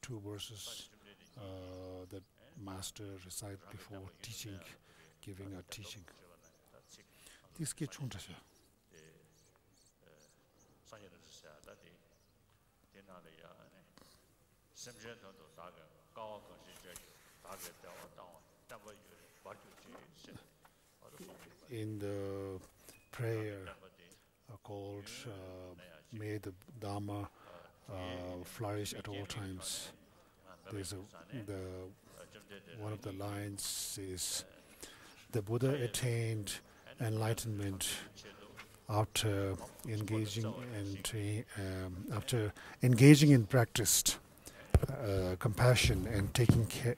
two verses that Master recite before teaching, giving a teaching. This get chuntasha. In the prayer called May the Dharma flourish at all times, there's one of the lines is, the Buddha attained enlightenment after engaging in practiced compassion and taking care,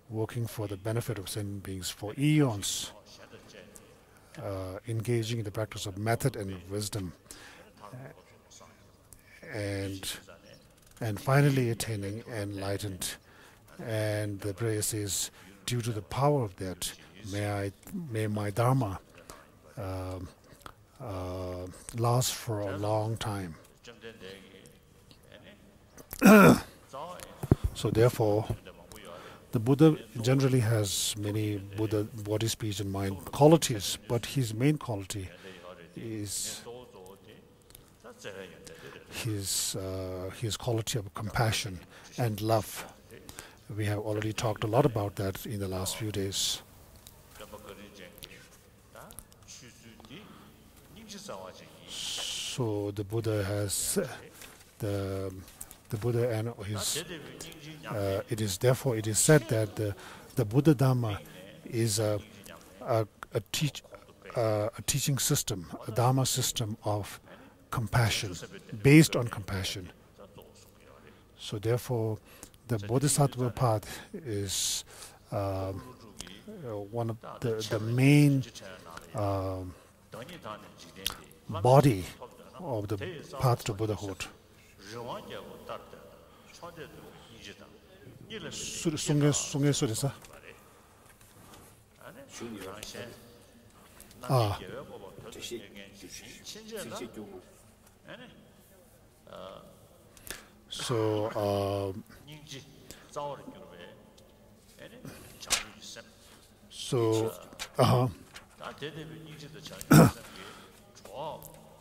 working for the benefit of sentient beings for eons, engaging in the practice of method and wisdom, and finally attaining enlightenment. And the prayer says, due to the power of that, may my Dharma last for a long time. So therefore, the Buddha generally has many Buddha body, speech and mind qualities, but his main quality is his quality of compassion and love. We have already talked a lot about that in the last few days. So the Buddha has the Buddha and his. It is said that the Buddha Dharma is a teaching system, a Dharma system of compassion, based on compassion. So therefore, the Bodhisattva path is one of the main body of the path to Buddhahood.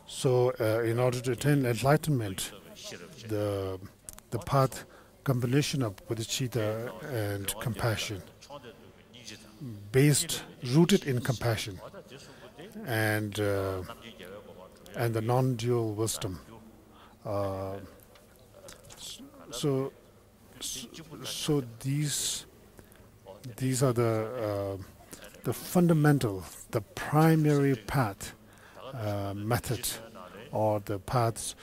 So in order to attain enlightenment, the path combination of bodhicitta and compassion, rooted in compassion and the non-dual wisdom. So these are the fundamental, the primary path, method, or the paths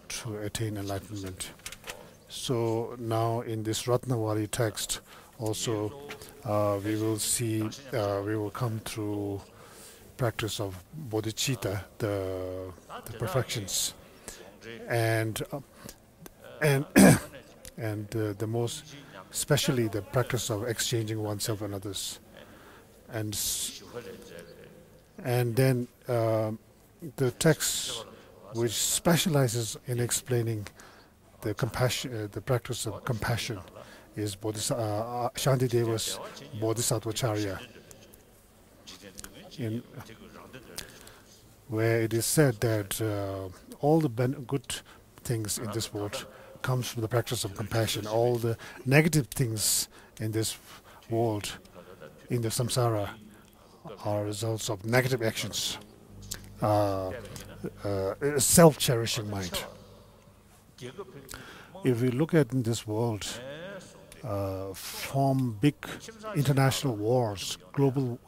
to attain enlightenment. So now in this Ratnavali text also we will come through practice of bodhicitta, the perfections, and the most especially the practice of exchanging oneself and others, and then the text which specializes in explaining the compassion, the practice of compassion, is Shantideva's Bodhisattvacharya, where it is said that all the good things in this world comes from the practice of compassion. All the negative things in this world, in the samsara, are results of negative actions, self-cherishing mind. If we look at in this world, from big international wars, global,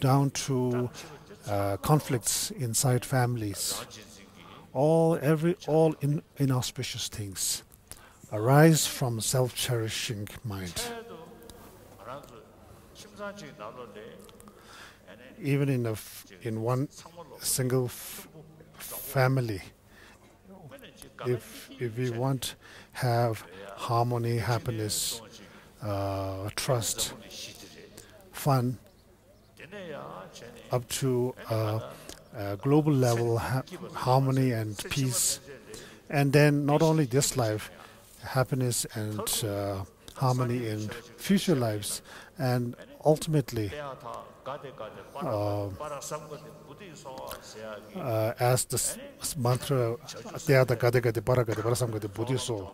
down to conflicts inside families, all inauspicious things arise from self-cherishing mind. Even in one single family, if we want have harmony, happiness, trust, fun, up to global level harmony and peace And then not only this life, happiness and harmony in future lives, and ultimately, as the mantra Teata Gade Gade Para Gade Parasam Gade Buddhiso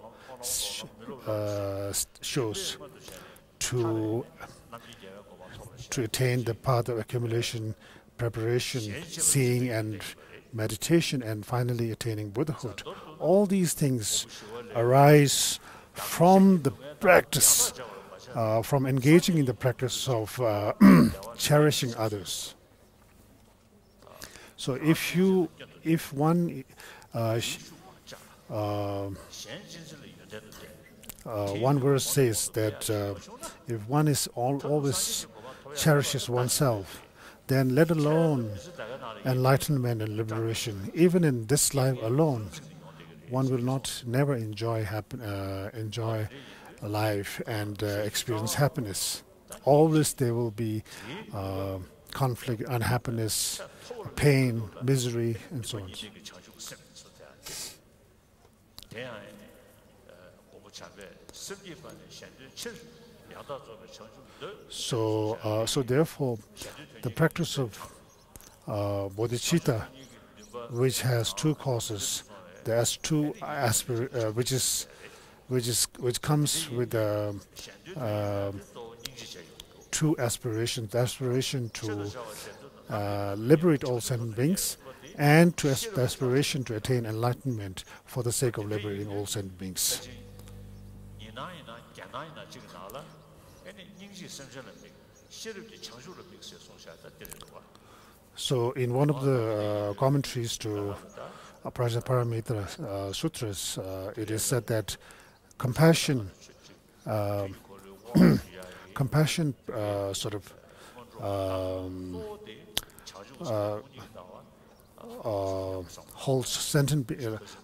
shows, to attain the path of accumulation, preparation, seeing and meditation, and finally attaining Buddhahood. All these things arise from the practice, from engaging in the practice of cherishing others. So if one one verse says that if one is always cherishes oneself, then let alone enlightenment and liberation, even in this life alone, one will never enjoy life and experience happiness. Always there will be conflict, unhappiness, pain, misery, and so on. So therefore, the practice of bodhicitta, which has two causes, there's two which comes with two aspirations: the aspiration to liberate all sentient beings, and the aspiration to attain enlightenment for the sake of liberating all sentient beings. So in one of the commentaries to Prajnaparamita Sutras, it is said that compassion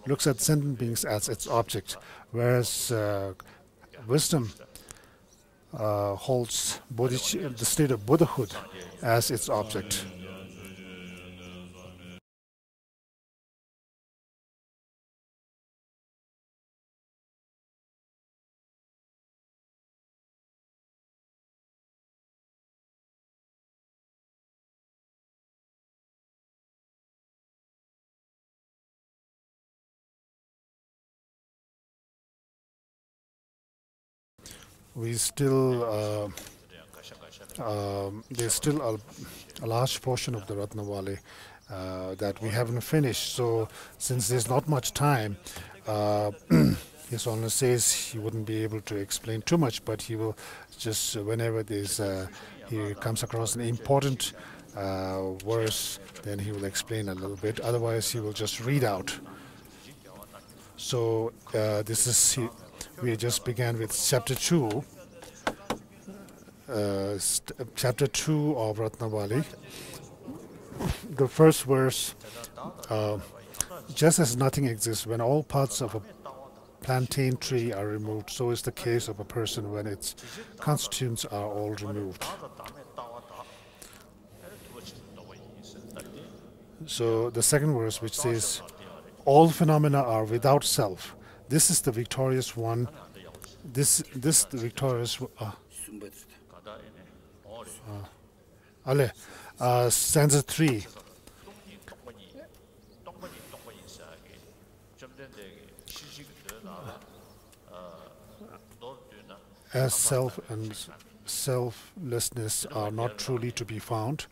looks at sentient beings as its object, whereas wisdom holds the state of Buddhahood as its object. There's still a large portion of the Ratnavali that we haven't finished. So since there's not much time, His Holiness says he wouldn't be able to explain too much, but he will just, whenever he comes across an important verse, then he will explain a little bit. Otherwise, he will just read out. So we just began with chapter 2. Chapter 2 of Ratnavali. The first verse, just as nothing exists when all parts of a plantain tree are removed, so is the case of a person when its constituents are all removed. So the second verse, which says, all phenomena are without self. This is the victorious one. This the victorious. Stanza 3. As self and selflessness are not truly to be found,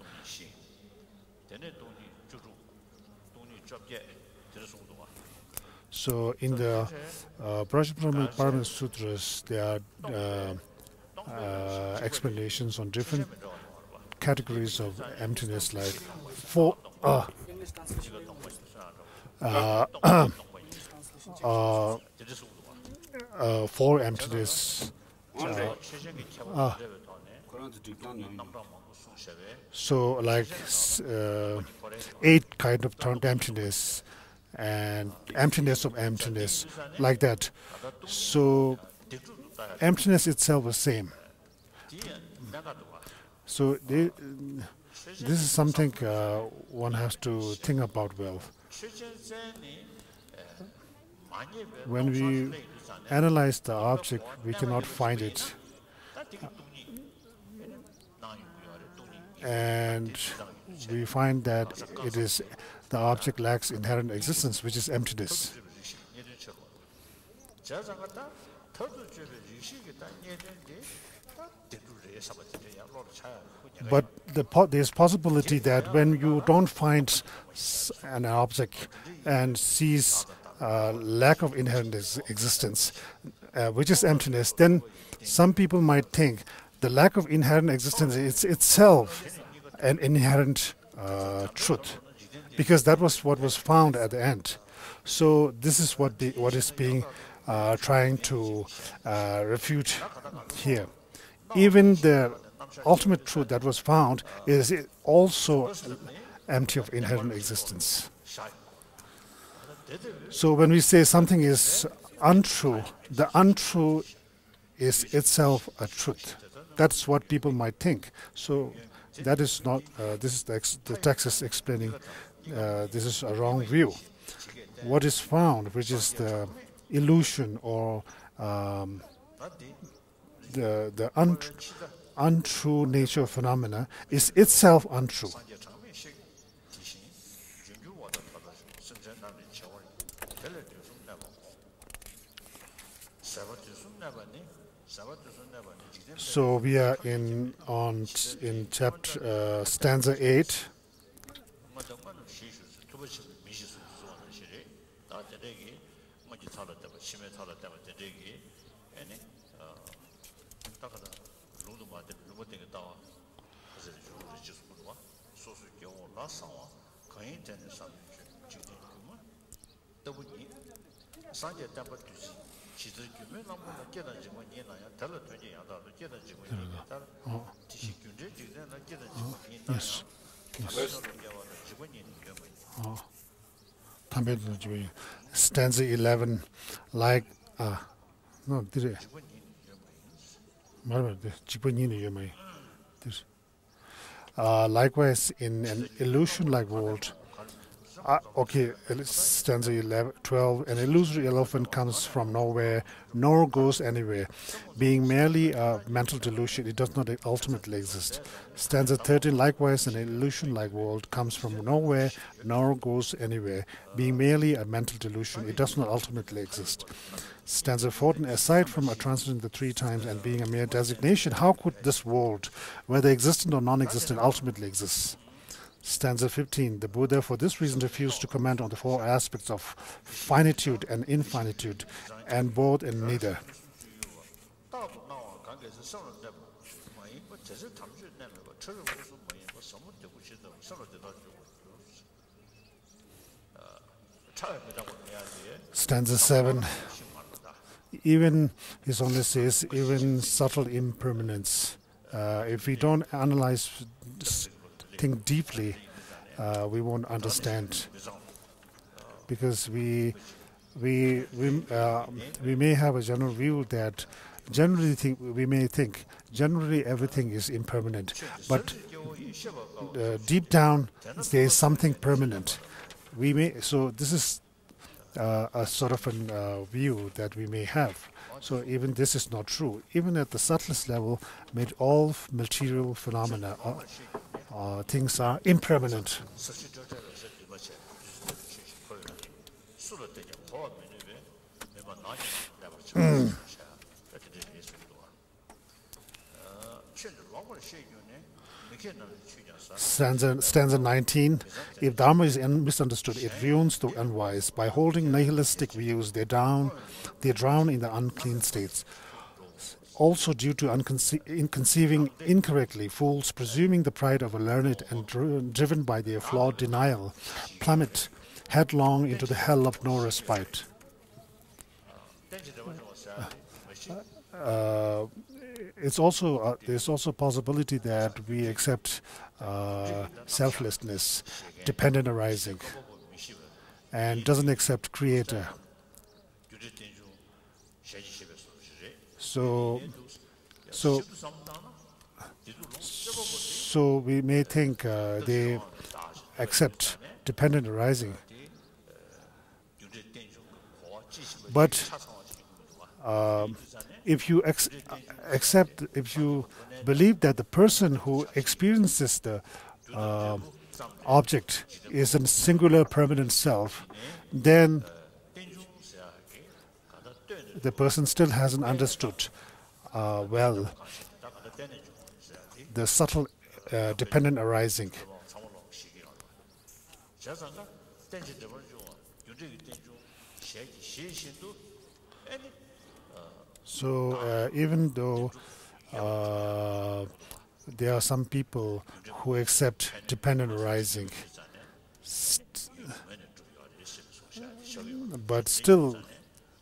so in the Prajnaparamita Sutras, there are explanations on different categories of emptiness, like four emptiness. So like 8 kind of emptiness, and emptiness of emptiness, like that. So emptiness itself is same. So this is something one has to think about well. when we analyze the object, we cannot find it. And we find that it is the object lacks inherent existence, which is emptiness. But there's possibility that when you don't find an object and sees lack of inherent existence, which is emptiness, then some people might think the lack of inherent existence is itself an inherent truth, because that was what was found at the end. So this is what is being trying to refute here. Even the ultimate truth that was found is also empty of inherent existence. So when we say something is untrue, the untrue is itself a truth. That's what people might think. So that is not, this is the text is explaining, this is a wrong view. What is found, which is the illusion or the untrue nature of phenomena, is itself untrue. So we are in chapter stanza 8. Yes. Stanza 11, like no, did it? Likewise, in an illusion-like world. Okay, stanza 12. An illusory elephant comes from nowhere, nor goes anywhere. Being merely a mental delusion, it does not ultimately exist. Stanza 13. Likewise, an illusion-like world comes from nowhere, nor goes anywhere. Being merely a mental delusion, it does not ultimately exist. Stanza 14. Aside from a transcending the three times and being a mere designation, how could this world, whether existent or non-existent, ultimately exist? Stanza 15. The Buddha, for this reason, refused to comment on the four aspects of finitude and infinitude, and both and neither. Stanza 7. Even, he only says, even subtle impermanence. If we don't analyze, think deeply, we won't understand, because we may have a general view that we may think generally everything is impermanent, but deep down there is something permanent. So this is a sort of a view that we may have. So even this is not true. Even at the subtlest level, all material phenomena, things are impermanent. Stanza 19. If Dharma is misunderstood, it ruins the unwise. By holding nihilistic views, they drown in the unclean states. Also due to inconceiving incorrectly, fools, presuming the pride of a learned and driven by their flawed denial, plummet headlong into the hell of no respite. There's also a possibility that we accept selflessness, dependent arising, and doesn't accept creator. So we may think they accept dependent arising. But if you accept, if you believe that the person who experiences the object is a singular permanent self, then the person still hasn't understood well the subtle dependent arising. So even though there are some people who accept dependent arising, but still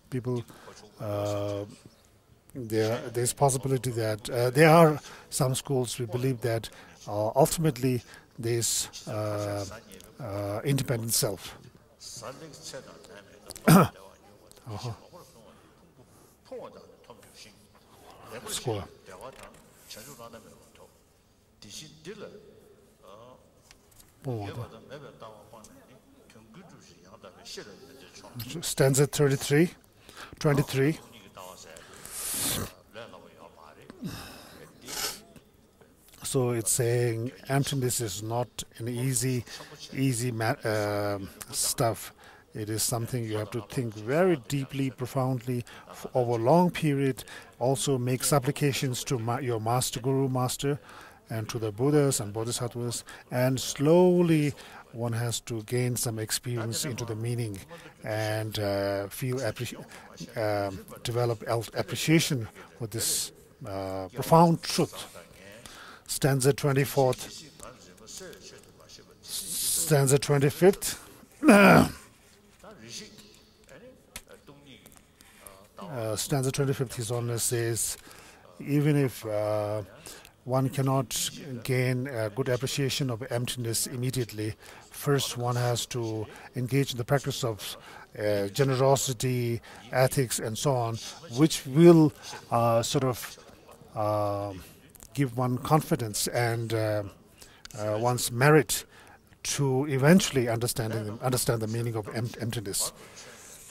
people there's possibility that there are some schools we believe that ultimately there's independent self. Score. Stanza 23. So it's saying emptiness is not an easy stuff. It is something you have to think very deeply, profoundly, over a long period. Also make supplications to your master, guru master, and to the Buddhas and Bodhisattvas, and slowly one has to gain some experience into the meaning and develop appreciation for this profound truth. Stanza 24th, stanza 25th. Stanza 25th, His Holiness says, even if one cannot gain a good appreciation of emptiness immediately, first one has to engage in the practice of generosity, ethics, and so on, which will give one confidence and one's merit to eventually understand the meaning of emptiness.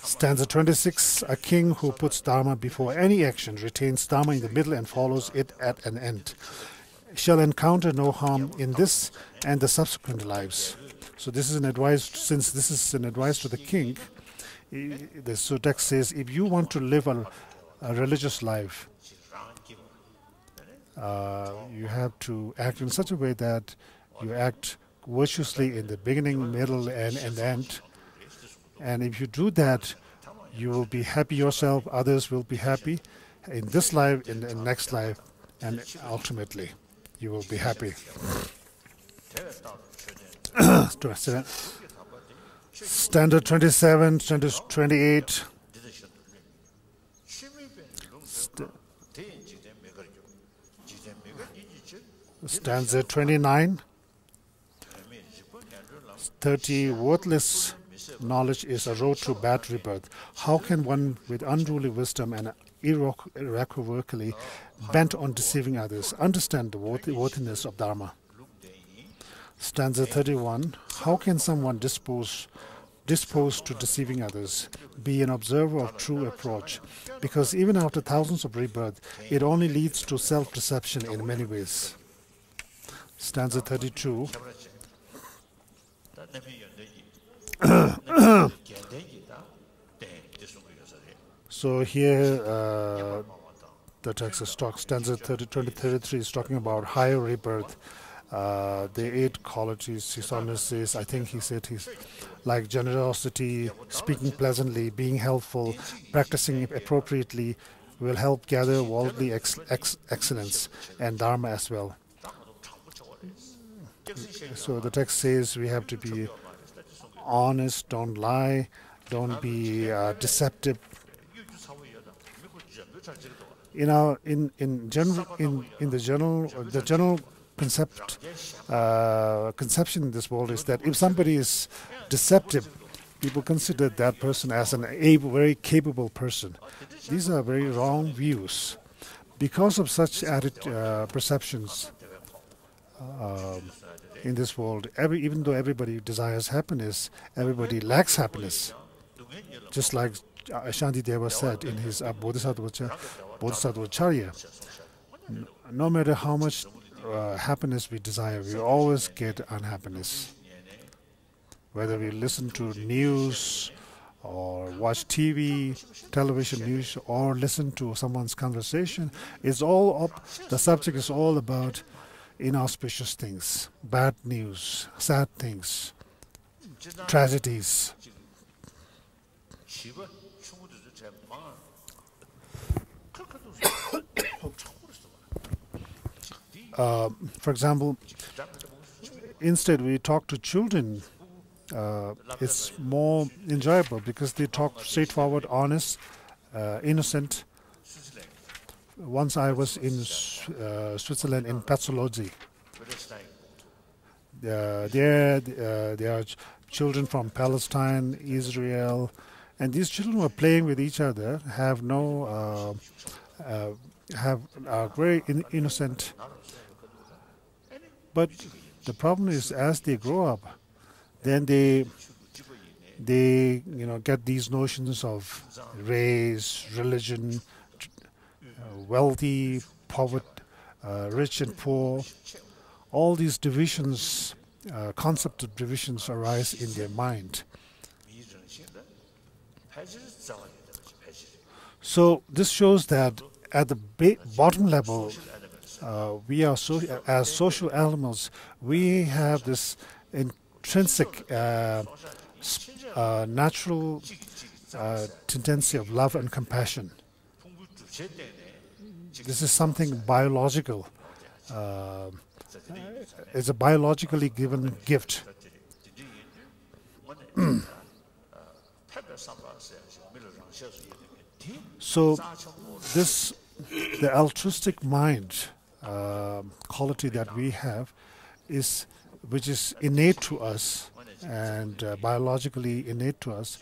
Stanza 26, a king who puts Dharma before any action, retains Dharma in the middle and follows it at an end, shall encounter no harm in this and the subsequent lives. So this is an advice, since this is an advice to the king, the text says, if you want to live a religious life, you have to act in such a way that you act virtuously in the beginning, middle, and end. And if you do that, you will be happy yourself, others will be happy in this life, in the next life, and ultimately you will be happy. Standard 27, standard 28. Stanza 29. 30. Worthless knowledge is a road to bad rebirth. How can one with unruly wisdom and irrevocably bent on deceiving others understand the worthiness of Dharma? Stanza 31. How can someone disposed to deceiving others be an observer of true approach? Because even after thousands of rebirths, it only leads to self-deception in many ways. Stanza 32. So here the text is stanza 33 is talking about higher rebirth. The 8 qualities His Holiness says, I think he said he's like generosity, speaking pleasantly, being helpful, practicing appropriately will help gather worldly excellence and Dharma as well. So the text says we have to be honest, don't lie, don't be deceptive. In the general conception in this world is that if somebody is deceptive, people consider that person as a very capable person. These are very wrong views. Because of such perceptions in this world, even though everybody desires happiness, everybody lacks happiness. Just like Shantideva said in his Bodhisattva Charya, no matter how much happiness we desire, we always get unhappiness. Whether we listen to news or watch television news, or listen to someone's conversation, it's all up. The subject is all about inauspicious things, bad news, sad things, tragedies. For example, instead we talk to children. It's more enjoyable because they talk straightforward, honest, innocent. Once I was in Switzerland in pathology. There are children from Palestine, Israel, and these children were playing with each other. Have are very innocent. But the problem is, as they grow up, then they get these notions of race, religion, wealthy, poverty, rich and poor. All these divisions, concept of divisions, arise in their mind. So this shows that at the bottom level, we are as social animals. We have this intrinsic, natural tendency of love and compassion. This is something biological. It's a biologically given gift. So the altruistic mind quality that we have which is innate to us and biologically innate to us,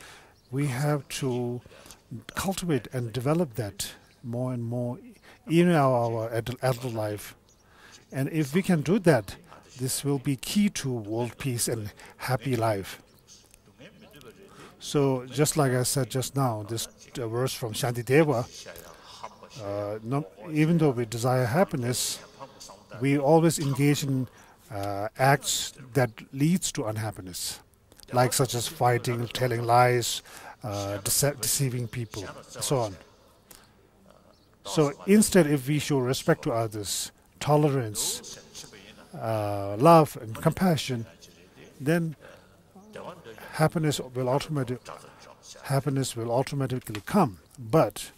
we have to cultivate and develop that more and more in our adult life. And if we can do that, this will be key to world peace and happy life. So just like I said just now, this verse from Shantideva, even though we desire happiness, we always engage in acts that leads to unhappiness, like such as fighting, telling lies, deceiving people, so on. So instead, if we show respect to others, tolerance, love and compassion, then happiness will automatically come. But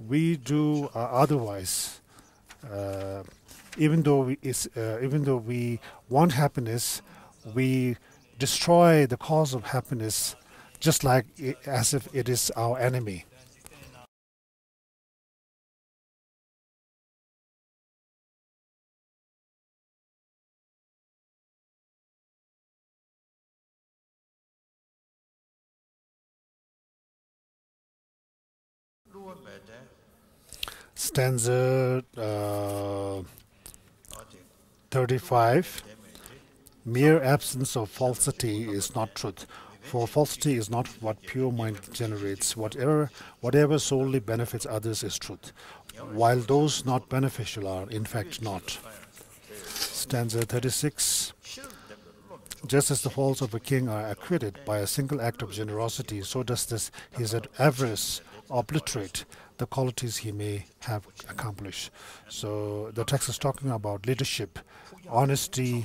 we do otherwise. Even though we want happiness, we destroy the cause of happiness, just like as if it is our enemy. Stanza 35. Mere absence of falsity is not truth, for falsity is not what pure mind generates. Whatever solely benefits others is truth, while those not beneficial are in fact not. Stanza 36. Just as the faults of a king are acquitted by a single act of generosity, so does his avarice obliterate the qualities he may have accomplished. So the text is talking about leadership, honesty,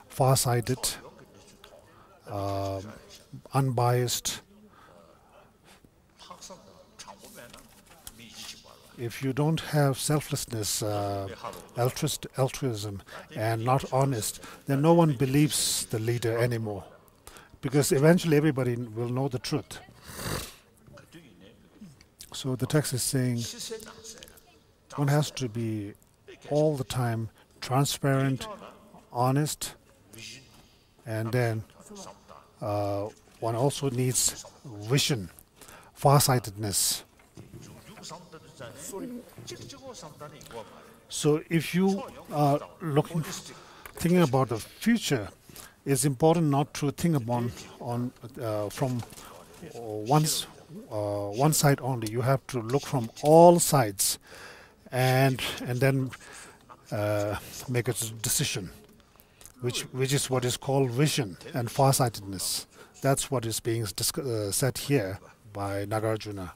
far-sighted, unbiased. If you don't have selflessness, altruism, and not honest, then no one believes the leader anymore, because eventually everybody will know the truth. So the text is saying one has to be all the time transparent, honest, and then one also needs vision, farsightedness. So if you are thinking about the future, it's important not to think from one side only. You have to look from all sides, and then make a decision, which is what is called vision and farsightedness. That's what is being said here by Nagarjuna.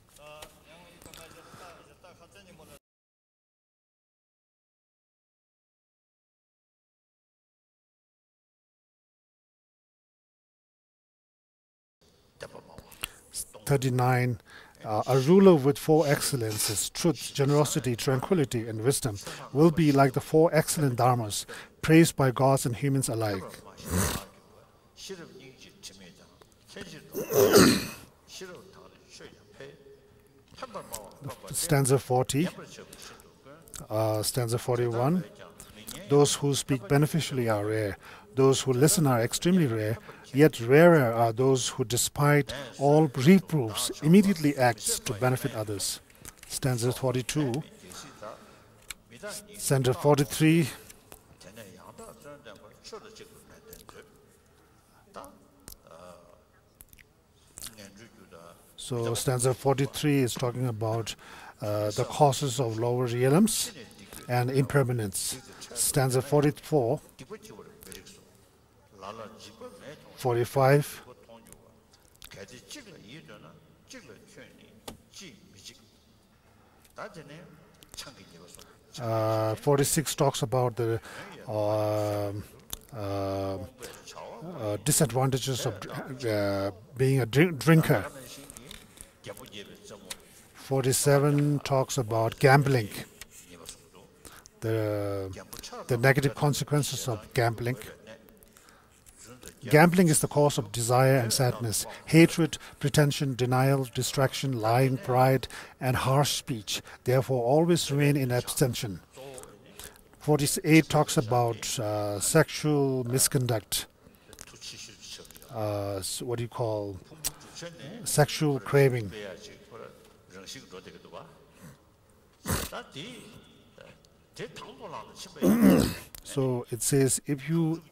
'39. A ruler with four excellences, truth, generosity, tranquility, and wisdom, will be like the four excellent dharmas, praised by gods and humans alike. Stanza 40. Stanza 41. Those who speak beneficially are rare. Those who listen are extremely rare. Yet rarer are those who, despite all reproofs, immediately acts to benefit others. Stanza 42. Stanza 43. So stanza 43 is talking about the causes of lower realms and impermanence. Stanza 44. 45. 46 talks about the disadvantages of being a drinker. 47 talks about gambling, the negative consequences of gambling. Gambling is the cause of desire and sadness, hatred, pretension, denial, distraction, lying, pride, and harsh speech. Therefore, always remain in abstention. 48 talks about sexual misconduct, what do you call sexual craving. So it says, if you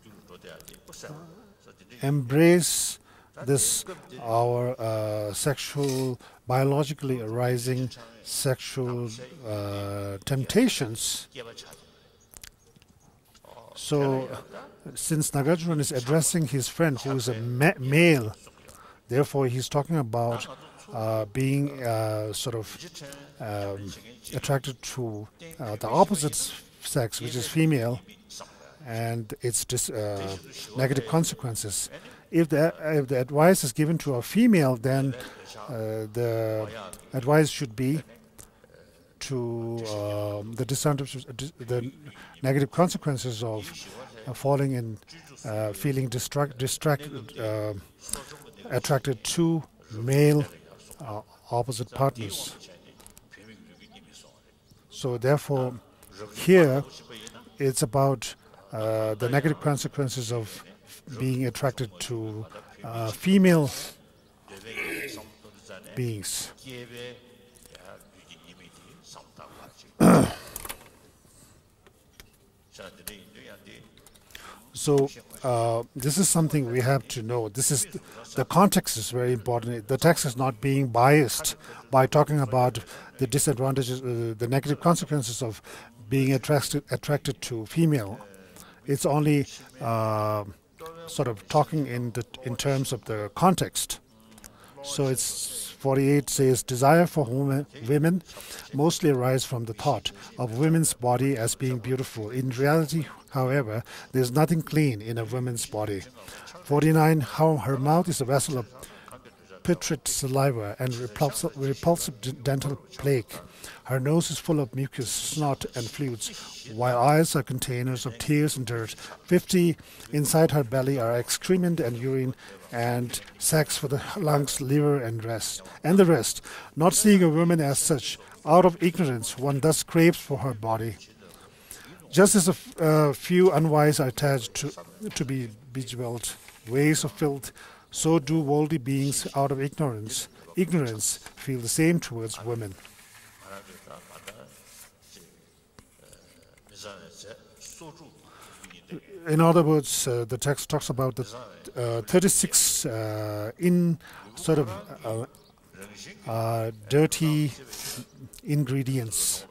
embrace this, our sexual, biologically arising sexual temptations. So, since Nagarjuna is addressing his friend who is a male, therefore he's talking about being sort of attracted to the opposite sex, which is female, and its negative consequences. If the advice is given to a female, then the advice should be to the negative consequences of falling in, feeling attracted to male opposite partners. So therefore, here it's about the negative consequences of being attracted to female beings. So this is something we have to know. This is the context is very important. The text is not being biased by talking about the disadvantages, the negative consequences of being attracted to female. It's only sort of talking in terms of the context. So it's 48 says, desire for women mostly arises from the thought of women's body as being beautiful. In reality, however, there is nothing clean in a woman's body. 49, how her mouth is a vessel of putrid saliva and repulsive dental plaque. Her nose is full of mucus, snot, and fluids, while eyes are containers of tears and dirt. 50, inside her belly are excrement and urine, and sacs for the lungs, liver, and the rest. Not seeing a woman as such, out of ignorance, one thus craves for her body. Just as a few unwise are attached to be bejeweled ways of filth, so do worldly beings out of ignorance feel the same towards women. In other words, the text talks about the 36 in sort of dirty ingredients.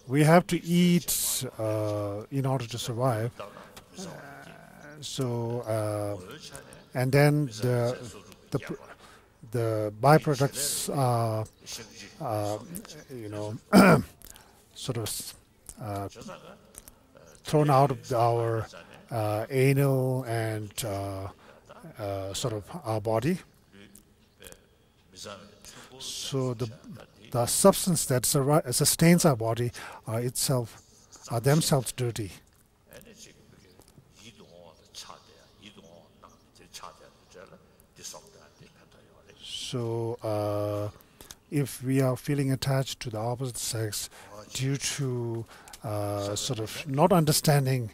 We have to eat in order to survive. And then the byproducts are, sort of thrown out of our anal and sort of our body. So the substance that sustains our body are themselves dirty. So if we are feeling attached to the opposite sex due to sort of not understanding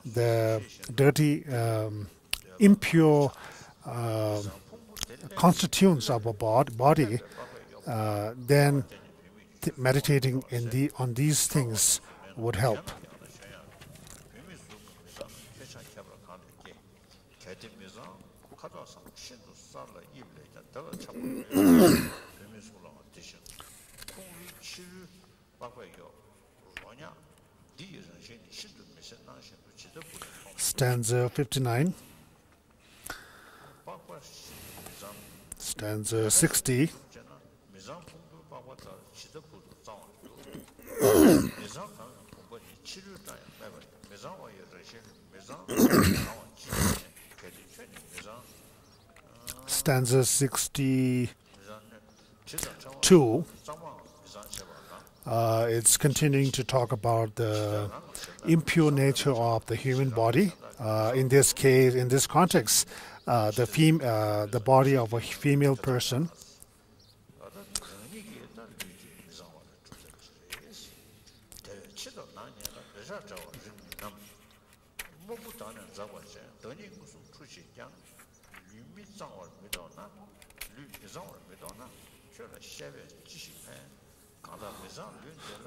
the dirty, impure constituents of our body, then meditating on these things would help. Stanza 59. Stanza 60. Stanza 62. It's continuing to talk about the impure nature of the human body. In this case, in this context, the body of a female person.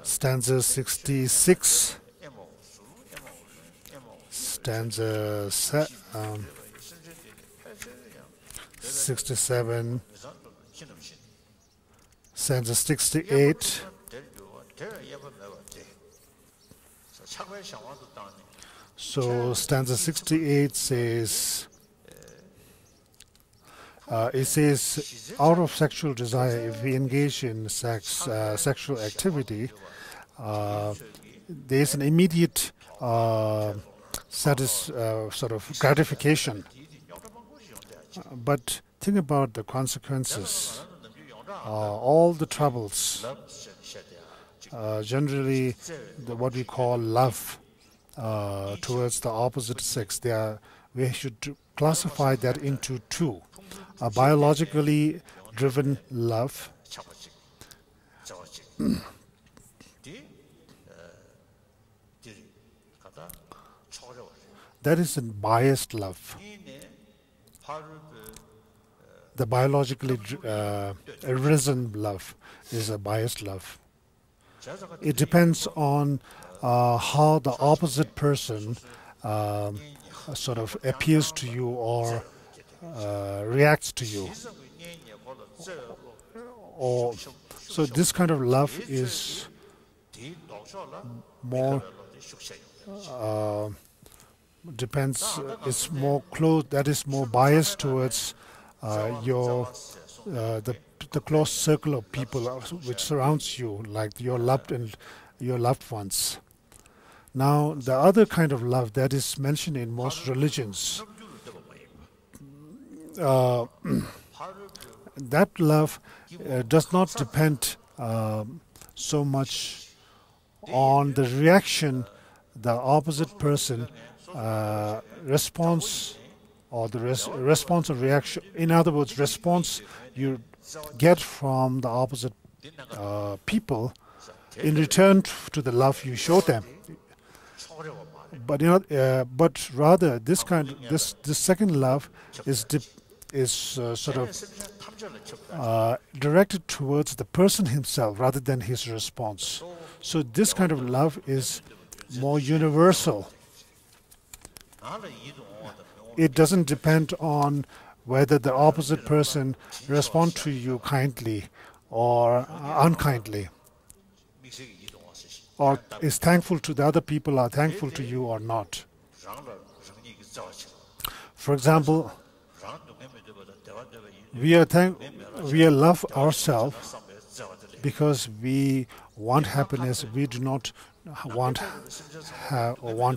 Stanza 66, stanza 67, stanza 68. So stanza 68 says, it says, out of sexual desire, if we engage in sexual activity, there is an immediate sort of gratification. But think about the consequences. All the troubles, generally what we call love towards the opposite sex, we should classify that into two. A biologically driven love that is a biased love. The biologically arisen love is a biased love. It depends on how the opposite person sort of appears to you or reacts to you. So this kind of love is more it's more close, that is more biased towards the close circle of people which surrounds you, like your loved ones. Now, the other kind of love that is mentioned in most religions, that love does not depend so much on the reaction the opposite person response, or the response or reaction. In other words, response you get from the opposite people in return to the love you show them. But but rather this second love is sort of directed towards the person himself rather than his response. So this kind of love is more universal. It doesn't depend on whether the opposite person responds to you kindly or unkindly, or is thankful to the other people, are thankful to you or not. For example, we love ourselves because we want happiness. We do not want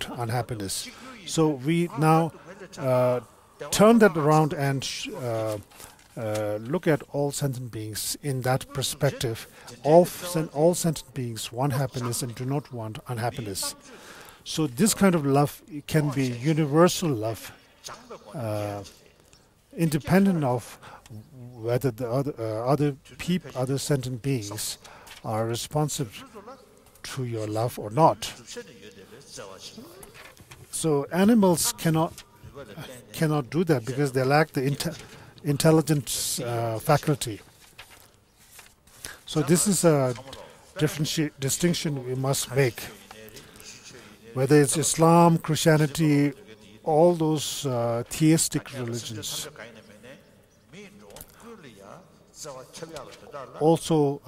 unhappiness. So we now turn that around and look at all sentient beings in that perspective. All sentient beings want happiness and do not want unhappiness. So this kind of love can be universal love, independent of whether the other sentient beings are responsive to your love or not. So animals cannot do that because they lack the intelligence faculty. So this is a distinction we must make. Whether it's Islam, Christianity, all those theistic religions. Also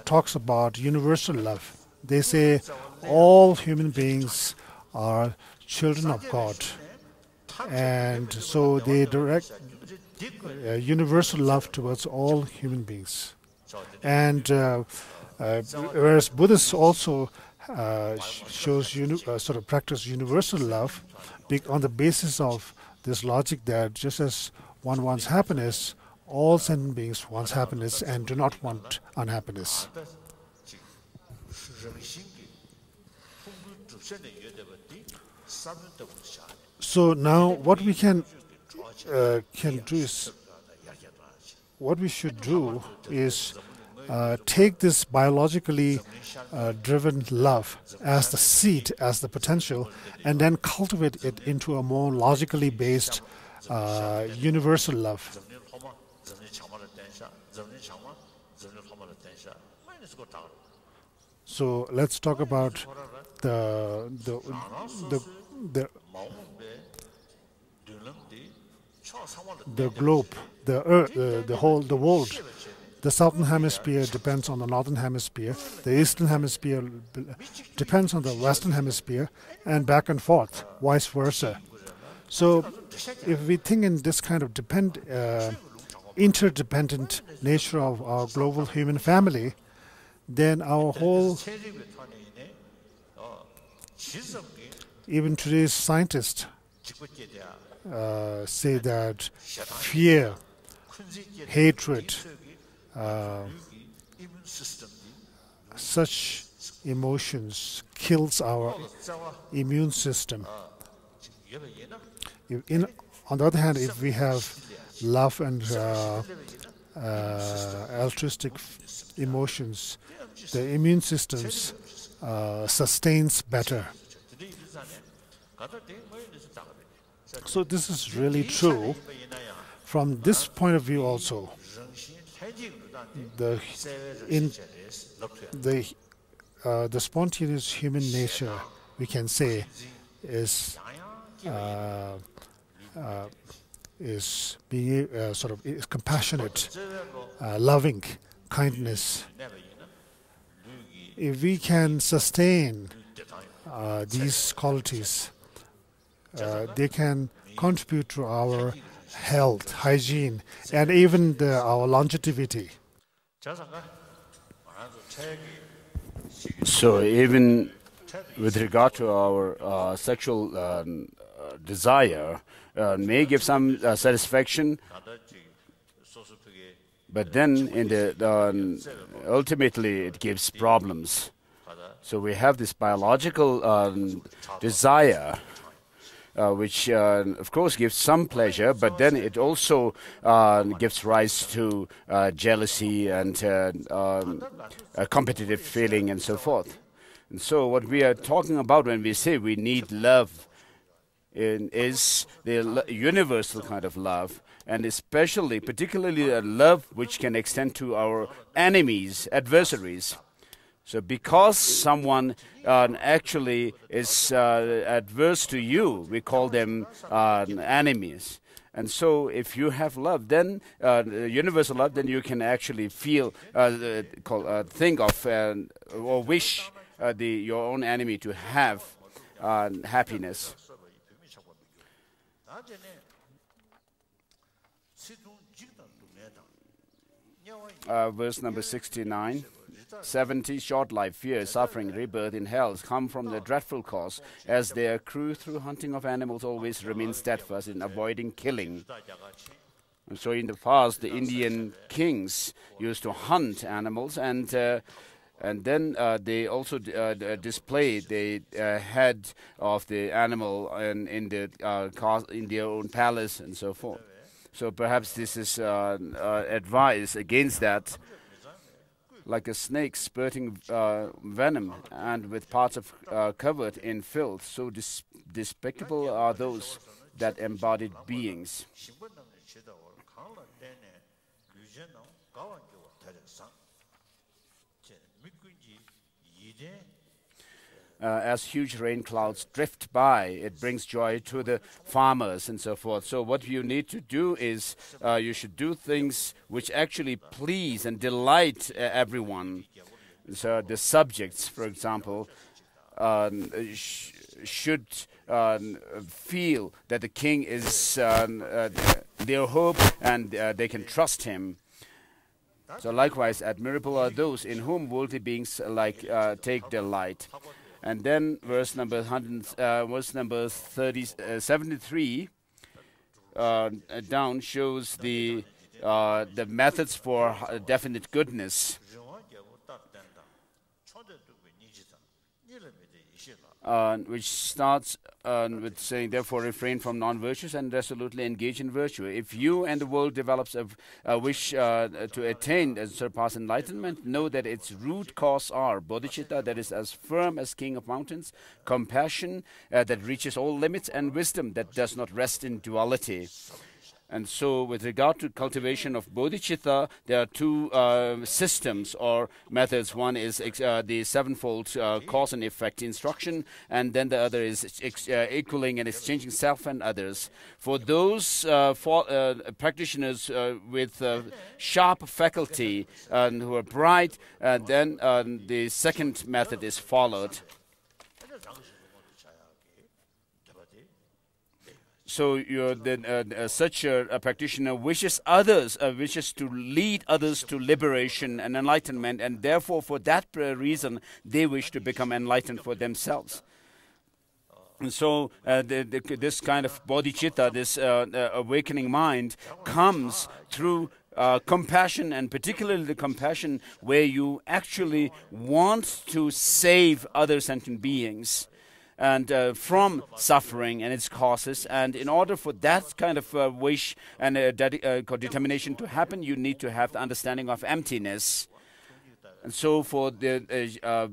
talks about universal love. They say all human beings are children of God, and so they direct universal love towards all human beings. And whereas Buddhists also sort of practice universal love on the basis of this logic that just as one wants happiness, all sentient beings want happiness and do not want unhappiness. So now what we can do is, what we should do is take this biologically driven love as the seed, as the potential, and then cultivate it into a more logically based universal love. So let's talk about the globe, the earth, the world. The southern hemisphere depends on the northern hemisphere. The eastern hemisphere depends on the western hemisphere, and back and forth, vice versa. So if we think in this kind of interdependent nature of our global human family, then our whole, even today's scientists say that fear, hatred, such emotions kills our immune system. On the other hand, if we have love and altruistic emotions, the immune systems sustains better. So this is really true. From this point of view also, the spontaneous human nature, we can say, is being is compassionate, loving, kindness. If we can sustain these qualities, they can contribute to our health, hygiene, and even our longevity. So even with regard to our sexual desire, may give some satisfaction, but then ultimately it gives problems. So we have this biological desire, which of course gives some pleasure, but then it also gives rise to jealousy and a competitive feeling and so forth. And so what we are talking about when we say we need love is the universal kind of love, and particularly a love which can extend to our enemies, adversaries. So because someone actually is adverse to you, we call them enemies. And so if you have love, then universal love, then you can actually feel, think of or wish your own enemy to have happiness. Verse number 69. 70 short life, fear, suffering, rebirth in hell come from the dreadful cause, as their crew through hunting of animals always remain steadfast in avoiding killing. And so in the past, the Indian kings used to hunt animals, and then they also display the head of the animal in their own palace and so forth. So perhaps this is advice against that. Like a snake spurting venom and with parts of covered in filth, so despicable are those that embodied beings. As huge rain clouds drift by, it brings joy to the farmers and so forth. So what you need to do is you should do things which actually please and delight everyone. So the subjects, for example, should feel that the king is their hope and they can trust him. So likewise, admirable are those in whom worldly beings take delight. And then verse number 73 down shows the methods for definite goodness. Which starts with saying, therefore refrain from non-virtues and resolutely engage in virtue. If you and the world develops a wish to attain and surpass enlightenment, know that its root cause are bodhicitta, that is as firm as king of mountains, compassion that reaches all limits, and wisdom that does not rest in duality. And so with regard to cultivation of bodhicitta, there are two systems or methods. One is the sevenfold cause and effect instruction, and then the other is equaling and exchanging self and others. For those practitioners with sharp faculty who are bright, then the second method is followed. So such a practitioner wishes to lead others to liberation and enlightenment, and therefore for that reason they wish to become enlightened for themselves. And so this kind of bodhicitta, this awakening mind, comes through compassion, and particularly the compassion where you actually want to save other sentient beings and from suffering and its causes. And in order for that kind of wish and determination to happen, you need to have the understanding of emptiness. And so for the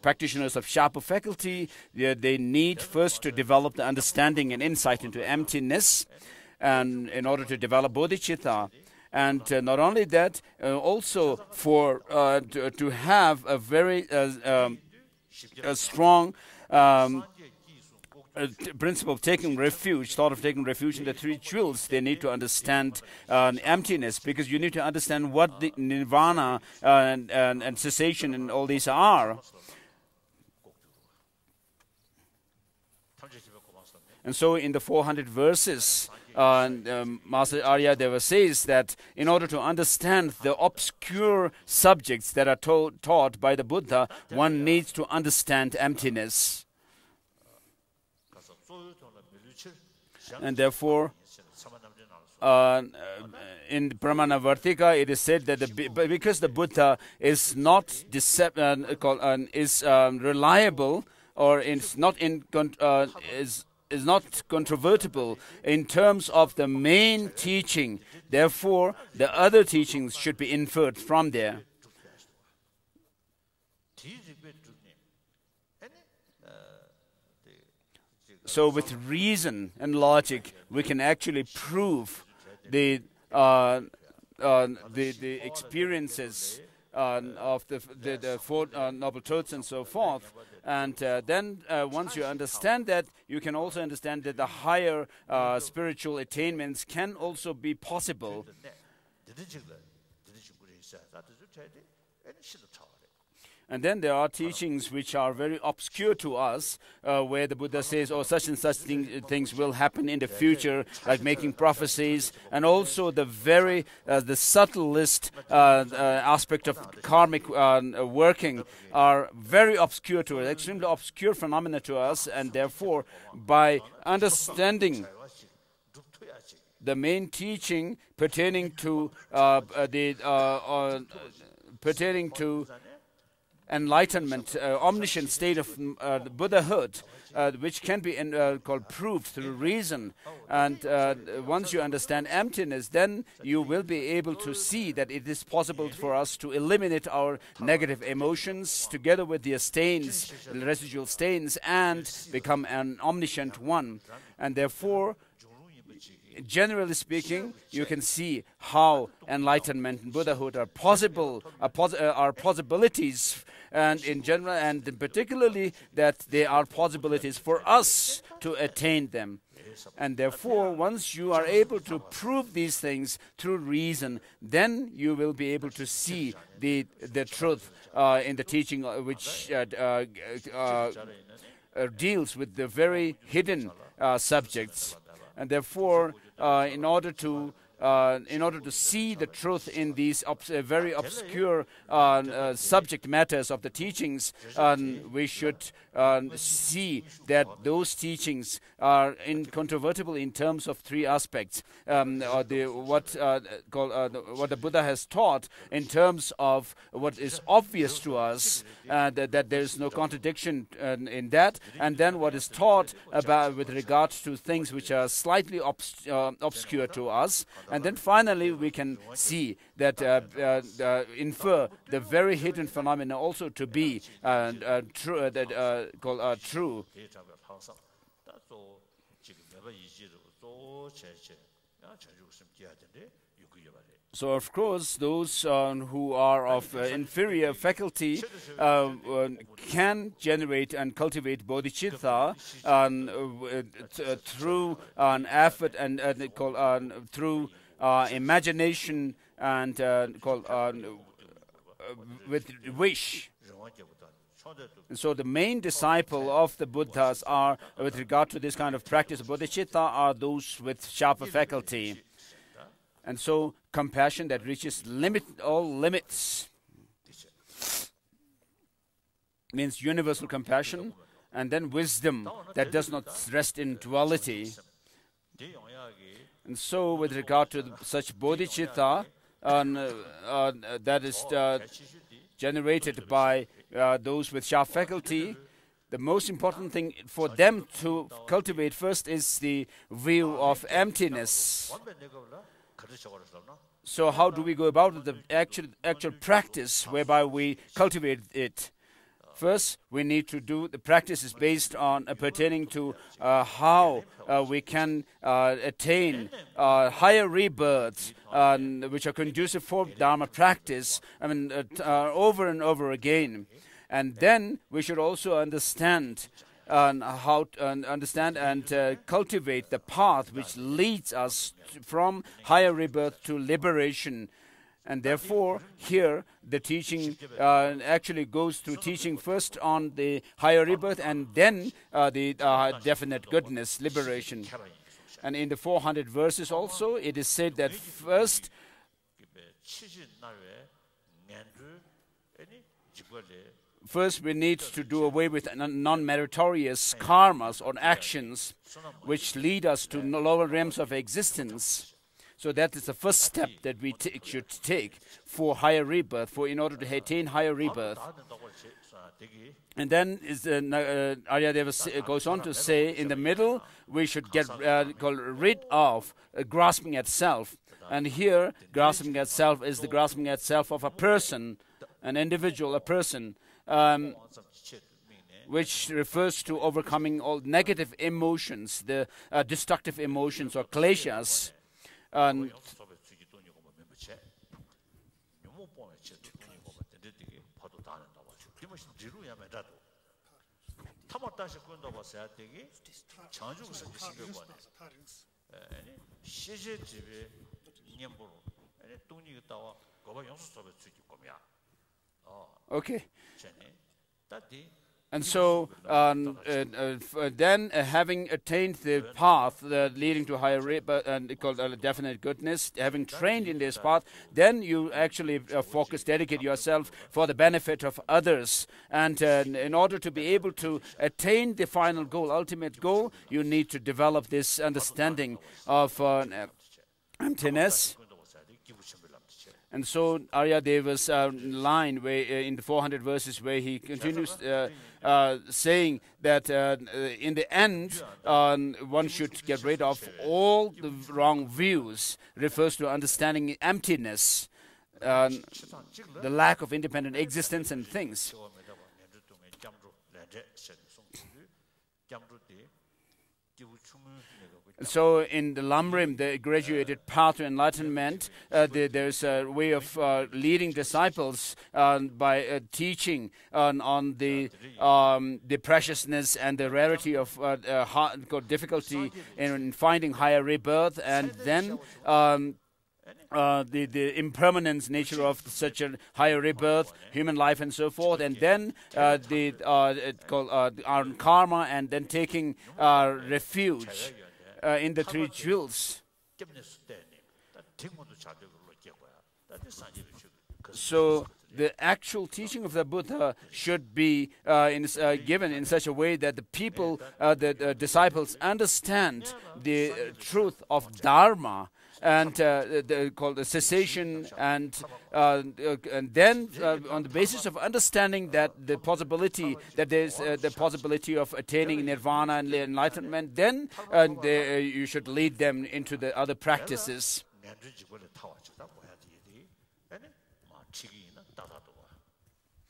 practitioners of sharper faculty, they need first to develop the understanding and insight into emptiness, and in order to develop bodhicitta. And not only that, also for to have a very strong principle of taking refuge, thought of taking refuge in the three jewels. They need to understand emptiness, because you need to understand what the nirvana and cessation and all these are. And so in the 400 verses, Master Aryadeva says that in order to understand the obscure subjects that are taught by the Buddha, one needs to understand emptiness. And therefore, in Pramanavartika, it is said that because the Buddha is not reliable, or is not controvertible in terms of the main teaching, therefore the other teachings should be inferred from there. So with reason and logic, we can actually prove the experiences of the Four Noble Truths and so forth. And then once you understand that, you can also understand that the higher spiritual attainments can also be possible. And then there are teachings which are very obscure to us, where the Buddha says, oh, such and such things will happen in the future, like making prophecies, and also the very, the subtlest aspect of karmic working are very obscure to us, extremely obscure phenomena to us, and therefore, by understanding the main teaching pertaining to enlightenment, omniscient state of Buddhahood, which can be called proved through reason. And once you understand emptiness, then you will be able to see that it is possible for us to eliminate our negative emotions together with the stains, the residual stains, and become an omniscient one. And therefore, generally speaking, you can see how enlightenment and Buddhahood are possible, are possibilities, and in general, and particularly that they are possibilities for us to attain them. And therefore, once you are able to prove these things through reason, then you will be able to see the truth in the teaching which deals with the very hidden subjects. And therefore, in order to see the truth in these very obscure subject matters of the teachings, we should see that those teachings are incontrovertible in terms of three aspects. What the Buddha has taught in terms of what is obvious to us, that there is no contradiction in that, and then what is taught about with regard to things which are slightly obscure to us. And then finally, we can see that infer the very hidden phenomena also to be true. True. So, of course, those who are of inferior faculty can generate and cultivate bodhicitta through an effort and through imagination and with wish. And so the main disciple of the Buddhas are, with regard to this kind of practice of bodhicitta, are those with sharper faculty. And so compassion that reaches all limits means universal compassion, and then wisdom that does not rest in duality. And so with regard to such bodhicitta that is generated by those with sharp faculty, the most important thing for them to cultivate first is the view of emptiness. So how do we go about the actual practice whereby we cultivate it? First, we need to do the practice is based on pertaining to how we can attain higher rebirths, which are conducive for Dharma practice. Over and over again. And then we should also understand how to understand and cultivate the path which leads us from higher rebirth to liberation. And therefore, here the teaching actually goes through teaching first on the higher rebirth and then the definite goodness, liberation. And in the 400 verses also, it is said that first, we need to do away with non-meritorious karmas or actions which lead us to lower realms of existence. So that is the first step that we should take for higher rebirth, in order to attain higher rebirth. And then Aryadeva goes on to say, in the middle, we should get rid of grasping at self. And here, grasping at self is the grasping at self of a person, an individual, a person. which refers to overcoming all negative emotions, the destructive emotions or kleshas. Okay. And so then having attained the path leading to higher rebirth and called definite goodness, having trained in this path, then you actually dedicate yourself for the benefit of others. And in order to be able to attain the final goal, ultimate goal, you need to develop this understanding of emptiness. And so Arya Deva's line where, in the 400 verses where he continues saying that in the end one should get rid of all the wrong views, refers to understanding emptiness, the lack of independent existence and things. So in the Lamrim, the graduated path to enlightenment, there's a way of leading disciples by teaching on the preciousness and the rarity of difficulty in finding higher rebirth, and then the impermanence nature of such a higher rebirth, human life, and so forth, and then our karma, and then taking refuge in the three jewels. So the actual teaching of the Buddha should be given in such a way that the people, the disciples, understand the truth of Dharma, and called the cessation, and then on the basis of understanding that the possibility that there's the possibility of attaining nirvana and enlightenment, then you should lead them into the other practices.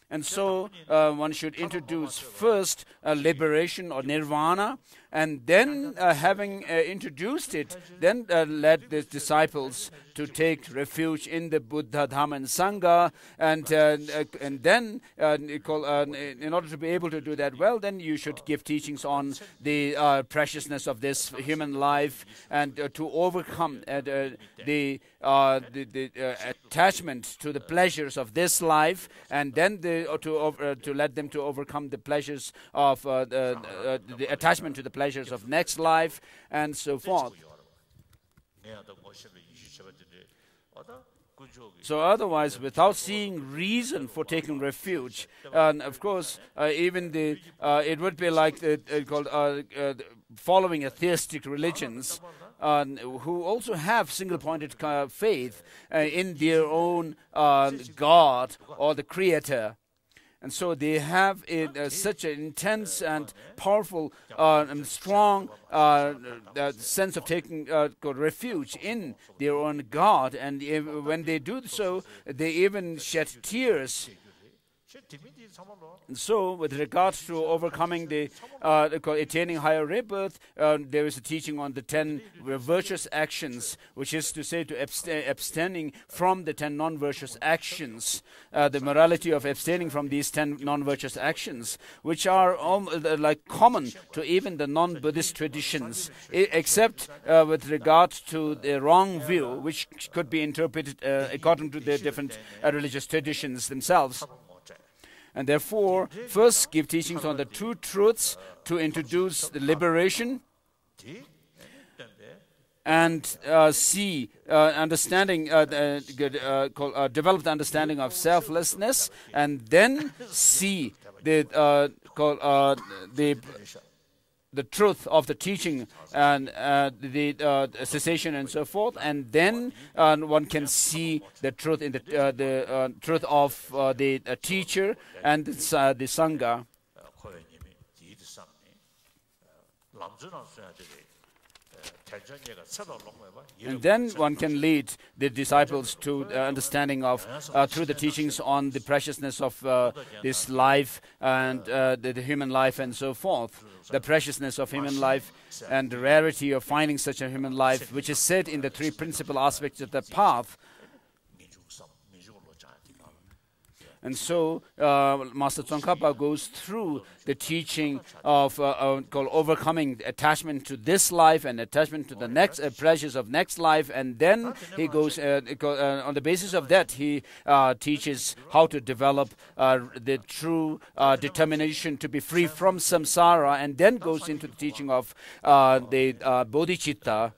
And so one should introduce first liberation or nirvana, and then having introduced it, then let the disciples to take refuge in the Buddha, Dhamma, and Sangha, and then in order to be able to do that well, then you should give teachings on the preciousness of this human life, and to overcome the attachment to the pleasures of this life, and then to let them to overcome the pleasures of the attachment to the pleasures of next life, and so forth. So otherwise, without seeing reason for taking refuge, and of course, even it would be like following atheistic religions, who also have single-pointed faith in their own God or the Creator. And so they have such an intense and powerful and strong sense of taking refuge in their own God. And when they do so, they even shed tears. And so, with regards to overcoming the attaining higher rebirth, there is a teaching on the 10 virtuous actions, which is to say, to abstaining from the 10 non-virtuous actions, the morality of abstaining from these 10 non-virtuous actions, which are like common to even the non-Buddhist traditions, except with regard to the wrong view, which could be interpreted according to the different religious traditions themselves. And therefore, first give teachings on the two truths to introduce the liberation, and see understanding, develop the understanding of selflessness, and then see the truth of the teaching and the cessation and so forth, and then one can see the truth in the truth of the teacher and the Sangha. And then one can lead the disciples to understanding of, through the teachings on the preciousness of this life and the human life and so forth. The preciousness of human life and the rarity of finding such a human life, which is said in the three principal aspects of the path. And so Master Tsongkhapa goes through the teaching of called overcoming attachment to this life and attachment to the next pleasures of next life, and then he goes on the basis of that he teaches how to develop the true determination to be free from samsara, and then goes into the teaching of the bodhicitta.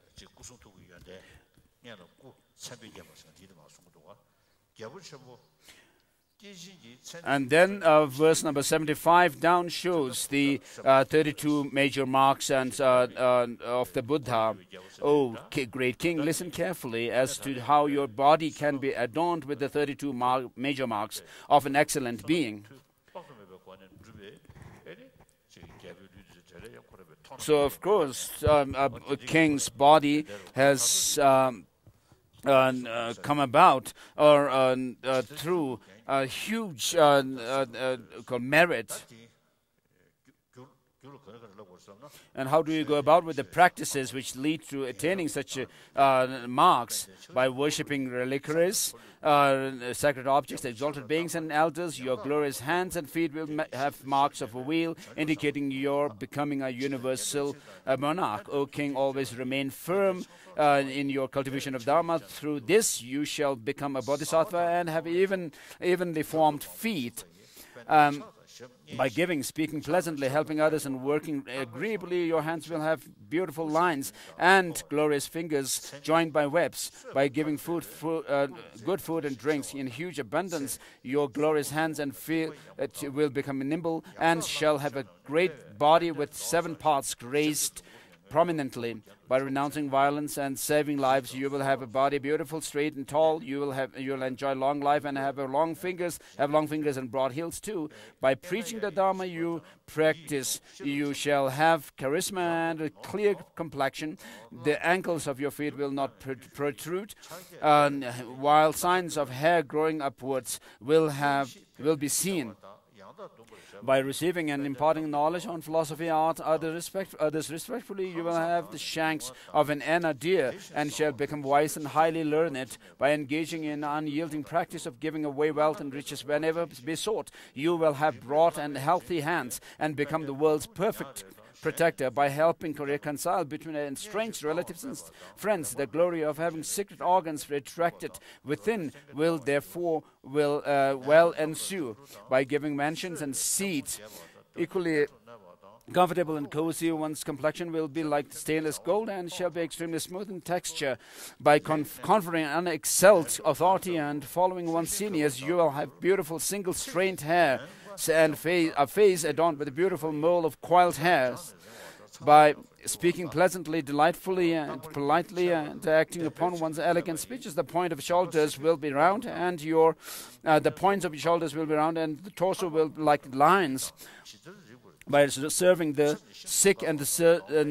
And then verse number 75 down shows the 32 major marks and of the Buddha. Oh, great king, listen carefully as to how your body can be adorned with the 32 major marks of an excellent being. So, of course, a king's body has come about or through a huge merit. And how do you go about with the practices which lead to attaining such marks? By worshipping reliquaries, sacred objects, exalted beings and elders. Your glorious hands and feet will have marks of a wheel, indicating your becoming a universal monarch. O king, always remain firm in your cultivation of Dharma. Through this you shall become a bodhisattva and have evenly formed feet. By giving, speaking pleasantly, helping others, and working agreeably, your hands will have beautiful lines and glorious fingers joined by webs. By giving good food and drinks in huge abundance, your glorious hands and feet will become nimble and shall have a great body with 7 parts graced prominently. By renouncing violence and saving lives, you will have a body beautiful, straight and tall. You'll enjoy long life and have long fingers and broad heels too. By preaching the Dharma you practice, you shall have charisma and a clear complexion. The ankles of your feet will not protrude, while signs of hair growing upwards will be seen. By receiving and imparting knowledge on philosophy, art, others respectfully, you will have the shanks of an inner deer and shall become wise and highly learned. By engaging in unyielding practice of giving away wealth and riches whenever besought, you will have broad and healthy hands and become the world's perfect protector. By helping reconcile between estranged relatives and friends, the glory of having secret organs retracted within will therefore well ensue. By giving mansions and seats equally comfortable and cozy, one's complexion will be like stainless gold and shall be extremely smooth in texture. By conferring unexcelled authority and following one's seniors, you will have beautiful single-strained hair and a face adorned with a beautiful mole of coiled hairs. By speaking pleasantly, delightfully, and politely, and acting upon one's elegant speeches, the point of shoulders will be round, and the points of your shoulders will be round, and the torso will be like lines. By serving the sick and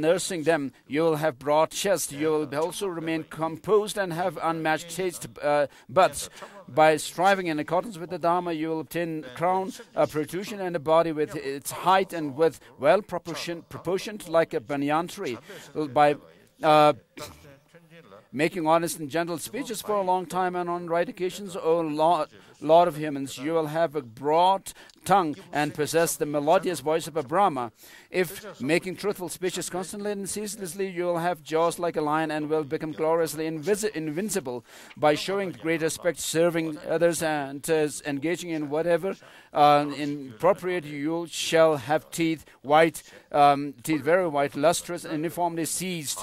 nursing them, you will have broad chest. You will also remain composed and have unmatched taste buds. By striving in accordance with the Dharma, you will obtain crown, protrusion, and a body with its height and width well proportioned like a banyan tree. By making honest and gentle speeches for a long time and on right occasions, O Lord of humans, you will have a broad tongue and possess the melodious voice of a Brahma. If making truthful speeches constantly and ceaselessly, you will have jaws like a lion and will become gloriously invincible. By showing great respect, serving others, and engaging in whatever inappropriate, you shall have teeth very white, lustrous, and uniformly seized.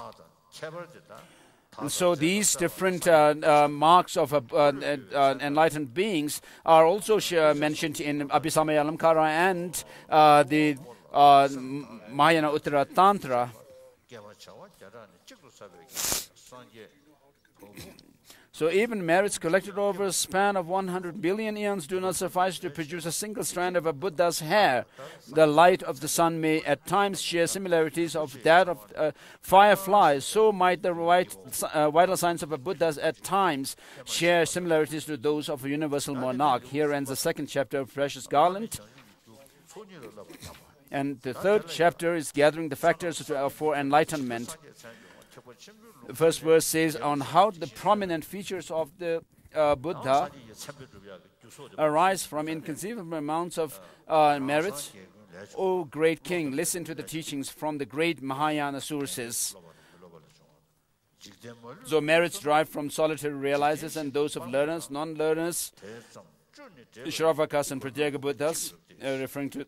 And so these different marks of enlightened beings are also mentioned in Abhisamaya Alamkara and the Mahayana Uttara Tantra. So even merits collected over a span of 100 billion eons do not suffice to produce a single strand of a Buddha's hair. The light of the sun may at times share similarities of that of fireflies. So might the vital signs of a Buddha at times share similarities to those of a universal monarch. Here ends the second chapter of Precious Garland. And the third chapter is gathering the factors for enlightenment. The first verse says on how the prominent features of the Buddha arise from inconceivable amounts of merits. O great king, listen to the teachings from the great Mahayana sources. So merits derive from solitary realizers and those of learners, non-learners, Shravakas and Pratyeka Buddhas, referring to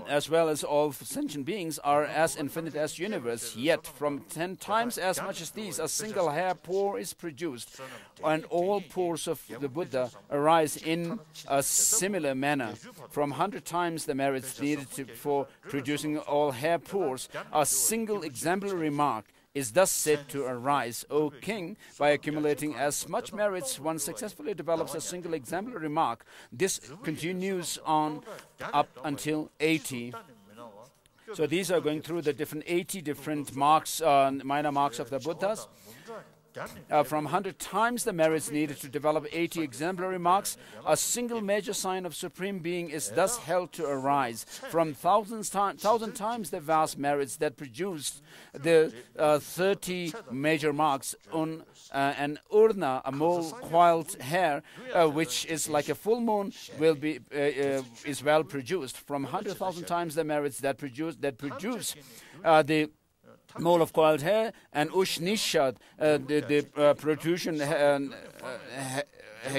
as well as all sentient beings are as infinite as universe, yet from 10 times as much as these a single hair pore is produced, and all pores of the Buddha arise in a similar manner. From 100 times the merits needed for producing all hair pores, a single exemplary mark is thus said to arise. O king, by accumulating as much merits, one successfully develops a single exemplary mark. This continues on up until 80. So these are going through the 80 different marks, minor marks of the Buddhas. From 100 times the merits needed to develop 80 exemplary marks, a single major sign of Supreme Being is thus held to arise. From 1,000 times the vast merits that produced the 30 major marks on an urna, a mole coiled hair, which is like a full moon, will be is well produced. From 100,000 times the merits that produce the mole of coiled hair, and Ushnishad, the protrusion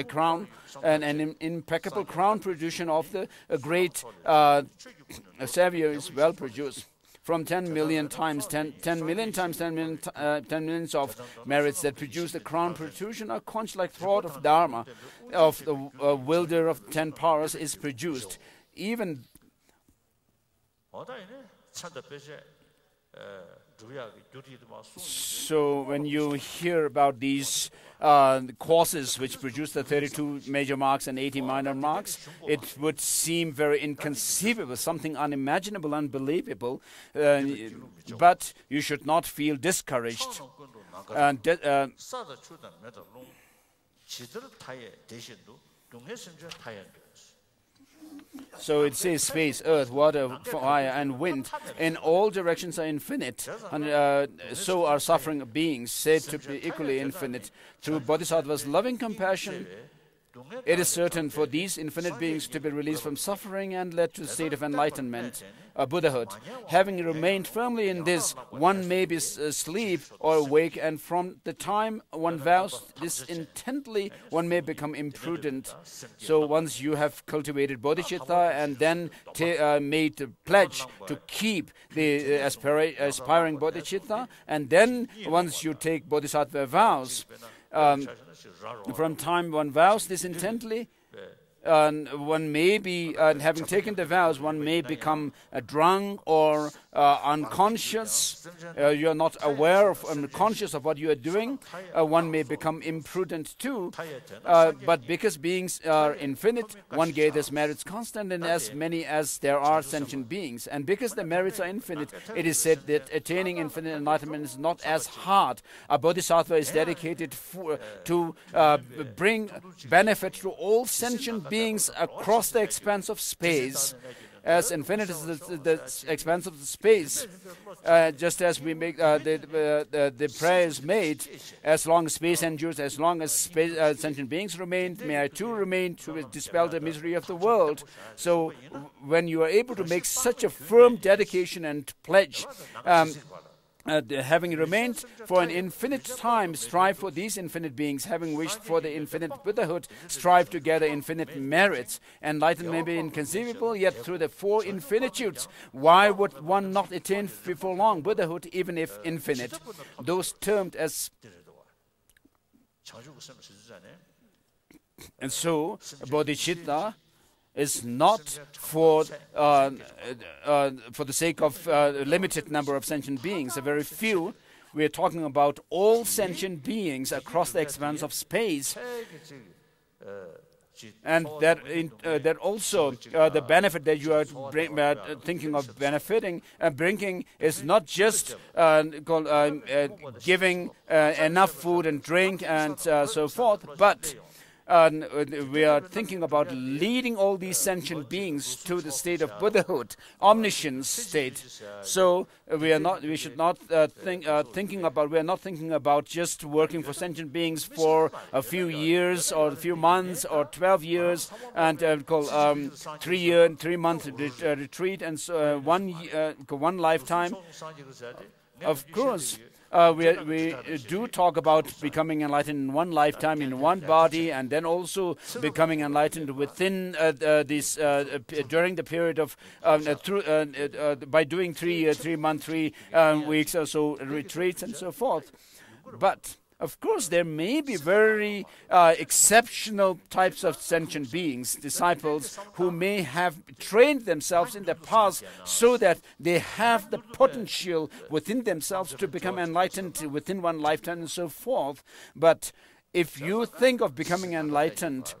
crown, and an impeccable crown protrusion of the great savior is well produced. From 10 million times 10 millions of merits that produce the crown protrusion, a conch like throat of Dharma, of the wilder of 10 powers is produced. Even so when you hear about these causes which produce the 32 major marks and 80 minor marks, it would seem very inconceivable, something unimaginable, unbelievable, but you should not feel discouraged. So it says space, earth, water, fire, and wind in all directions are infinite, and so are suffering beings said to be equally infinite. Through Bodhisattva's loving compassion, it is certain for these infinite beings to be released from suffering and led to the state of enlightenment, Buddhahood. Having remained firmly in this, one may be asleep or awake, and from the time one vows this intently, one may become imprudent. So once you have cultivated bodhicitta and then made the pledge to keep the aspiring bodhicitta, and then once you take bodhisattva vows, from time one vows this intently, one may be, having taken the vows, one may become drunk or unconscious. You are not aware of, unconscious of what you are doing. One may become imprudent too. But because beings are infinite, one gathers merits constant in as many as there are sentient beings. And because the merits are infinite, it is said that attaining infinite enlightenment is not as hard. A bodhisattva is dedicated to bring benefit to all sentient beings across the expanse of space. As infinite as the expanse of the space, just as we make the prayer is made, as long as space endures, as long as sentient beings remain, may I too remain to dispel the misery of the world. So when you are able to make such a firm dedication and pledge, having remained for an infinite time, strive for these infinite beings. Having wished for the infinite Buddhahood, strive to gather infinite merits. Enlightenment may be inconceivable, yet through the four infinitudes, why would one not attain before long Buddhahood, even if infinite? Those termed as... And so, bodhicitta is not for the sake of a limited number of sentient beings, a very few. we are talking about all sentient beings across the expanse of space. And that also the benefit that you are thinking of benefiting, bringing is not just giving enough food and drink and so forth, but we are thinking about leading all these sentient beings to the state of Buddhahood, omniscience state. So we are not thinking about just working for sentient beings for a few years or a few months or 12 years and 3-month retreat and so, one lifetime. Of course. We do talk about becoming enlightened in one lifetime, in one body, and then also becoming enlightened within this during the period of by doing 3 weeks or so retreats and so forth. But of course, there may be very exceptional types of sentient beings, disciples, who may have trained themselves in the past so that they have the potential within themselves to become enlightened within one lifetime and so forth. But if you think of becoming enlightened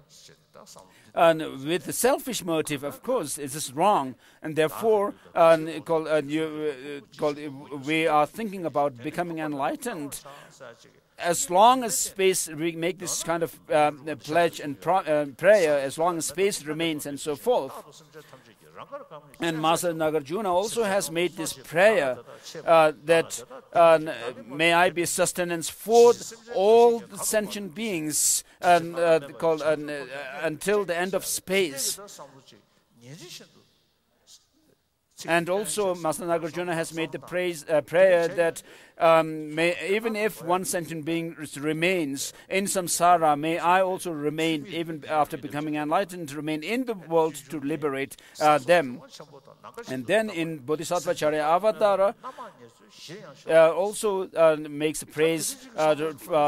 with a selfish motive, of course, it is wrong, and therefore we are thinking about becoming enlightened. As long as space, we make this kind of pledge and prayer, as long as space remains and so forth. And Master Nagarjuna also has made this prayer that may I be sustenance for all the sentient beings until the end of space. And also, Master Nagarjuna has made the prayer that even if one sentient being remains in samsara, may I also remain, even after becoming enlightened, remain in the world to liberate them. And then in Bodhisattva Charya Avatara, also makes a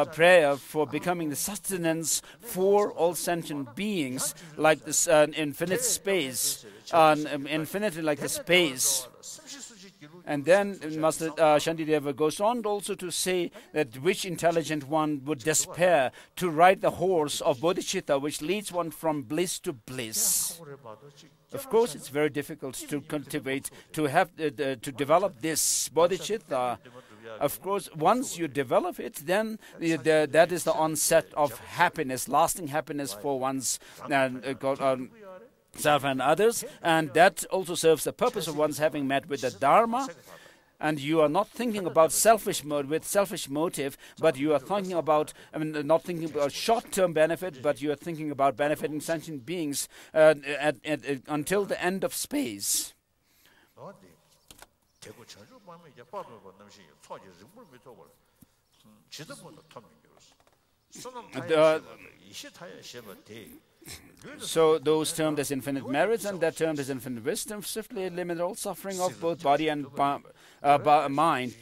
prayer for becoming the sustenance for all sentient beings, like this infinite space, infinity like the space. And then Master Shantideva goes on also to say that which intelligent one would despair to ride the horse of bodhicitta, which leads one from bliss to bliss. Of course, it's very difficult to cultivate, to have, to develop this bodhicitta. Of course, once you develop it, then that is the onset of happiness, lasting happiness for one's self and others, and that also serves the purpose of one's having met with the Dharma. And you are not thinking about selfish motive, but you are thinking about, not thinking about short-term benefit, but you are thinking about benefiting sentient beings until the end of space. So those termed as infinite merits and that termed as infinite wisdom swiftly eliminate all suffering of both body and mind.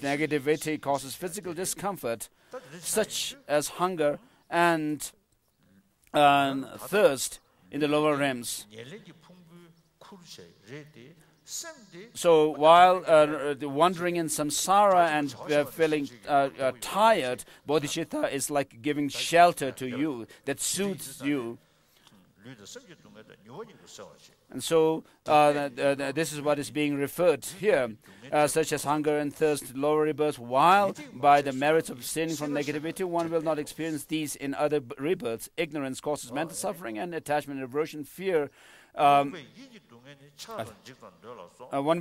Negativity causes physical discomfort, such as hunger and thirst in the lower realms. So while wandering in samsara and feeling tired, bodhicitta is like giving shelter to you that soothes you. And so this is what is being referred here, such as hunger and thirst, lower rebirths, while by the merits of abstaining from negativity, one will not experience these in other rebirths. Ignorance causes mental suffering and attachment, aversion, fear. One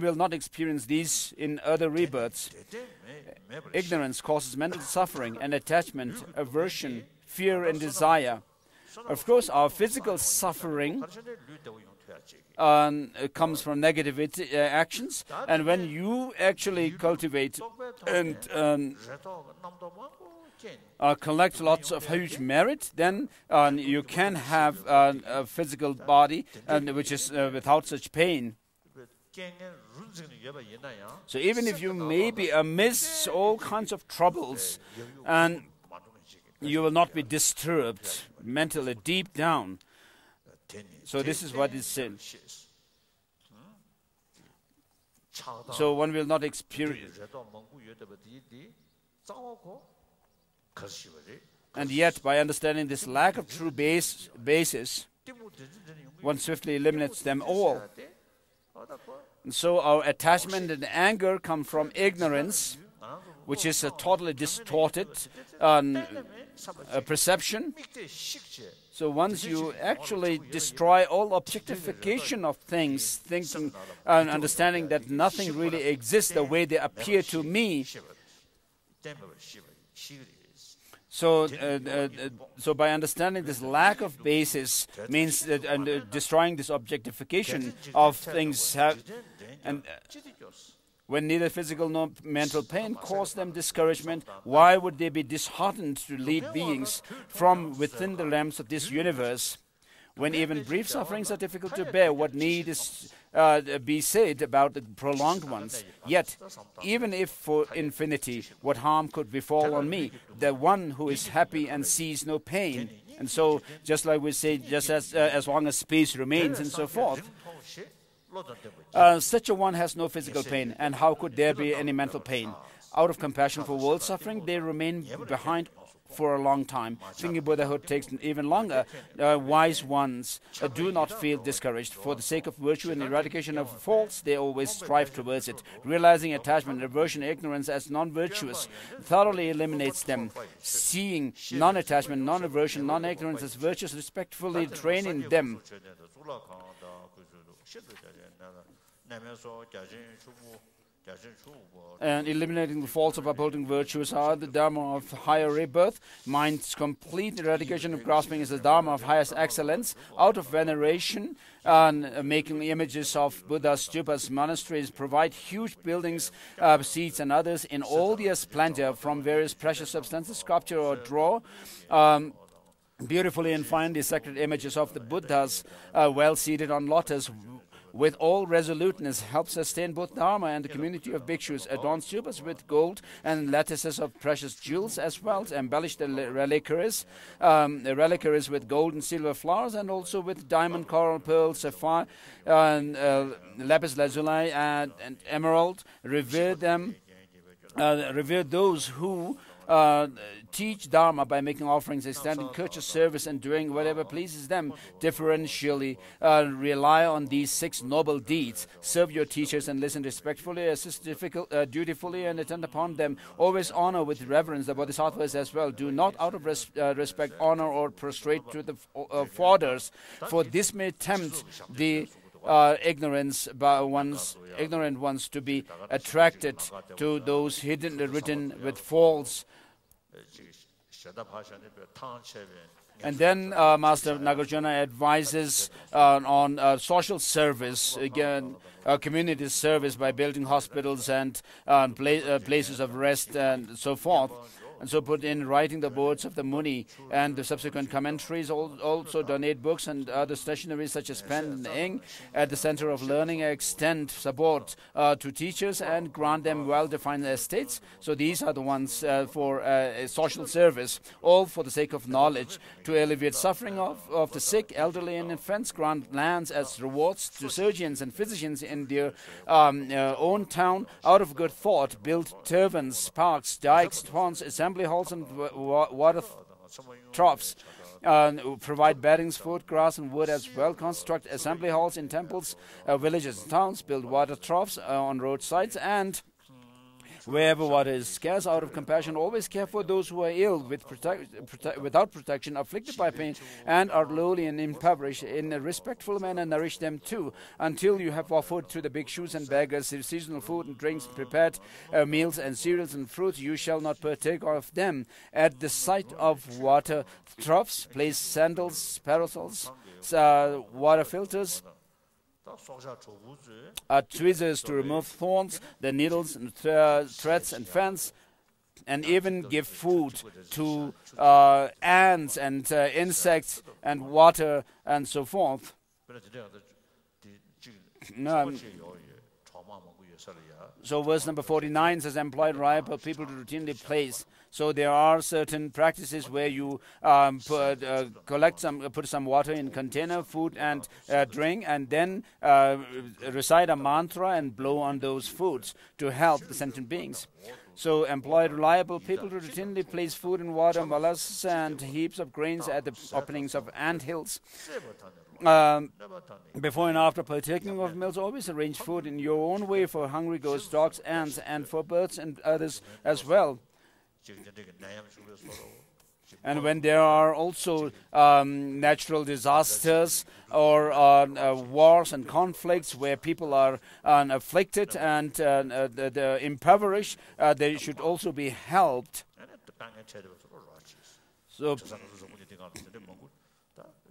will not experience these in other rebirths. Ignorance causes mental suffering and attachment, aversion, fear, and desire. Of course, our physical suffering comes from negative actions, and when you actually cultivate and collect lots of huge merit, then you can have a physical body which is without such pain. So even if you may be amidst all kinds of troubles, and you will not be disturbed mentally deep down. So this is what is said. So one will not experience. And yet, by understanding this lack of true basis, one swiftly eliminates them all. And so our attachment and anger come from ignorance, which is a totally distorted perception. So once you actually destroy all objectification of things, thinking and understanding that nothing really exists the way they appear to me, so by understanding this lack of basis means that destroying this objectification of things, when neither physical nor mental pain cause them discouragement, why would they be disheartened to lead beings from within the realms of this universe? When even brief sufferings are difficult to bear, what need is be said about the prolonged ones? Yet, even if for infinity, what harm could befall on me, the one who is happy and sees no pain? And so, just like we say, just as long as space remains and so forth, such a one has no physical pain, and how could there be any mental pain? Out of compassion for world suffering, they remain behind for a long time. Thinking Buddhahood takes even longer. Wise ones do not feel discouraged. For the sake of virtue and eradication of faults, they always strive towards it. Realizing attachment, aversion, ignorance as non-virtuous thoroughly eliminates them. Seeing non-attachment, non-aversion, non-ignorance as virtuous, respectfully training them. And eliminating the faults of upholding virtues are the Dharma of higher rebirth. Mind's complete eradication of grasping is the Dharma of highest excellence. Out of veneration and making images of Buddhas, stupas, monasteries, provide huge buildings, seats and others in all their splendor from various precious substances, sculpture or draw. Beautifully and finely sacred images of the Buddhas, well seated on lotus, with all resoluteness, help sustain both Dharma and the community of bhikshus, adorn stupas with gold and lattices of precious jewels, as well as embellish the reliquaries with gold and silver flowers, and also with diamond, coral, pearl, sapphire, lapis lazuli, and emerald. Revere them, revere those who teach Dharma by making offerings, they stand in courteous service and doing whatever pleases them differentially. Rely on these 6 noble deeds. Serve your teachers and listen respectfully, assist dutifully and attend upon them. Always honor with reverence the bodhisattvas as well. Do not out of respect honor or prostrate to the fathers, for this may tempt the ignorant ones to be attracted to those written with false. And then Master Nagarjuna advises on social service, again, community service by building hospitals and places of rest and so forth. And so put in writing the boards of the Muni and the subsequent commentaries. Also donate books and other stationery such as pen and ink. At the center of learning, extend support to teachers and grant them well-defined estates. So these are the ones for social service, all for the sake of knowledge. To alleviate suffering of the sick, elderly and infants, grant lands as rewards to surgeons and physicians in their own town. Out of good thought, build turbans, parks, dikes, ponds, assembly halls and water troughs. Provide beddings, food, grass and wood as well. Construct assembly halls in temples, villages and towns. Build water troughs on roadsides, and wherever water is scarce, out of compassion, always care for those who are ill, without protection, afflicted by pain, and are lowly and impoverished. In a respectful manner, nourish them too, until you have offered to the bhikshus and beggars seasonal food and drinks, prepared meals and cereals and fruits. You shall not partake of them. At the sight of water troughs, place sandals, parasols, water filters, tweezers to remove thorns, the needles and threads and fans, and even give food to ants and insects and water and so forth. So verse number 49 says, employ ripe people to routinely place. So there are certain practices where you put some water in container, food and drink, and then recite a mantra and blow on those foods to help the sentient beings. So employ reliable people to routinely place food and water, molasses, and heaps of grains at the openings of ant hills. Before and after partaking of meals, always arrange food in your own way for hungry ghosts, dogs, ants, and for birds and others as well. And when there are also natural disasters or wars and conflicts where people are afflicted and impoverished, they should also be helped.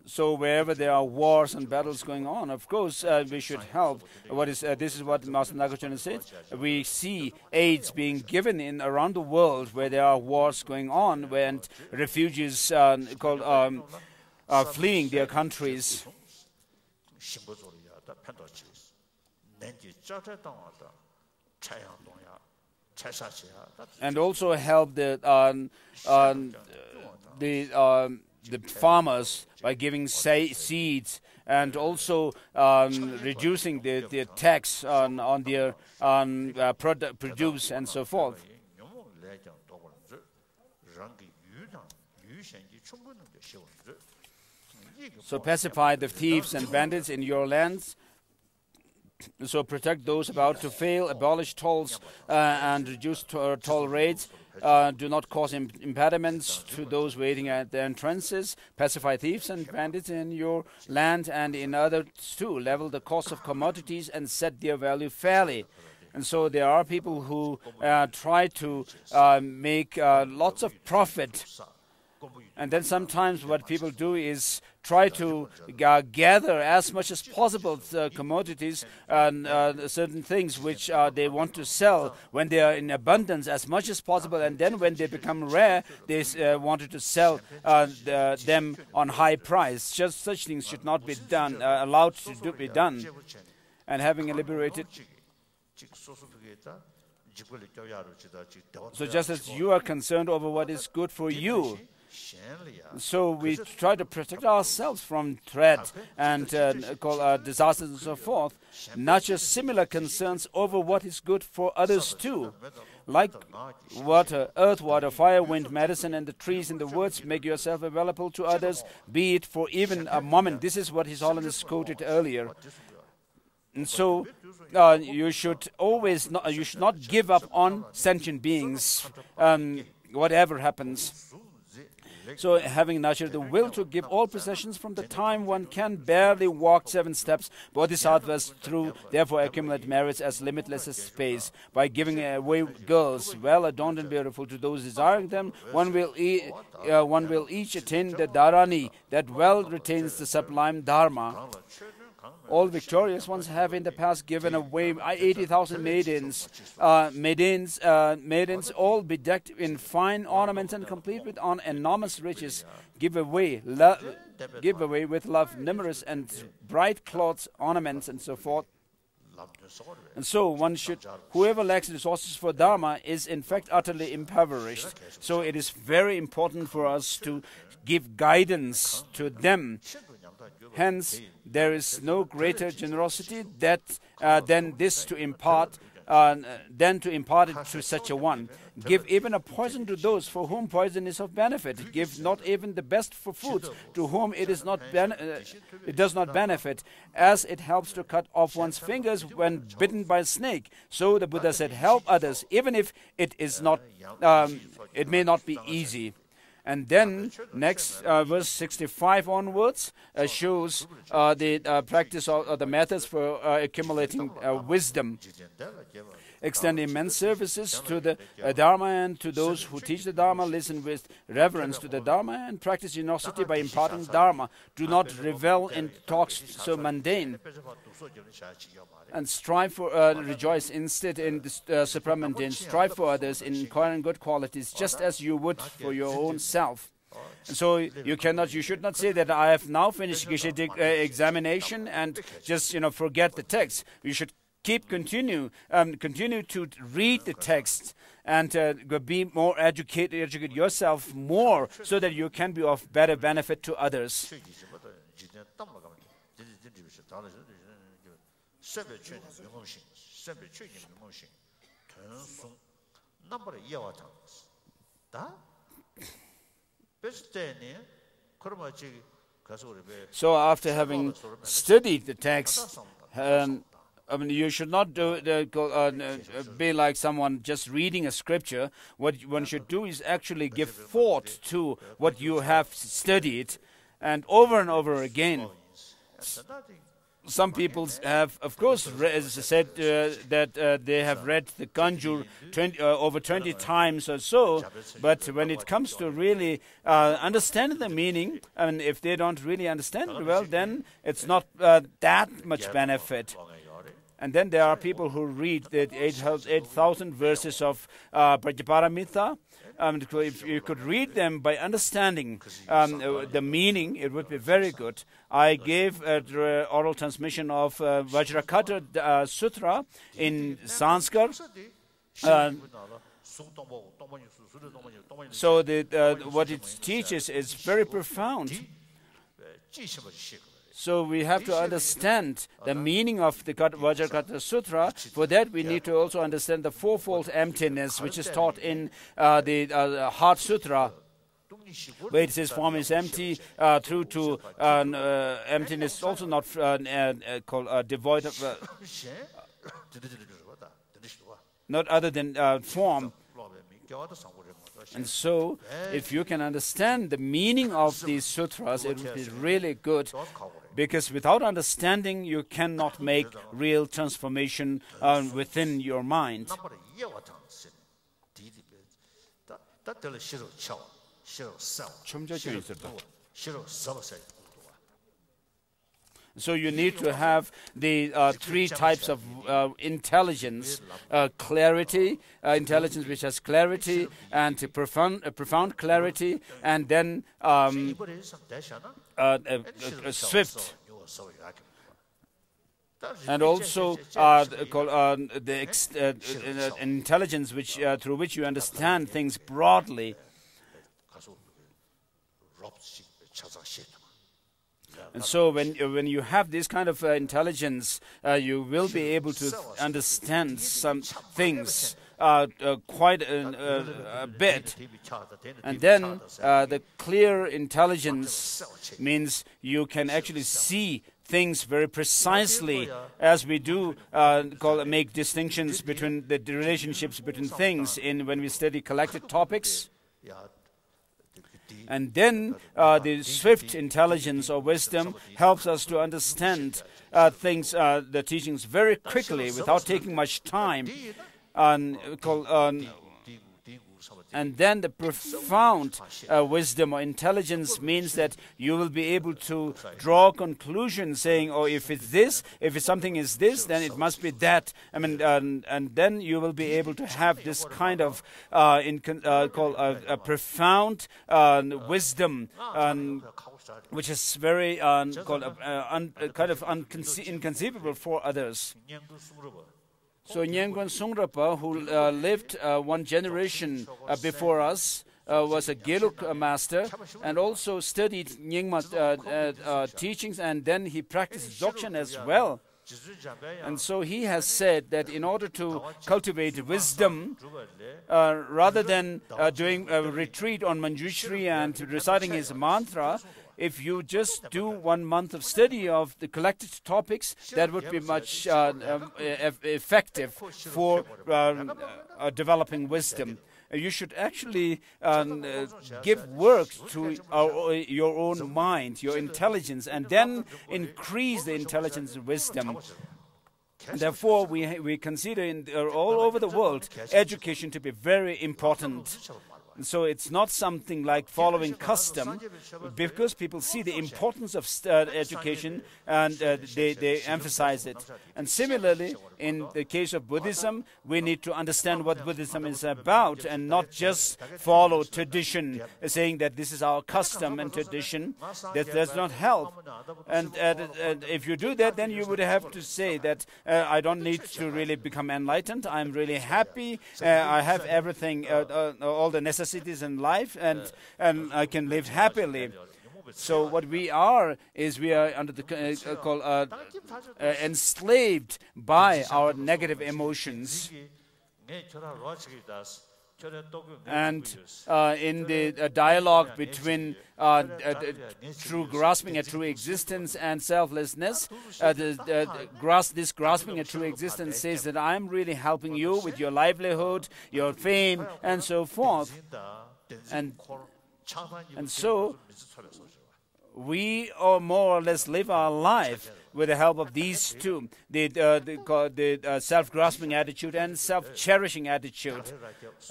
So wherever there are wars and battles going on, of course, we should help. This is what Master Nagarjuna said. We see aids being given in around the world where there are wars going on, when refugees are fleeing their countries. And also help the farmers by giving seeds, and also reducing the tax on their produce and so forth. So pacify the thieves and bandits in your lands. So protect those about to fail, abolish tolls and reduce toll rates. Do not cause impediments to those waiting at the entrances. Pacify thieves and bandits in your land and in others too. Level the cost of commodities and set their value fairly. And so there are people who try to make lots of profit. And then sometimes what people do is try to gather as much as possible commodities and certain things which they want to sell when they are in abundance as much as possible, and then when they become rare, they wanted to sell them on high price. Just such things should not be done, allowed to be done. And having liberated. So just as you are concerned over what is good for you, so we try to protect ourselves from threat and disasters and so forth. Nurture similar concerns over what is good for others too. Like water, earth, water, fire, wind, medicine, and the trees in the woods, make yourself available to others, be it for even a moment. This is what His Holiness quoted earlier. And so you should not give up on sentient beings, whatever happens. So having nurtured the will to give all possessions from the time one can barely walk 7 steps, bodhisattvas therefore accumulate merits as limitless as space. By giving away girls, well adorned and beautiful, to those desiring them, one will each attain the dharani that well retains the sublime dharma. All victorious ones have in the past given away 80,000 maidens, all bedecked in fine ornaments and complete with enormous riches. Give away with love numerous and bright cloths, ornaments, and so forth. And so whoever lacks resources for Dharma is in fact utterly impoverished. So it is very important for us to give guidance to them. Hence, there is no greater generosity than this to impart it to such a one. Give even a poison to those for whom poison is of benefit. Give not even the best for food to whom it does not benefit, as it helps to cut off one's fingers when bitten by a snake. So the Buddha said, help others, even if it may not be easy. And then next, verse 65 onwards shows the practice of the methods for accumulating wisdom. Extend immense services to the Dharma and to those who teach the Dharma. Listen with reverence to the Dharma and practice generosity by imparting Dharma. Do not revel in talks so mundane. And strive for, rejoice instead in the supramundane. Strive for others in acquiring good qualities, just as you would for your own self. And so you should not say that I have now finished Geshe examination and just forget the text. You should continue to read the text and be more educate yourself more, so that you can be of better benefit to others. So after having studied the text, I mean, you should not be like someone just reading a scripture. What one should do is actually give thought to what you have studied, and over again. Some people have, of course, as I said, that they have read the Kanjur over 20 times or so, but when it comes to really understanding the meaning, and if they don't really understand it well, then it's not that much benefit. And then there are people who read the 8,000 verses of Prajnaparamita. If you could read them by understanding the meaning, it would be very good. I gave the oral transmission of Vajrakata Sutra in Sanskrit. So what it teaches is very profound. So we have to understand the meaning of the Vajrakata Sutra. For that, we need to also understand the fourfold emptiness, which is taught in the Heart Sutra, where it says form is empty, through to emptiness, also not called devoid of, not other than form. And so, if you can understand the meaning of these sutras, it would be really good, because without understanding, you cannot make real transformation within your mind. So you need to have the three types of intelligence: clarity, intelligence which has clarity, and profound clarity, and then swift. And also the intelligence which through which you understand things broadly. And so when you have this kind of intelligence, you will be able to understand some things quite a bit. And then the clear intelligence means you can actually see things very precisely, as we do make distinctions between the relationships between things when we study collected topics. And then the swift intelligence or wisdom helps us to understand things, the teachings very quickly without taking much time. And then the profound wisdom or intelligence means that you will be able to draw conclusions saying, oh, if it's this, if something is this, then it must be that. I mean, and then you will be able to have this kind of called a profound wisdom, which is very kind of inconceivable for others. So Nyengkwan Sungrapa, who lived one generation before us, was a Geluk master and also studied Nyingma teachings, and then he practiced Dzogchen as well. And so he has said that in order to cultivate wisdom, rather than doing a retreat on Manjushri and reciting his mantra, if you just do 1 month of study of the collected topics, that would be much effective for developing wisdom. You should actually give work to your own mind, your intelligence, and then increase the intelligence and wisdom. Therefore, we consider all over the world education to be very important. So it's not something like following custom, because people see the importance of education and they emphasize it. And similarly, in the case of Buddhism, we need to understand what Buddhism is about and not just follow tradition, saying that this is our custom and tradition. That does not help. And if you do that, then you would have to say that I don't need to really become enlightened. I'm really happy. I have everything, all the necessities in life, and I can live happily. So what we are is we are under the enslaved by our negative emotions. And in the dialogue between true grasping at true existence and selflessness, this grasping at true existence says that I'm really helping you with your livelihood, your fame, and so forth. And so we more or less live our life with the help of these two, the self-grasping attitude and self-cherishing attitude.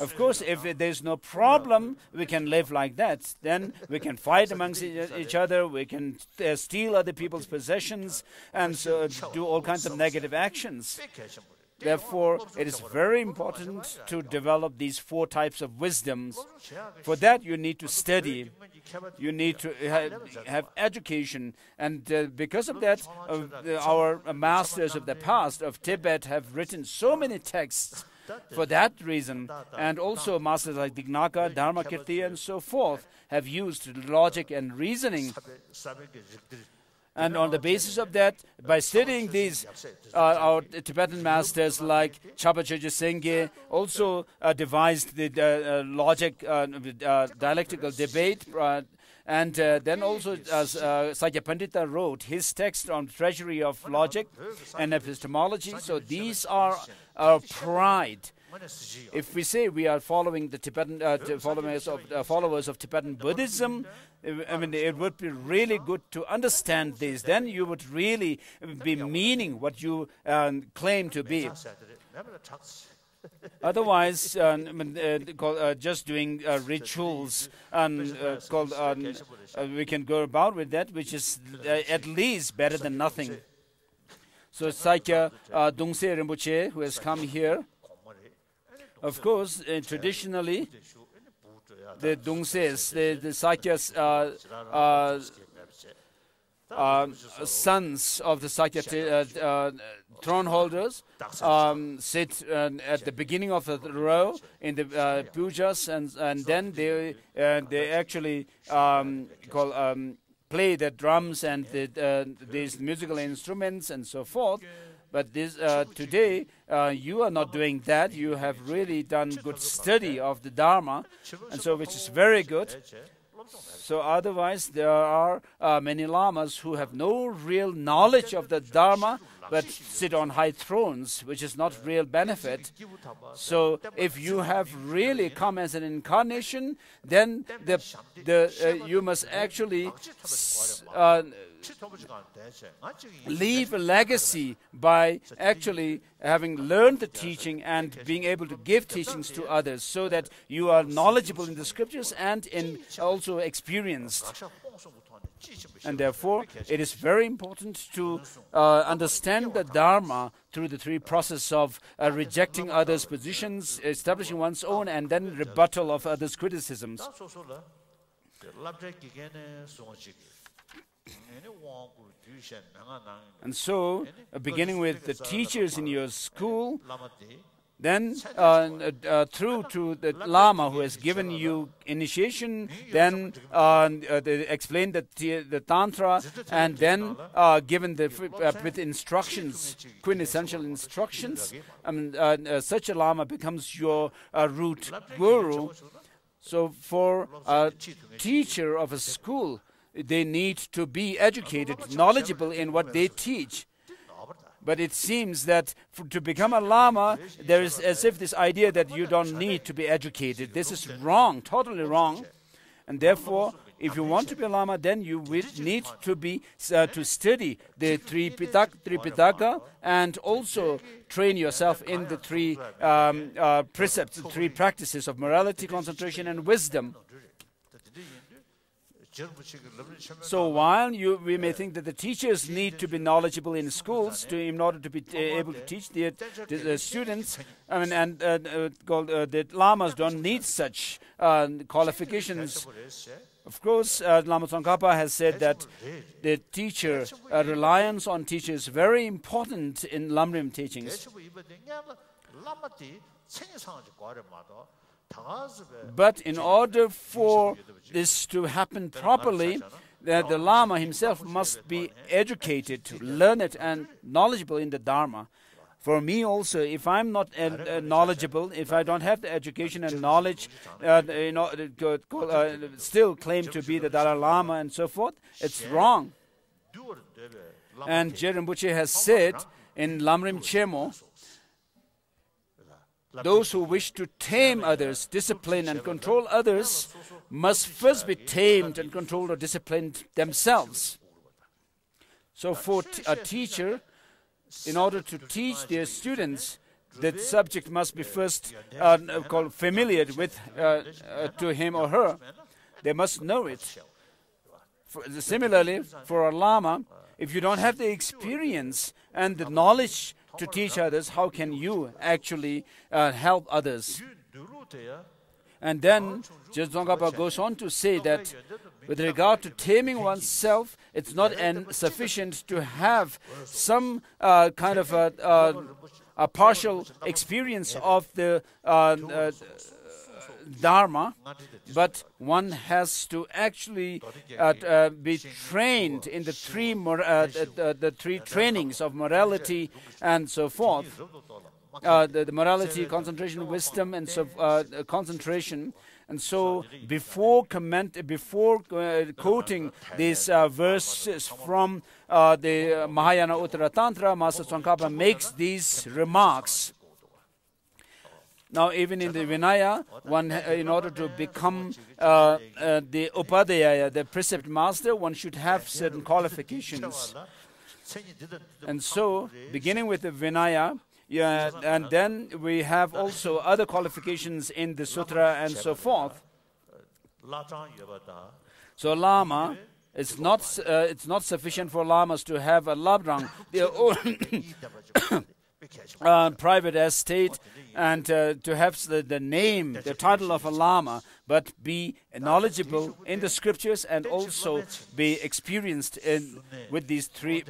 Of course, if there's no problem, we can live like that. Then we can fight amongst each other, we can steal other people's possessions, and so do all kinds of negative actions. Therefore, it is very important to develop these 4 types of wisdoms. For that, you need to study. You need to have education. And because of that, our masters of the past of Tibet have written so many texts for that reason. And also masters like Dignaka, Dharmakirti, and so forth have used logic and reasoning. And on the basis of that, by studying these, our Tibetan masters like Chapa Choje Sengye also devised the logic, dialectical debate, and then also as Sakya Pandita wrote his text on treasury of logic and epistemology. So these are our pride. If we say we are following the Tibetan followers of Tibetan Buddhism, I mean, it would be really good to understand this. Then you would really be meaning what you claim to be. Otherwise, just doing rituals and we can go about with that, which is at least better than nothing. So Sakya Dungse Rinpoche, who has come here, of course, traditionally, the Dungses, the Sakyas, sons of the Sakya throne holders sit at the beginning of the row in the pujas, and then they actually play the drums and these musical instruments and so forth. But this today, you are not doing that. You have really done good study of the Dharma, and so which is very good. So otherwise, there are many lamas who have no real knowledge of the Dharma, but sit on high thrones, which is not real benefit. So if you have really come as an incarnation, then you must actually leave a legacy by actually having learned the teaching and being able to give teachings to others, so that you are knowledgeable in the scriptures and also experienced. And therefore, it is very important to understand the Dharma through the 3 processes of rejecting others' positions, establishing one's own, and then rebuttal of others' criticisms. And so, beginning with the teachers in your school, then through to the Lama who has given you initiation, then they explain the Tantra, and then given with instructions, quintessential instructions, such a Lama becomes your root guru. So for a teacher of a school, they need to be educated, knowledgeable in what they teach. But it seems that to become a Lama, there is as if this idea that you don't need to be educated. This is wrong, totally wrong. And therefore, if you want to be a Lama, then you will need to be to study the 3 Pitaka and also train yourself in the 3 precepts, the 3 practices of morality, concentration, and wisdom. So while we may think that the teachers need to be knowledgeable in schools in order to be able to teach the students, the Lamas don't need such qualifications. Of course, Lama Tsongkhapa has said that the teacher, reliance on teacher is very important in Lamrim teachings. But in order for this to happen properly, the Lama himself must be educated, learned, and knowledgeable in the Dharma. For me also, if I'm not knowledgeable, if I don't have the education and knowledge, still claim to be the Dalai Lama and so forth, it's wrong. And Je Rinpoche has said in Lamrim Chemo, those who wish to tame others, discipline and control others, must first be tamed and controlled or disciplined themselves. So for a teacher, in order to teach their students, the subject must be first called familiar with to him or her. They must know it. Similarly, for a Lama, if you don't have the experience and the knowledge to teach others, how can you actually help others? And then Tsongkhapa goes on to say that with regard to taming oneself, it's not sufficient to have some kind of a partial experience of the Dharma, but one has to actually be trained in the three trainings of morality and so forth. The morality, concentration, wisdom, and so concentration. And so, before quoting these verses from the Mahayana Uttara Tantra, Master Tsongkhapa makes these remarks. Now, even in the Vinaya, one, in order to become the Upadhyaya, the precept master, one should have certain qualifications. And so, beginning with the Vinaya, and then we have also other qualifications in the Sutra and so forth. So, Lama, it's not sufficient for Lamas to have a labrang, their own private estate, and to have the name, the title of a Lama, but be knowledgeable in the scriptures and also be experienced with these three,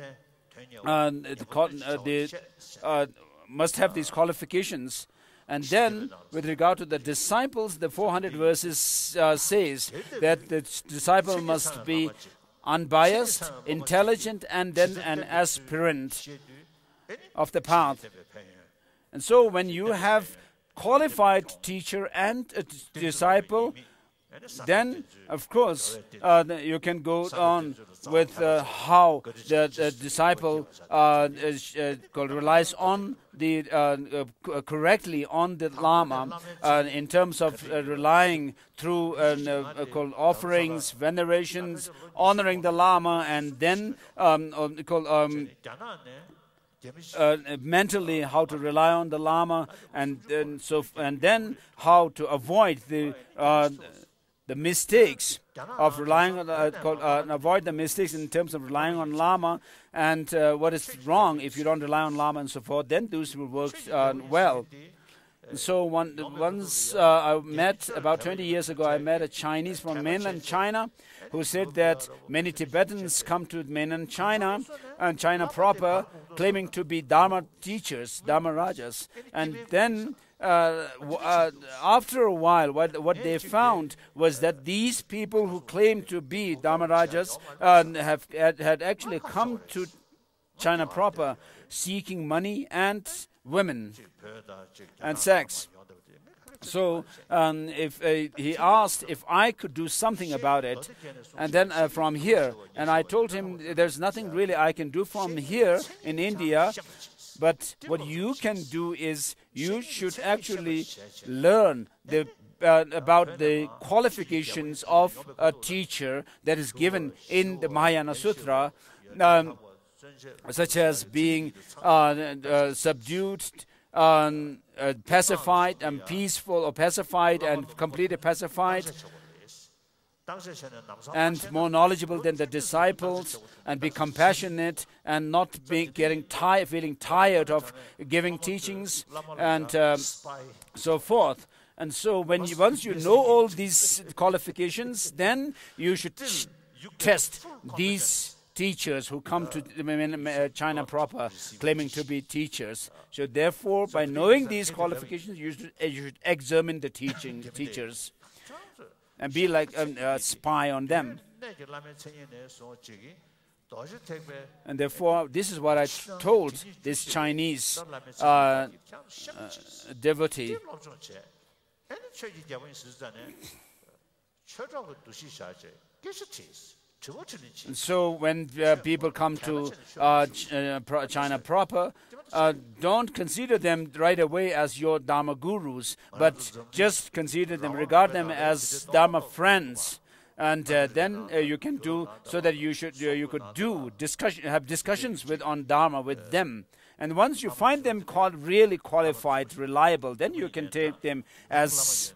must have these qualifications. And then, with regard to the disciples, the 400 verses says that the disciple must be unbiased, intelligent, and then an aspirant of the path. And so when you have qualified teacher and a disciple, then of course you can go on with how the disciple relies on the correctly on the Lama in terms of relying through called offerings, venerations, honoring the Lama, and then mentally how to rely on the Lama, and then how to avoid the mistakes of relying on avoid the mistakes in terms of relying on Lama, and what is wrong if you don't rely on Lama and so forth. Then those will work well. So once I met, about 20 years ago, I met a Chinese from mainland China who said that many Tibetans come to mainland China and China proper, claiming to be Dharma teachers, Dharma Rajas. And then after a while, what they found was that these people who claimed to be Dharma Rajas had actually come to China proper seeking money and women and sex. So if he asked if I could do something about it, and then from here, and I told him there's nothing really I can do from here in India, but what you can do is you should actually learn about the qualifications of a teacher that is given in the Mahayana Sutra, such as being subdued, pacified, and peaceful, or pacified and completely pacified, and more knowledgeable than the disciples, and be compassionate and not feeling tired of giving teachings, and so forth. And so once you know all these qualifications, then you should test these teachers who come to China proper claiming to be teachers. So therefore, by knowing these qualifications, you should examine the teachers and be like a spy on them. And therefore, this is what I told this Chinese devotee. And so when people come to China proper, don't consider them right away as your Dharma gurus, but just consider them, regard them as Dharma friends. And then you can do so that you could have discussions on Dharma with them. And once you find them really qualified, reliable, then you can take them as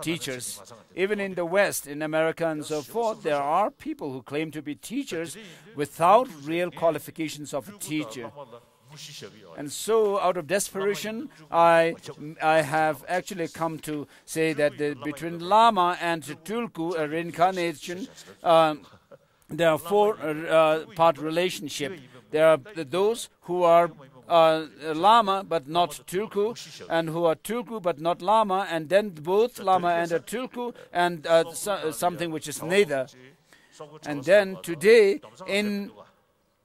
teachers. Even in the West, in America and so forth, there are people who claim to be teachers without real qualifications of a teacher. And so, out of desperation, I have actually come to say that between Lama and Tulku, a reincarnation, there are four-part relationship. There are those who are Lama but not Tulku, and who are Tulku but not Lama, and then both Lama and a Tulku, and something which is neither. And then today in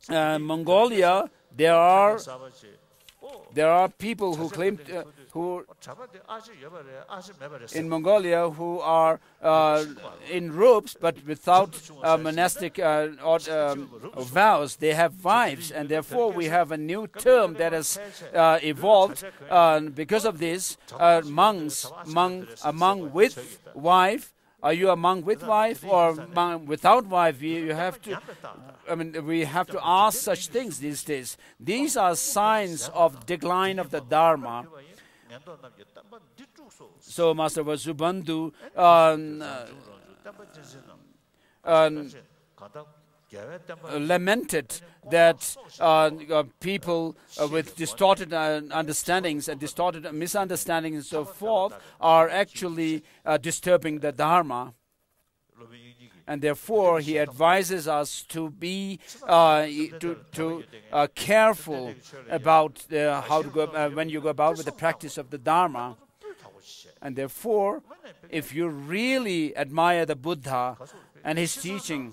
Mongolia, there are people who claim in Mongolia who are in robes but without monastic vows. They have wives, and therefore we have a new term that has evolved because of this. Monks, a monk with wife. Are you a monk with wife or monk without wife? You have to. We have to ask such things these days. These are signs of decline of the Dharma. So Master Vasubandhu lamented that people with distorted understandings and distorted misunderstandings and so forth are actually disturbing the Dharma. And therefore, he advises us to be careful about how to go when you go about with the practice of the Dharma. And therefore, if you really admire the Buddha and his teaching,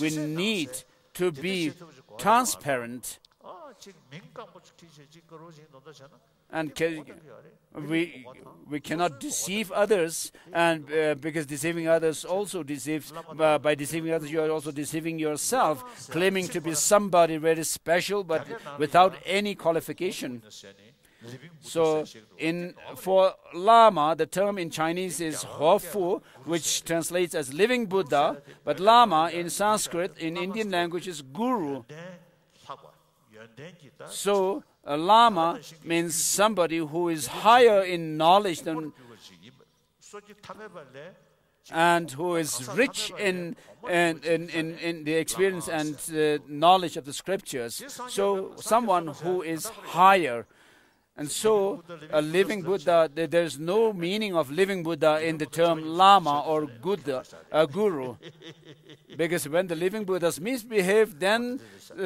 we need to be transparent. And we cannot deceive others, and because deceiving others also deceives. By deceiving others, you are also deceiving yourself, claiming to be somebody very special, but without any qualification. So, for Lama, the term in Chinese is Hofu, which translates as living Buddha, but Lama in Sanskrit, in Indian language, is Guru. So, a Lama means somebody who is higher in knowledge than, and who is rich in the experience and knowledge of the scriptures. So, someone who is higher. And so, a living Buddha, there's no meaning of living Buddha in the term Lama or Guru. Because when the living Buddhas misbehave, then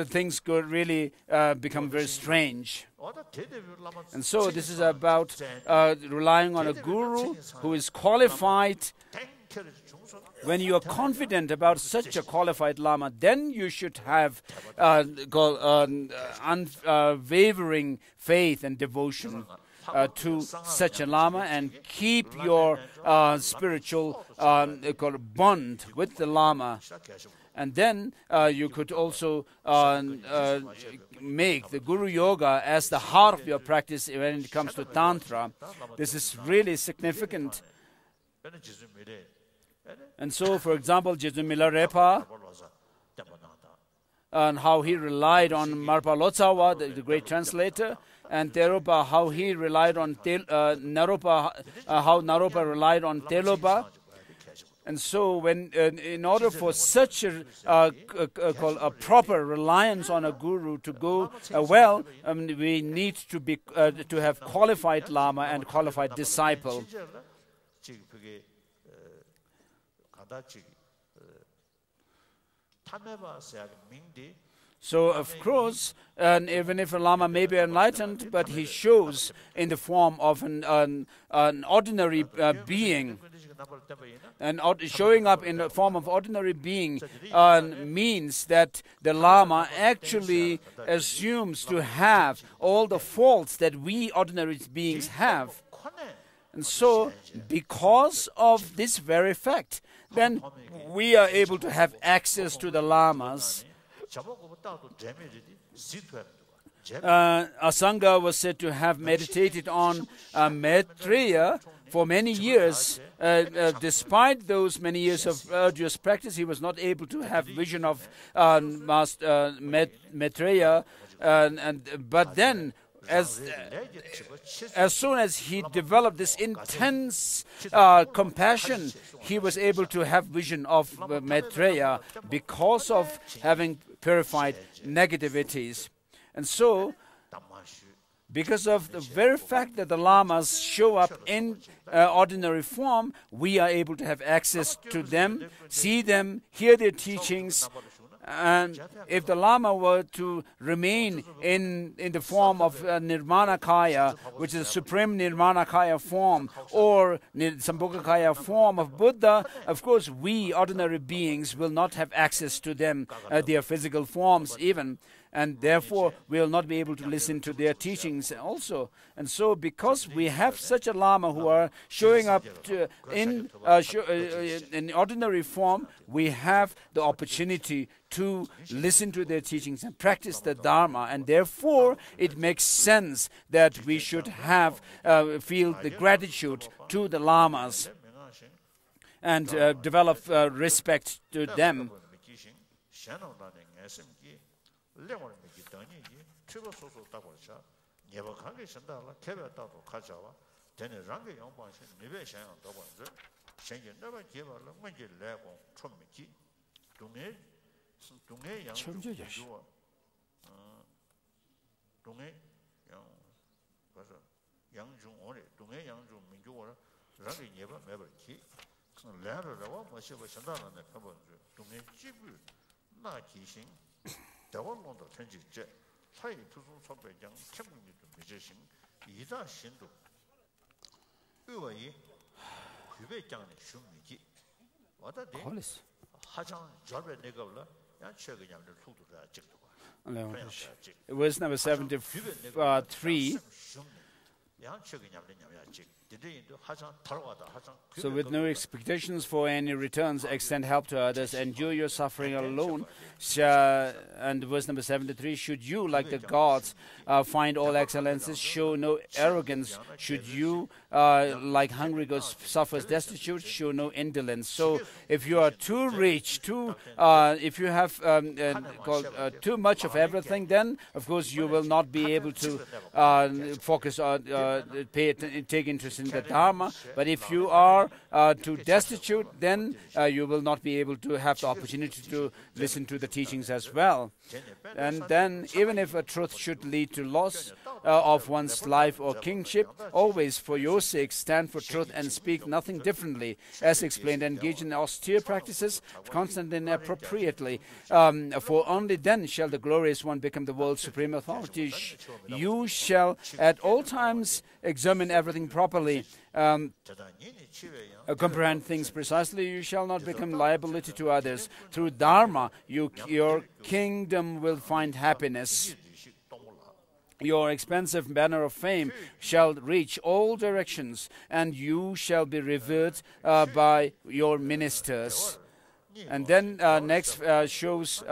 things could really become very strange. And so, this is about relying on a Guru who is qualified. When you are confident about such a qualified Lama, then you should have unwavering faith and devotion to such a Lama, and keep your spiritual bond with the Lama. And then you could also make the Guru Yoga as the heart of your practice when it comes to Tantra. This is really significant. And so, for example, Jesu Milarepa, and how he relied on Marpa Lotsawa, the great translator, and Teropa, how he relied on Naropa, how Naropa relied on Telopa. And so, when in order for such a proper reliance on a guru to go well, we need to have qualified Lama and qualified disciple. So, of course, even if a Lama may be enlightened, but he shows in the form of an ordinary being. And showing up in the form of ordinary being means that the Lama actually assumes to have all the faults that we ordinary beings have. And so, because of this very fact, then we are able to have access to the Lamas. Asanga was said to have meditated on Maitreya for many years. Despite those many years of arduous practice, he was not able to have vision of Master Maitreya. But then, as soon as he developed this intense compassion, he was able to have vision of Maitreya because of having purified negativities. And so, because of the very fact that the Lamas show up in ordinary form, we are able to have access to them, see them, hear their teachings. And if the Lama were to remain in the form of Nirmanakaya, which is a supreme Nirmanakaya form, or Sambhogakaya form of Buddha, of course we ordinary beings will not have access to them, their physical forms even. And therefore, we will not be able to listen to their teachings also. And so, because we have such a Lama who are showing up in ordinary form, we have the opportunity to listen to their teachings and practice the Dharma. And therefore, it makes sense that we should have feel the gratitude to the Lamas and develop respect to them. Verse number 73. So with no expectations for any returns, extend help to others, endure your suffering alone. And verse number 73, should you, like the gods, find all excellences, show no arrogance. Should you, like hungry ghost, suffers destitute, show no indolence. So if you are too rich, if you have too much of everything, then of course you will not be able to focus on, take interest in the Dharma. But if you are too destitute, then you will not be able to have the opportunity to listen to the teachings as well. And then, even if a truth should lead to loss of one's life or kingship, always for your sake stand for truth and speak nothing differently. As explained, engage in austere practices, constantly and appropriately. For only then shall the glorious one become the world's supreme authority. You shall at all times examine everything properly, comprehend things precisely. You shall not become liability to others. Through Dharma, your kingdom will find happiness. Your expensive banner of fame shall reach all directions, and you shall be revered by your ministers. And then next verse shows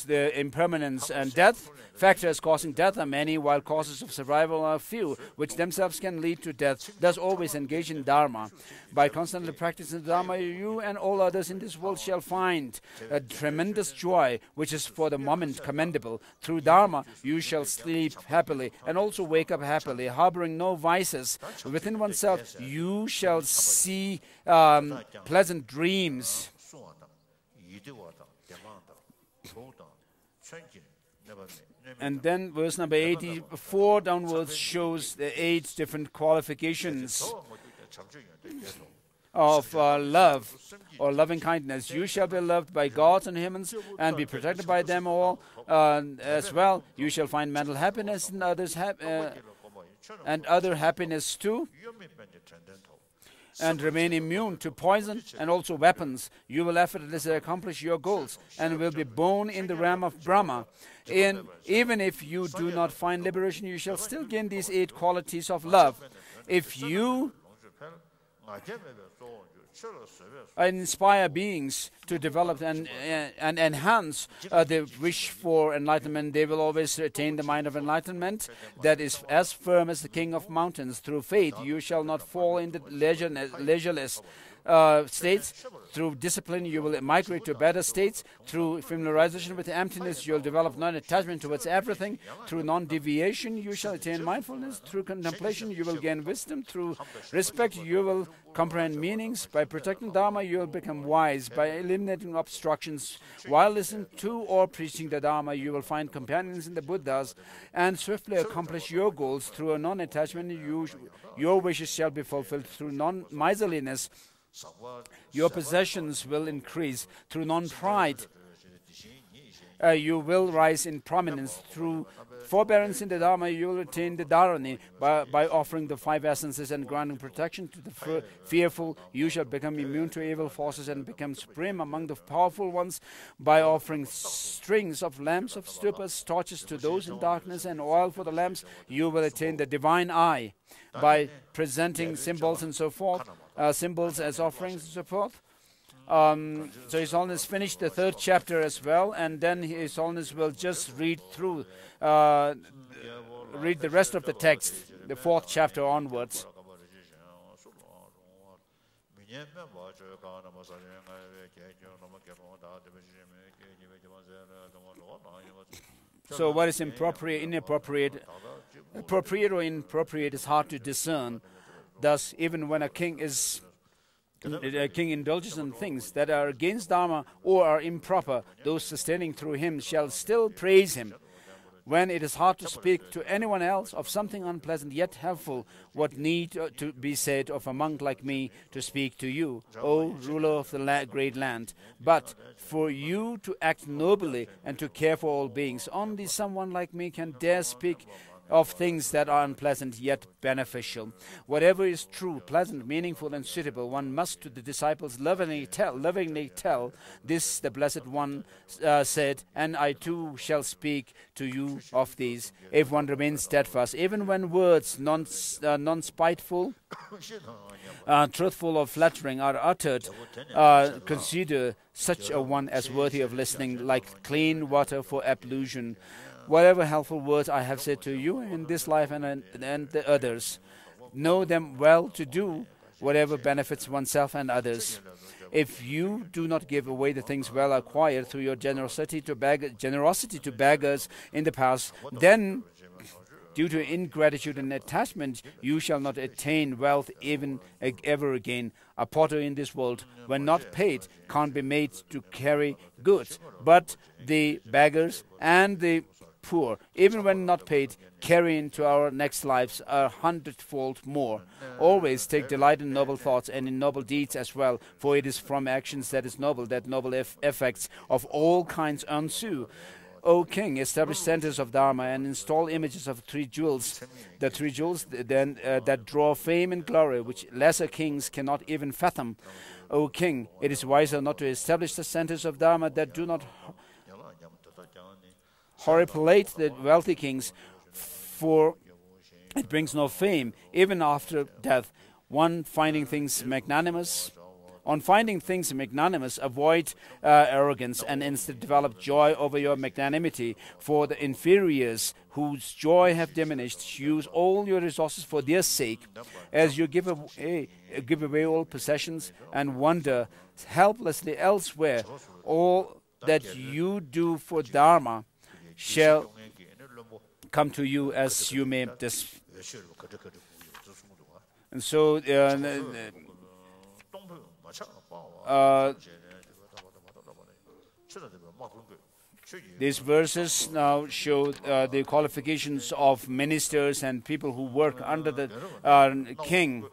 the impermanence and death. Factors causing death are many, while causes of survival are few, which themselves can lead to death. Thus always engage in Dharma. By constantly practicing Dharma, you and all others in this world shall find a tremendous joy, which is for the moment commendable. Through Dharma, you shall sleep happily and also wake up happily, harboring no vices. Within oneself, you shall see pleasant dreams. And then verse number 84 downwards shows the 8 different qualifications. of love or loving kindness. You shall be loved by gods and humans and be protected by them all as well. You shall find mental happiness and others and other happiness too, and remain immune to poison and also weapons. You will effortlessly accomplish your goals and will be born in the realm of Brahma. Even if you do not find liberation, you shall still gain these 8 qualities of love. If you inspire beings to develop and enhance the wish for enlightenment, they will always attain the mind of enlightenment that is as firm as the king of mountains. Through faith, you shall not fall into leisureless states. Through discipline, you will migrate to better states. Through familiarization with emptiness, you will develop non-attachment towards everything. Through non-deviation, you shall attain mindfulness. Through contemplation, you will gain wisdom. Through respect, you will comprehend meanings. By protecting Dharma, you will become wise. By eliminating obstructions, while listening to or preaching the Dharma, you will find companions in the Buddhas and swiftly accomplish your goals. Through a non-attachment, your wishes shall be fulfilled. Through non-miserliness, your possessions will increase. Through non-pride, you will rise in prominence. Through forbearance in the Dharma, you will attain the Dharani. By offering the 5 essences and granting protection to the fearful, you shall become immune to evil forces and become supreme among the powerful ones. By offering strings of lamps of stupas, torches to those in darkness, and oil for the lamps, you will attain the divine eye. By presenting symbols and so forth, symbols as offerings and so forth. So His Holiness finished the 3rd chapter as well, and then His Holiness will just read through, read the rest of the text, the 4th chapter onwards. So what is inappropriate, appropriate or inappropriate is hard to discern. Thus, even when a king indulges in things that are against Dharma or are improper, those sustaining through him shall still praise him. When it is hard to speak to anyone else of something unpleasant yet helpful, what need to be said of a monk like me to speak to you, O ruler of the great land? But for you to act nobly and to care for all beings, only someone like me can dare speak of things that are unpleasant yet beneficial. Whatever is true, pleasant, meaningful, and suitable, one must to the disciples lovingly tell. This the Blessed One said, and I too shall speak to you of these. If one remains steadfast, even when words non-spiteful, truthful or flattering are uttered, consider such a one as worthy of listening, like clean water for ablution. Whatever helpful words I have said to you in this life and the others, know them well to do whatever benefits oneself and others. If you do not give away the things well acquired through your generosity to beggars in the past, then due to ingratitude and attachment, you shall not attain wealth even ever again. A potter in this world, when not paid, can't be made to carry goods, but the beggars and the poor, even when not paid, carry into our next lives 100-fold more. Always take delight in noble thoughts and in noble deeds as well, for it is from actions that is noble that noble effects of all kinds ensue. O King, establish centers of Dharma and install images of 3 jewels. The 3 jewels that draw fame and glory, which lesser kings cannot even fathom. O King, it is wiser not to establish the centers of Dharma that do not horripilate the wealthy kings, for it brings no fame, even after death. On finding things magnanimous, avoid arrogance and instead develop joy over your magnanimity. For the inferiors whose joy have diminished, use all your resources for their sake. As you give away all possessions and wander helplessly elsewhere, all that you do for Dharma shall come to you as you may. And so these verses now show the qualifications of ministers and people who work under the king.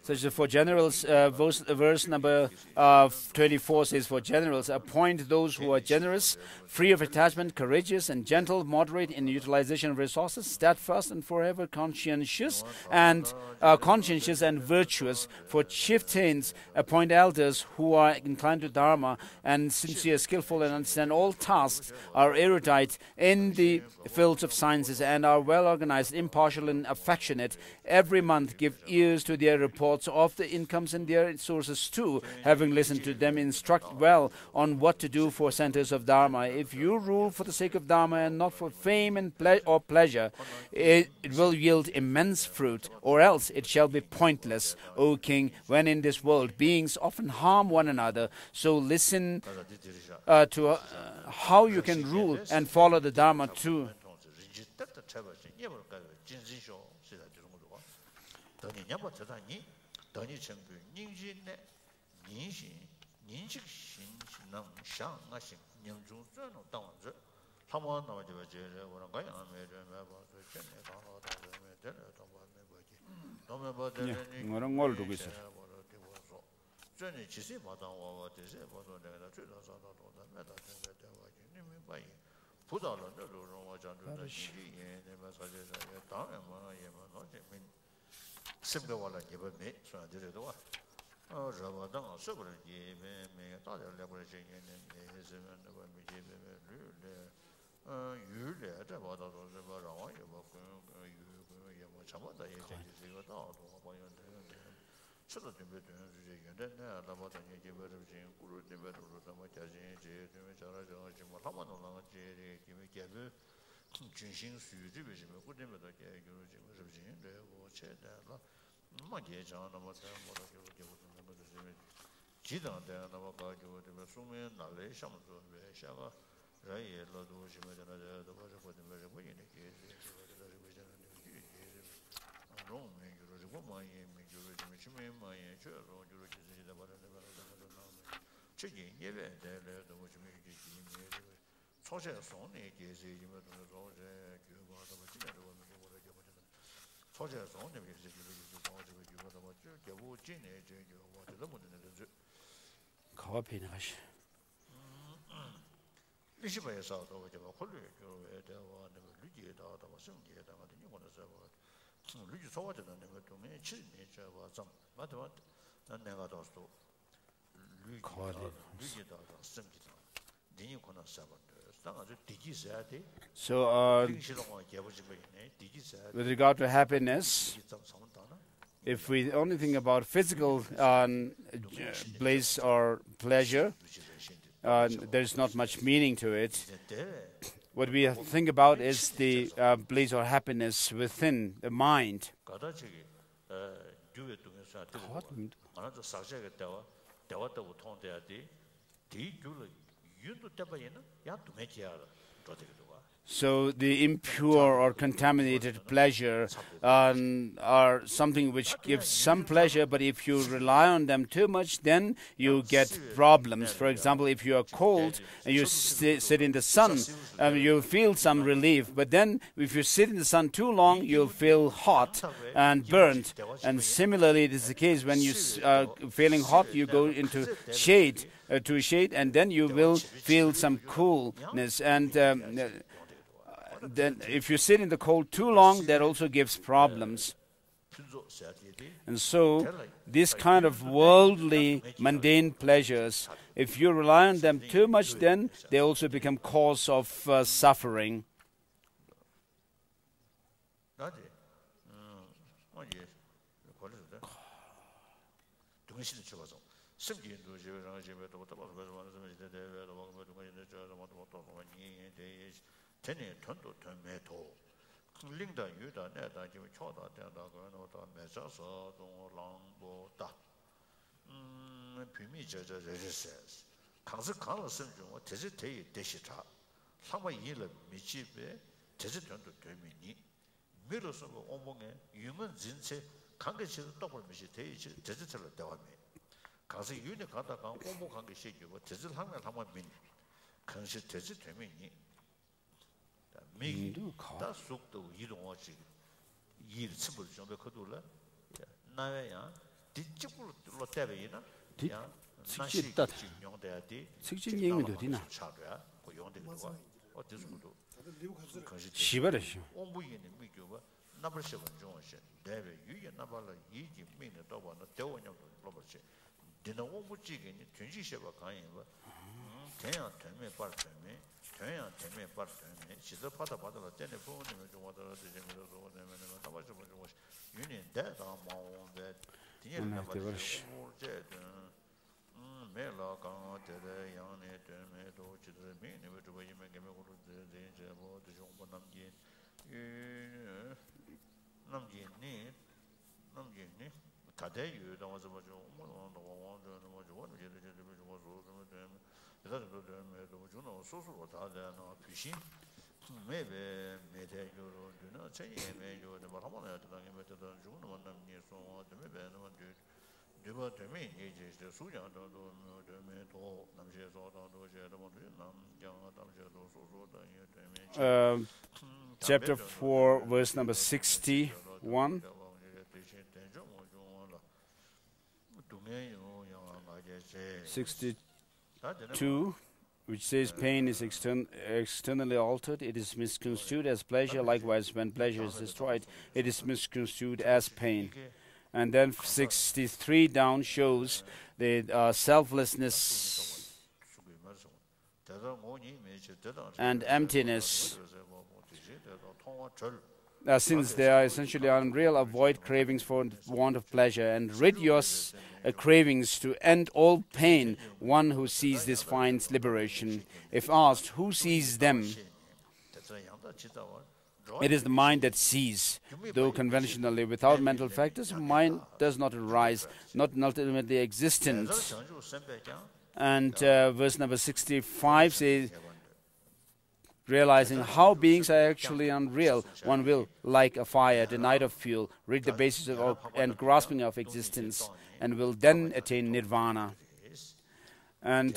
Such as for generals, verse number 24 says, for generals, appoint those who are generous, free of attachment, courageous and gentle, moderate in utilization of resources, steadfast and forever conscientious and virtuous. For chieftains, appoint elders who are inclined to Dharma and sincere, skillful and understand all tasks, are erudite in the fields of sciences and are well organized, impartial and affectionate. Every month give ears to their reports of the incomes and their sources too. Having listened to them, instruct well on what to do for centers of Dharma. If you rule for the sake of Dharma and not for fame and or pleasure, it will yield immense fruit, or else it shall be pointless. O king, when in this world beings often harm one another, so listen to how you can rule and follow the Dharma too. So, with regard to happiness, if we only think about physical bliss or pleasure, there's not much meaning to it. What we think about is the bliss or happiness within the mind. So the impure or contaminated pleasure are something which gives some pleasure, but if you rely on them too much, then you get problems. For example, if you are cold and you sit in the sun, you'll feel some relief. But then if you sit in the sun too long, you'll feel hot and burnt. And similarly, it is the case when you are feeling hot, you go into shade, to shade, and then you will feel some coolness. And then if you sit in the cold too long, that also gives problems. And so this kind of worldly, mundane pleasures, if you rely on them too much, then they also become cause of suffering. 일습을 좀 거둘라 나야 뒤집을 로테베이나 야 직진다. 용대야디 직진 얘기도 되나? 차도야 그 용대도 어디서도 시바르시. 온부이는 미교가 나버셔본 중앙시 대베 유예 나발라 이지 민의 도바나 대원형도 로버시 되는 온부지게 전시셔가 가인가 대야 되면 빠르면 대야 되면 빠르면 시서 받아라 때문에 부모님을 좀 얻어라 되면서 오늘은 나버셔본 중앙시 유니 대다 마온데 뒤에는 나버시 매라 강어들의 양내 되면도 지들 민의 왜 이면 개명으로 이제 뭐 좀 남긴 남기니 다대 유동어서 뭐 좀 뭐 좋아하는 제대로 좀 되면 대다도 되면도 주는 소소로 다대는 귀신 매배 매대교로 되는 제예매 요도 뭐 한번 해야 되는 게 되던 주는 만남이 소 되면 되면 되면 이제 수장도 되면도 남제소도 제도 남장 남제도 소소도 되면 Chapter 4, verse number 61. 62, which says pain is externally altered, it is misconstrued as pleasure. Likewise, when pleasure is destroyed, it is misconstrued as pain. And then 63 down shows the selflessness and emptiness. Since they are essentially unreal, avoid cravings for want of pleasure and rid your cravings to end all pain. One who sees this finds liberation. If asked, who sees them? It is the mind that sees. Though conventionally, without mental factors, mind does not arise, not ultimately existent. And verse number 65 says, realizing how beings are actually unreal, one will, like a fire denied of fuel, read the basis of and grasping of existence, and will then attain nirvana. And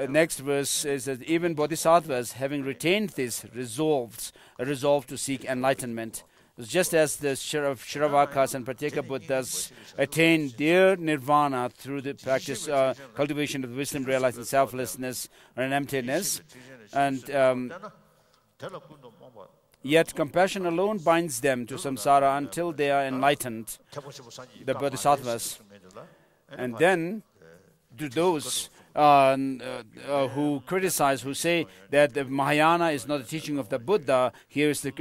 next verse is that even bodhisattvas, having retained this, resolve to seek enlightenment. Just as the Shravakas and Pratyeka Buddhas attained their nirvana through the practice, cultivation of wisdom, realizing selflessness and emptiness, and yet compassion alone binds them to samsara until they are enlightened, the bodhisattvas. And then to those who criticize, who say that the Mahayana is not a teaching of the Buddha, here is the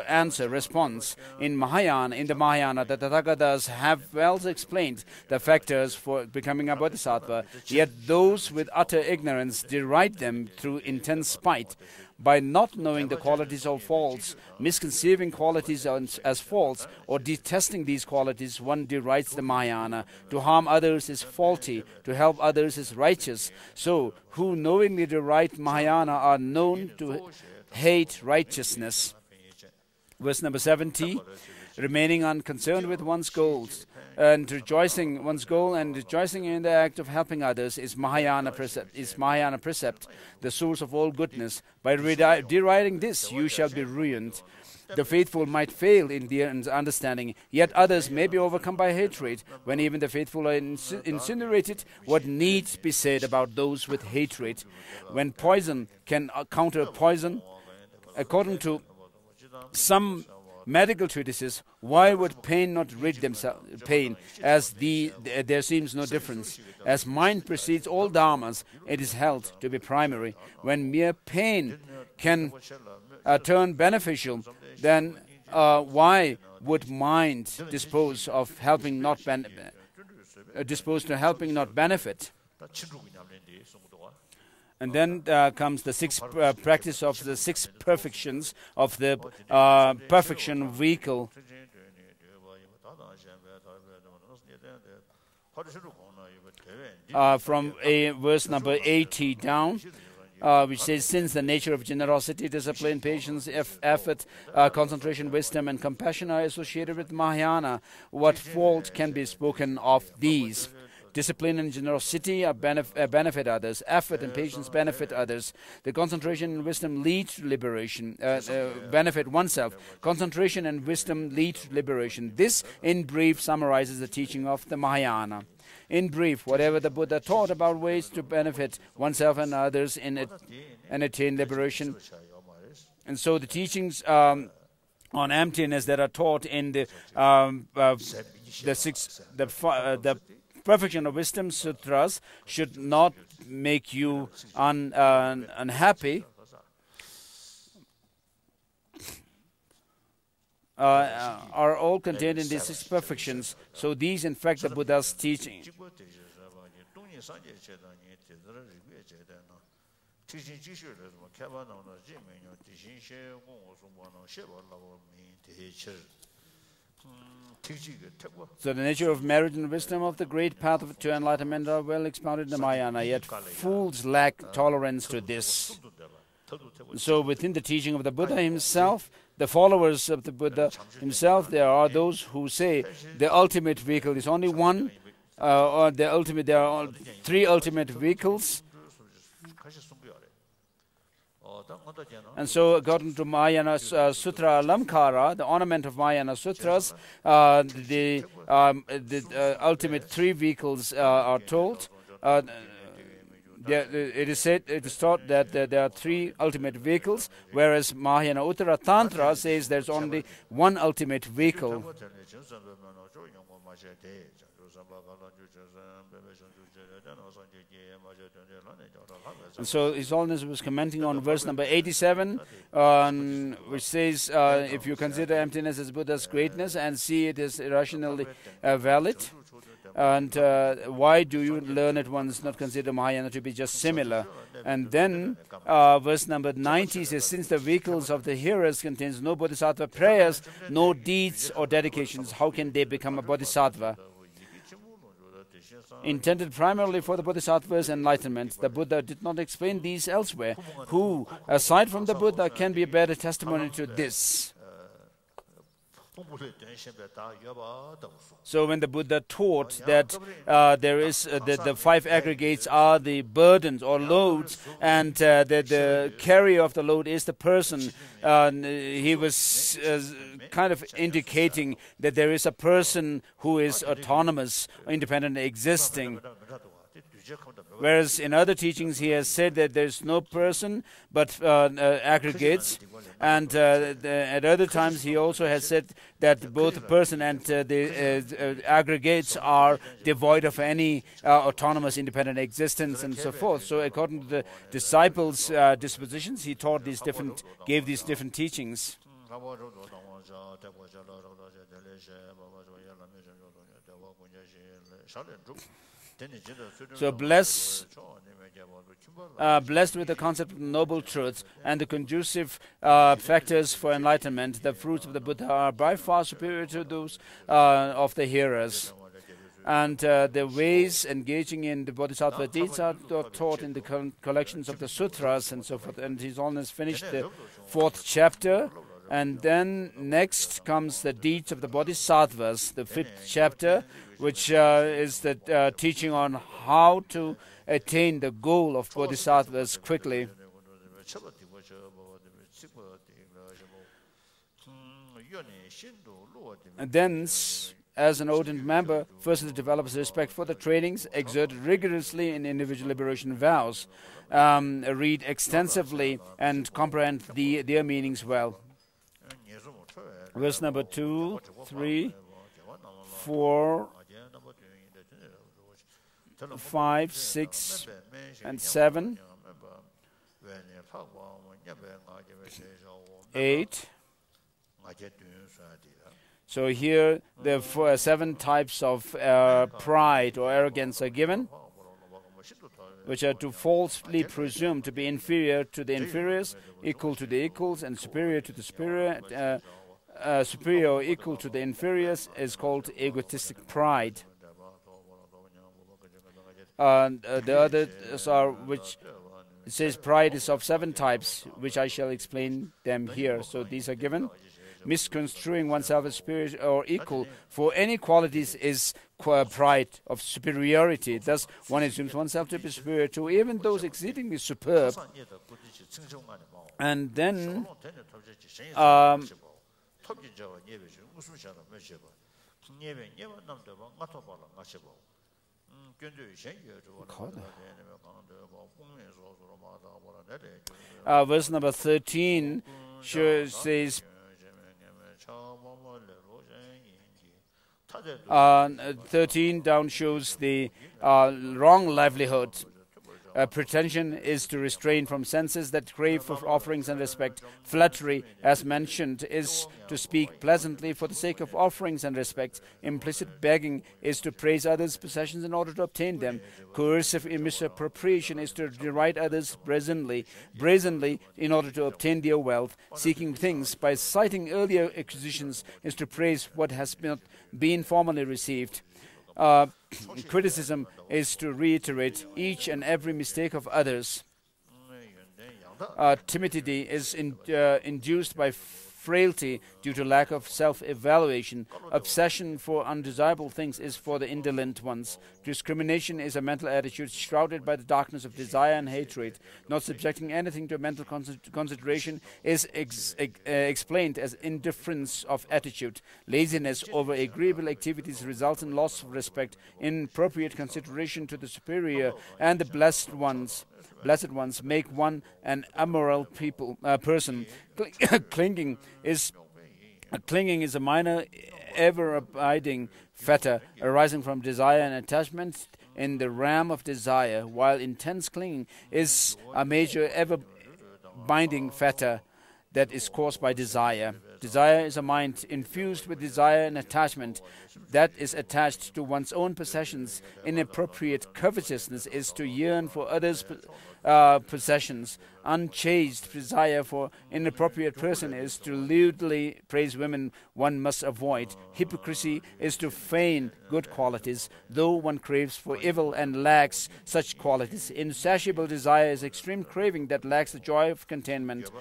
answer, response. In the Mahayana, the Tathagatas have well explained the factors for becoming a bodhisattva, yet those with utter ignorance deride them through intense spite. By not knowing the qualities of faults, misconceiving qualities as faults, or detesting these qualities, one derides the Mahayana. To harm others is faulty, to help others is righteous. So, who knowingly deride Mahayana are known to hate righteousness. Verse number 70, remaining unconcerned with one's goals and rejoicing one's goal and rejoicing in the act of helping others is Mahayana precept, the source of all goodness. By deriding this, you shall be ruined. The faithful might fail in their understanding, yet others may be overcome by hatred. When even the faithful are incinerated, what needs be said about those with hatred? When poison can counter poison, according to some medical treatises, why would pain not rid themselves pain, as there seems no difference? As mind precedes all dharmas, it is held to be primary. When mere pain can turn beneficial, then why would mind dispose to helping not benefit? And then comes the practice of the six perfections of the perfection vehicle. From verse number 80 down, which says, since the nature of generosity, discipline, patience, effort, concentration, wisdom, and compassion are associated with Mahayana, what fault can be spoken of these? Discipline and generosity benefit others. Effort and patience benefit others. The concentration and wisdom lead to liberation, benefit oneself. Concentration and wisdom lead to liberation. This, in brief, summarizes the teaching of the Mahayana. In brief, whatever the Buddha taught about ways to benefit oneself and others and attain liberation. And so the teachings on emptiness that are taught in the Perfection of Wisdom Sutras should not make you unhappy. Are all contained in these 6 perfections. So these, in fact, the Buddha's teaching. So the nature of merit and wisdom of the great path to enlightenment are well expounded in the Mahayana, yet fools lack tolerance to this. So within the teaching of the Buddha himself, the followers of the Buddha himself, there are those who say the ultimate vehicle is only one, or there are 3 ultimate vehicles. And so according to Mahayana Sutra Alamkara, the ornament of Mahayana Sutras, the ultimate 3 vehicles are told. It is taught that there are 3 ultimate vehicles, whereas Mahayana Uttara Tantra says there's only 1 ultimate vehicle. And so His Holiness was commenting on verse number 87, which says, if you consider emptiness as Buddha's greatness and see it as irrationally valid, and why do you learned ones not consider Mahayana to be just similar? And then verse number 90 says, since the vehicles of the hearers contains no bodhisattva prayers, no deeds or dedications, how can they become a bodhisattva? Intended primarily for the bodhisattva's enlightenment, the Buddha did not explain these elsewhere. Who, aside from the Buddha, can be a better testimony to this? So when the Buddha taught that there is the 5 aggregates are the burdens or loads, and that the carrier of the load is the person, he was kind of indicating that there is a person who is autonomous, independent, existing. Whereas in other teachings he has said that there is no person but aggregates, and at other times he also has said that both the person and the aggregates are devoid of any autonomous independent existence and so forth. So according to the disciples' dispositions, he taught these gave these different teachings. So blessed with the concept of noble truths and the conducive factors for enlightenment, the fruits of the Buddha are by far superior to those of the hearers. And the ways engaging in the bodhisattva deeds are taught in the collections of the sutras and so forth. And His Holiness finished the 4th chapter. And then next comes the deeds of the bodhisattvas, the 5th chapter, which is the teaching on how to attain the goal of bodhisattvas quickly. And then, as an ardent member, firstly develops respect for the trainings, exert rigorously in individual liberation vows, read extensively, and comprehend their meanings well. Verse number 2, 3, 4, 5, 6, and 7, 8. So here the 7 types of pride or arrogance are given, which are to falsely presume to be inferior to the inferiors, equal to the equals, and superior to the superior. Superior or equal to the inferiors is called egotistic pride. And the others are, which it says pride is of 7 types, which I shall explain them here. So these are given. Misconstruing oneself as superior or equal for any qualities is pride of superiority. Thus, one assumes oneself to be superior to even those exceedingly superb. And then verse number 13 says, 13 down shows the wrong livelihood. Pretension is to restrain from senses that crave for offerings and respect. Flattery, as mentioned, is to speak pleasantly for the sake of offerings and respect. Implicit begging is to praise others' possessions in order to obtain them. Coercive misappropriation is to deride others brazenly in order to obtain their wealth. Seeking things by citing earlier acquisitions is to praise what has not been formerly received. Criticism is to reiterate each and every mistake of others. Timidity is induced by frailty due to lack of self-evaluation. Obsession for undesirable things is for the indolent ones. Discrimination is a mental attitude shrouded by the darkness of desire and hatred. Not subjecting anything to mental consideration is explained as indifference of attitude. Laziness over agreeable activities results in loss of respect. Inappropriate consideration to the superior and the blessed ones make one an immoral person. Clinging is a minor, ever-abiding fetter arising from desire and attachment in the realm of desire, while intense clinging is a major, ever-binding fetter that is caused by desire. Desire is a mind infused with desire and attachment that is attached to one's own possessions. Inappropriate covetousness is to yearn for others' possessions. Unchaste desire for inappropriate person is to lewdly praise women one must avoid. Hypocrisy is to feign good qualities, though one craves for evil and lacks such qualities. Insatiable desire is extreme craving that lacks the joy of contentment.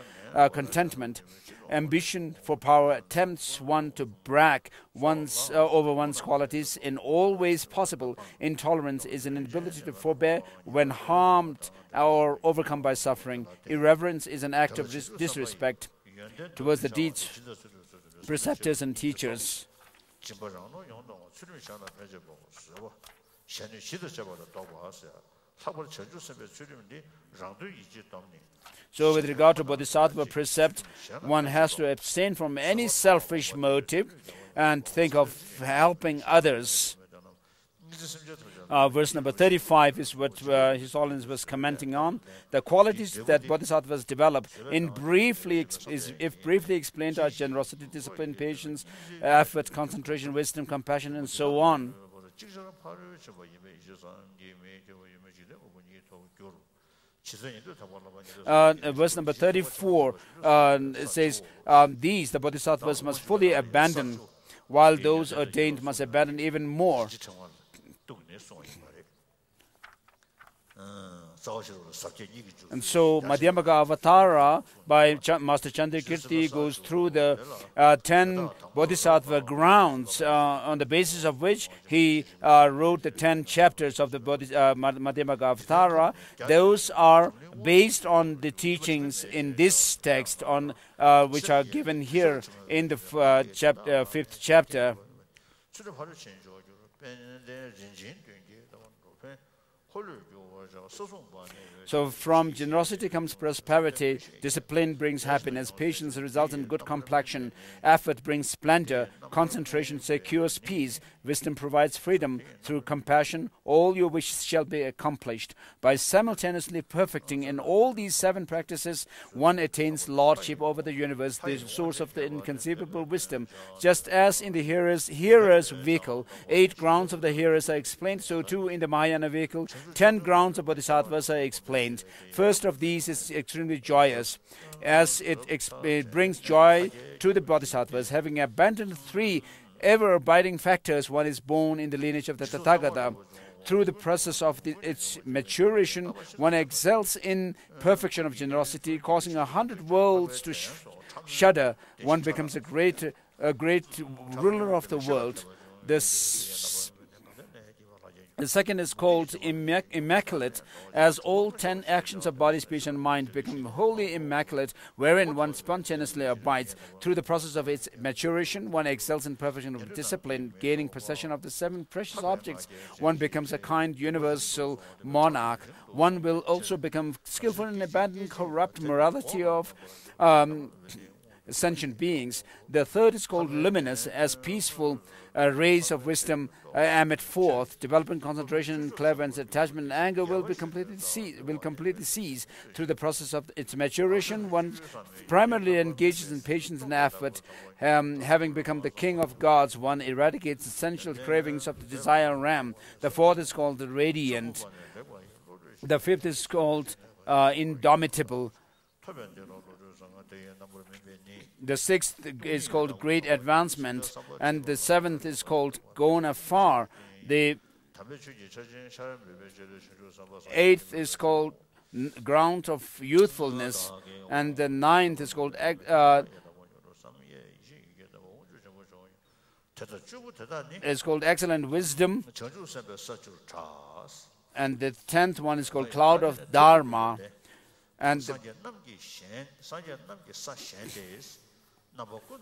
Ambition for power tempts one to brag over one's qualities in all ways possible. Intolerance is an inability to forbear when harmed or overcome by suffering. Irreverence is an act of disrespect towards the deeds, preceptors, and teachers. So with regard to Bodhisattva precept, one has to abstain from any selfish motive and think of helping others. Verse number 35 is what His Holiness was commenting on. The qualities that Bodhisattvas develop, if briefly explained, are generosity, discipline, patience, effort, concentration, wisdom, compassion, and so on. Verse number 34 says, these, the Bodhisattvas, must fully abandon, while those ordained must abandon even more. And so Madhyamaka Avatara by Master Chandrakirti goes through the 10 Bodhisattva grounds, on the basis of which he wrote the 10 chapters of the Madhyamaka Avatara. Those are based on the teachings in this text, on which are given here in the 5th chapter. So from generosity comes prosperity, discipline brings happiness, patience results in good complexion, effort brings splendor, concentration secures peace, wisdom provides freedom. Through compassion, all your wishes shall be accomplished. By simultaneously perfecting in all these 7 practices, one attains lordship over the universe, the source of the inconceivable wisdom. Just as in the hearer's vehicle, 8 grounds of the hearers are explained, so too in the Mahayana vehicle, 10 grounds of Bodhisattvas are explained. First of these is extremely joyous, as it brings joy to the Bodhisattvas. Having abandoned 3 ever-abiding factors, one is born in the lineage of the Tathagata. Through the process of its maturation, one excels in perfection of generosity, causing 100 worlds to shudder. One becomes a great ruler of the world. The second is called immaculate, as all 10 actions of body, speech, and mind become wholly immaculate, wherein one spontaneously abides. Through the process of its maturation, one excels in perfection of discipline, gaining possession of the 7 precious objects. One becomes a kind, universal monarch. One will also become skillful in abandoning corrupt morality of sentient beings. The third is called luminous, as peaceful rays of wisdom emit forth. Developing concentration, cleverness, attachment, and anger will completely cease. Through the process of its maturation, one primarily engages in patience and effort. Having become the king of gods, one eradicates essential cravings of the desire realm. The fourth is called the radiant. The fifth is called indomitable. The sixth is called great advancement, and the seventh is called gone afar. The eighth is called ground of youthfulness, and the ninth is called excellent wisdom, and the 10th one is called cloud of Dharma. And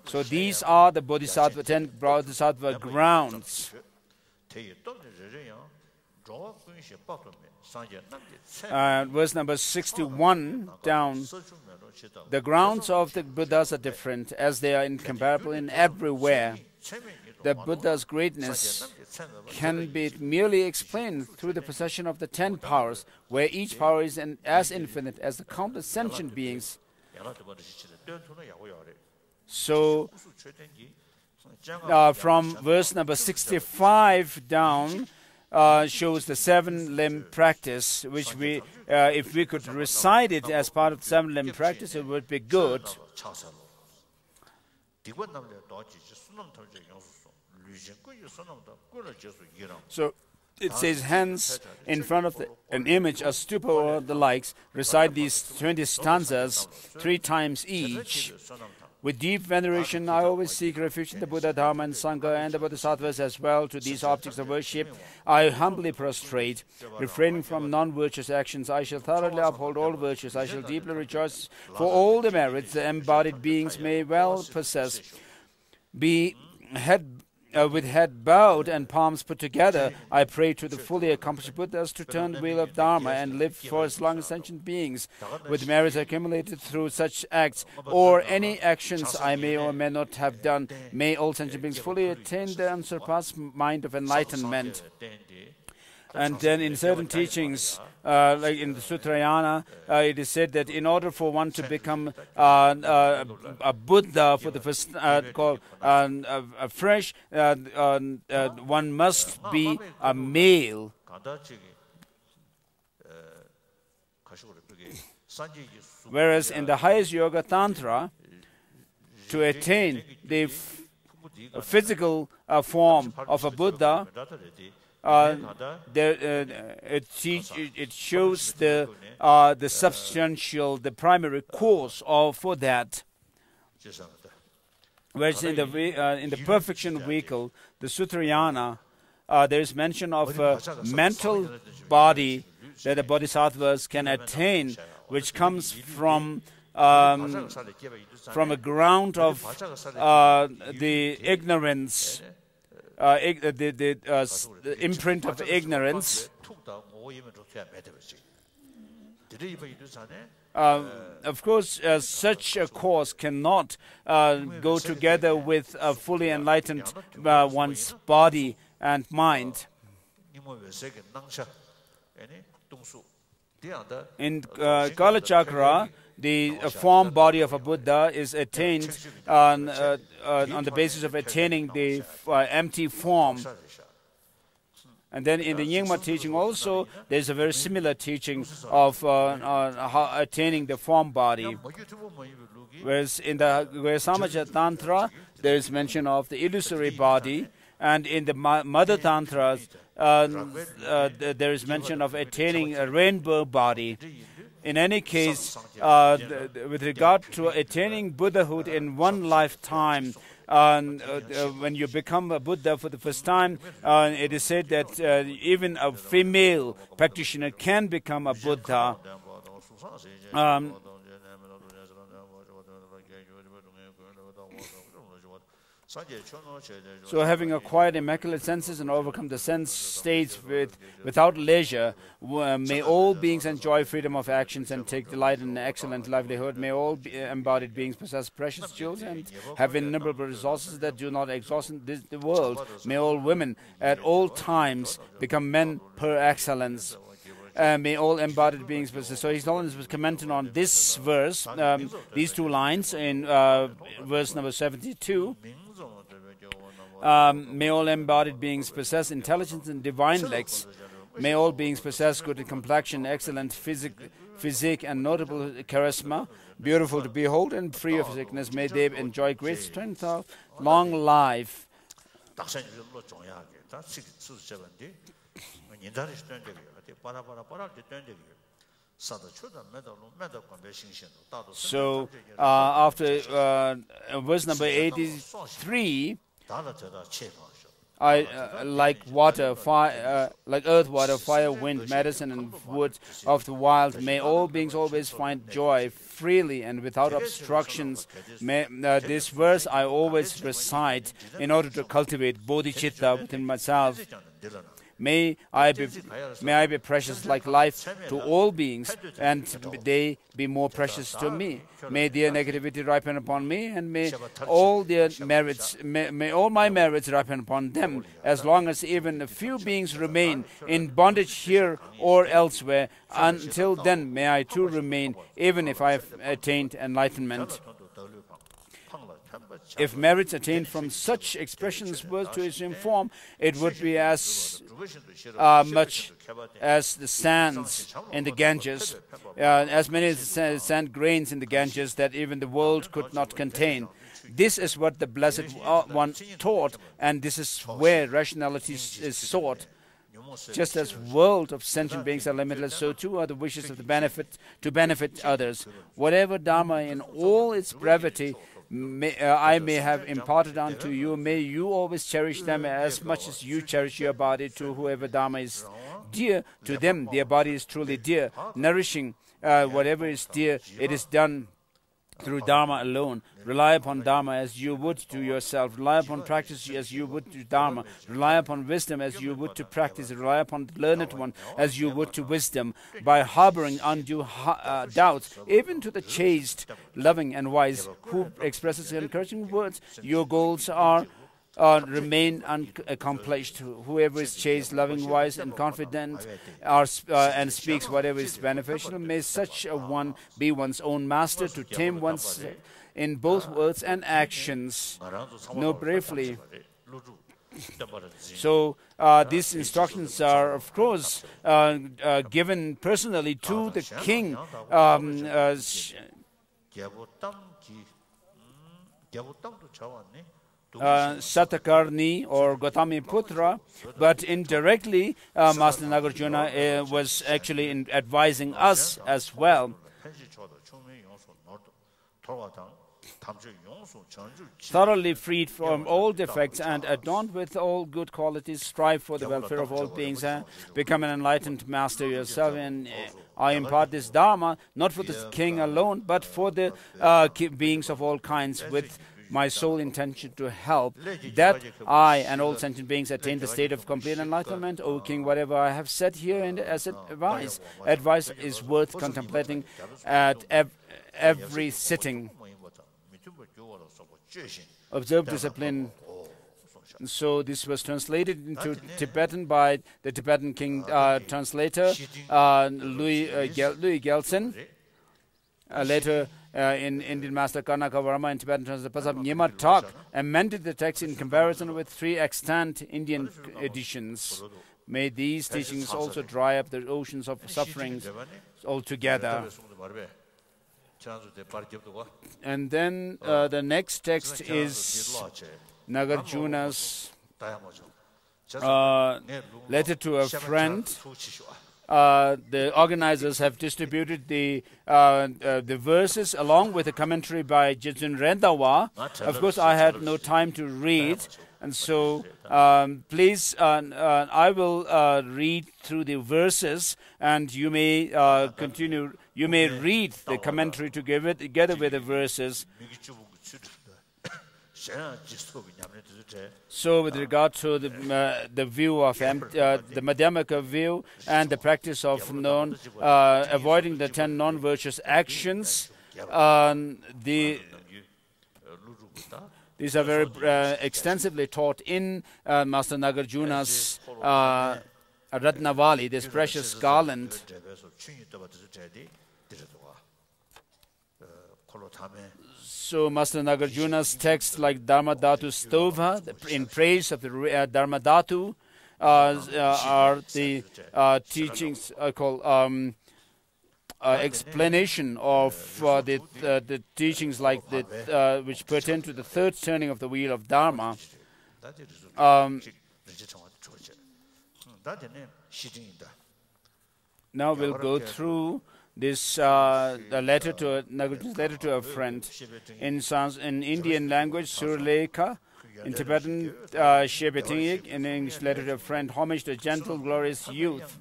so these are the Bodhisattva 10 Bodhisattva grounds. Verse number 61 down. The grounds of the Buddhas are different, as they are incomparable in everywhere. The Buddha's greatness can be merely explained through the possession of the 10 powers, where each power is as infinite as the countless sentient beings. So, from verse number 65 down, shows the 7-limb practice, which we, if we could recite it as part of the 7-limb practice, it would be good. So it says, hence, in front of an image, a stupa or the likes, recite these 20 stanzas 3 times each. With deep veneration, I always seek refuge in the Buddha, Dharma, and Sangha, and the Bodhisattvas as well. To these objects of worship, I humbly prostrate. Refraining from non-virtuous actions, I shall thoroughly uphold all virtues. I shall deeply rejoice for all the merits the embodied beings may well possess. With head bowed and palms put together, I pray to the fully accomplished Buddhas to turn the wheel of Dharma and live for as long as sentient beings, with merits accumulated through such acts, or any actions I may or may not have done. May all sentient beings fully attain the unsurpassed mind of enlightenment. And then in certain teachings, like in the Sutrayana, it is said that in order for one to become a Buddha for the first called fresh, one must be a male. Whereas in the highest yoga tantra, to attain the physical form of a Buddha, it shows the substantial, the primary cause for that. Whereas in the perfection vehicle, the Sutrayana, there is mention of a mental body that the bodhisattvas can attain, which comes from a ground of the ignorance. The imprint of ignorance. Of course, such a cause cannot go together with a fully enlightened one's body and mind. In Kalachakra, the form body of a Buddha is attained on the basis of attaining the empty form. And then in the Nyingma teaching also, there's a very similar teaching of attaining the form body. Whereas in the Samaja Tantra, there is mention of the illusory body, and in the Mother Tantras, there is mention of attaining a rainbow body. In any case, with regard to attaining Buddhahood in one lifetime, when you become a Buddha for the first time, it is said that even a female practitioner can become a Buddha. So having acquired immaculate senses and overcome the sense states without leisure, may all beings enjoy freedom of actions and take delight in excellent livelihood. May all embodied beings possess precious jewels and have innumerable resources that do not exhaust the world. May all women at all times become men per excellence. May all embodied beings possess. So His Holiness was commenting on this verse, these two lines in verse number 72. May all embodied beings possess intelligence and divine legs. May all beings possess good complexion, excellent physique, and notable charisma, beautiful to behold and free of sickness. May they enjoy great strength of long life. So after verse number 83, like water, fire, like earth, water, fire, wind, medicine, and wood of the wild, may all beings always find joy freely and without obstructions. May, this verse I always recite in order to cultivate bodhicitta within myself. May I be precious like life to all beings, and they be more precious to me. May their negativity ripen upon me, and may all their merits, may all my merits ripen upon them. As long as even a few beings remain in bondage here or elsewhere, until then may I too remain, even if I have attained enlightenment. If merits attained from such expressions were to assume form, it would be as much as the sands in the Ganges, as many sand grains in the Ganges that even the world could not contain. This is what the Blessed One taught, and this is where rationality is sought. Just as world of sentient beings are limitless, so too are the wishes of the to benefit others. Whatever Dharma in all its brevity I may have imparted unto you, may you always cherish them as much as you cherish your body. To whoever Dharma is dear, to them their body is truly dear. Nourishing whatever is dear, it is done through Dharma alone. Rely upon Dharma as you would to yourself. Rely upon practice as you would to Dharma. Rely upon wisdom as you would to practice. Rely upon the learned one as you would to wisdom. By harboring undue doubts, even to the chaste, loving, and wise, who expresses encouraging words, your goals are remain unaccomplished. Whoever is chaste, loving, wise, and confident, and speaks whatever is beneficial, may such a one be one's own master to tame one's in both words and actions. Know briefly. So these instructions are, of course, given personally to the king. Satakarni or Gautami Putra, but indirectly Master Nagarjuna was actually advising us as well. Thoroughly freed from all defects and adorned with all good qualities, strive for the welfare of all beings, become an enlightened master yourself. And I impart this Dharma not for the king alone, but for the beings of all kinds, with my sole intention to help, that I and all sentient beings attain the state of complete enlightenment. O King, whatever I have said here and as advice is worth contemplating at every sitting. Observe discipline. So this was translated into Tibetan by the Tibetan King translator Louis Gelsen. Later, in Indian Master Kanaka Varma and Tibetan translator Pasab Nyema Tak amended the text in comparison with 3 extant Indian editions. May these teachings also dry up the oceans of sufferings altogether. And then the next text is Nagarjuna's letter to a friend. the organizers have distributed the verses along with a commentary by Jitsun Rendawa. Of course, I had no time to read, and so please, I will read through the verses, and you may continue. You may read the commentary together with the verses. So, with regard to the view of the Madhyamaka view and the practice of avoiding the 10 non-virtuous actions, these are very extensively taught in Master Nagarjuna's Ratnavali, this precious Garland. So Master Nagarjuna's texts like Dharma Dhatu Stova, in praise of the Dharma Dhatu, are the teachings called explanation of the teachings like which pertain to the third turning of the wheel of Dharma. Now we'll go through this letter to Nagarjuna's letter to a friend. In Indian language, Surleka. In Tibetan, Shebetingik. In English, letter to a friend. Homage to gentle, glorious youth,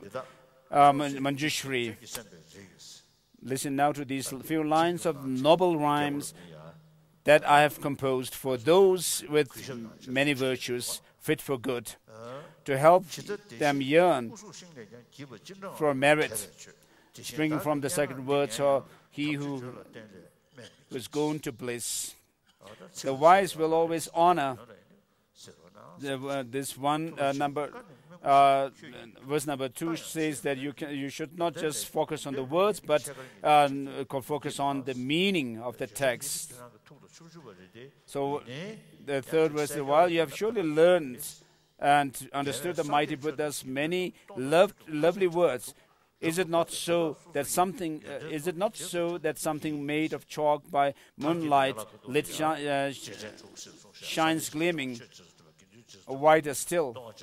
Manjushri. Listen now to these few lines of noble rhymes that I have composed for those with many virtues, fit for good, to help them yearn for merit, springing from the sacred words, or he who was gone to bliss. The wise will always honor this one verse number 2 says that you should not just focus on the words, but focus on the meaning of the text. So the third verse, while you have surely learned and understood the mighty Buddha's many lovely words, is it not so that something made of chalk by moonlight lit shines gleaming whiter still?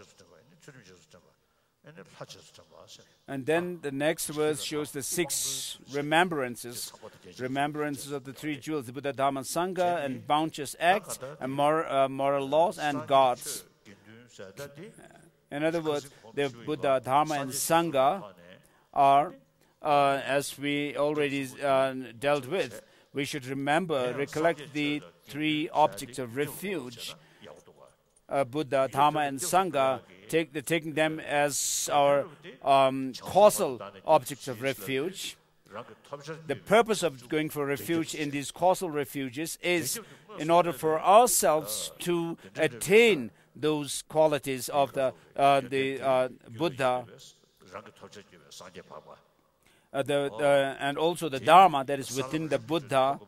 And then the next verse shows the 6 remembrances of the 3 jewels, the Buddha, Dharma, Sangha, and bounteous acts, and moral laws, and gods. In other words, the Buddha, Dharma, and Sangha are, as we already dealt with, we should recollect the 3 objects of refuge. Buddha, Dharma, and Sangha, taking them as our causal objects of refuge. The purpose of going for refuge in these causal refuges is in order for ourselves to attain those qualities of the Buddha, and also the Dharma that is within the Buddha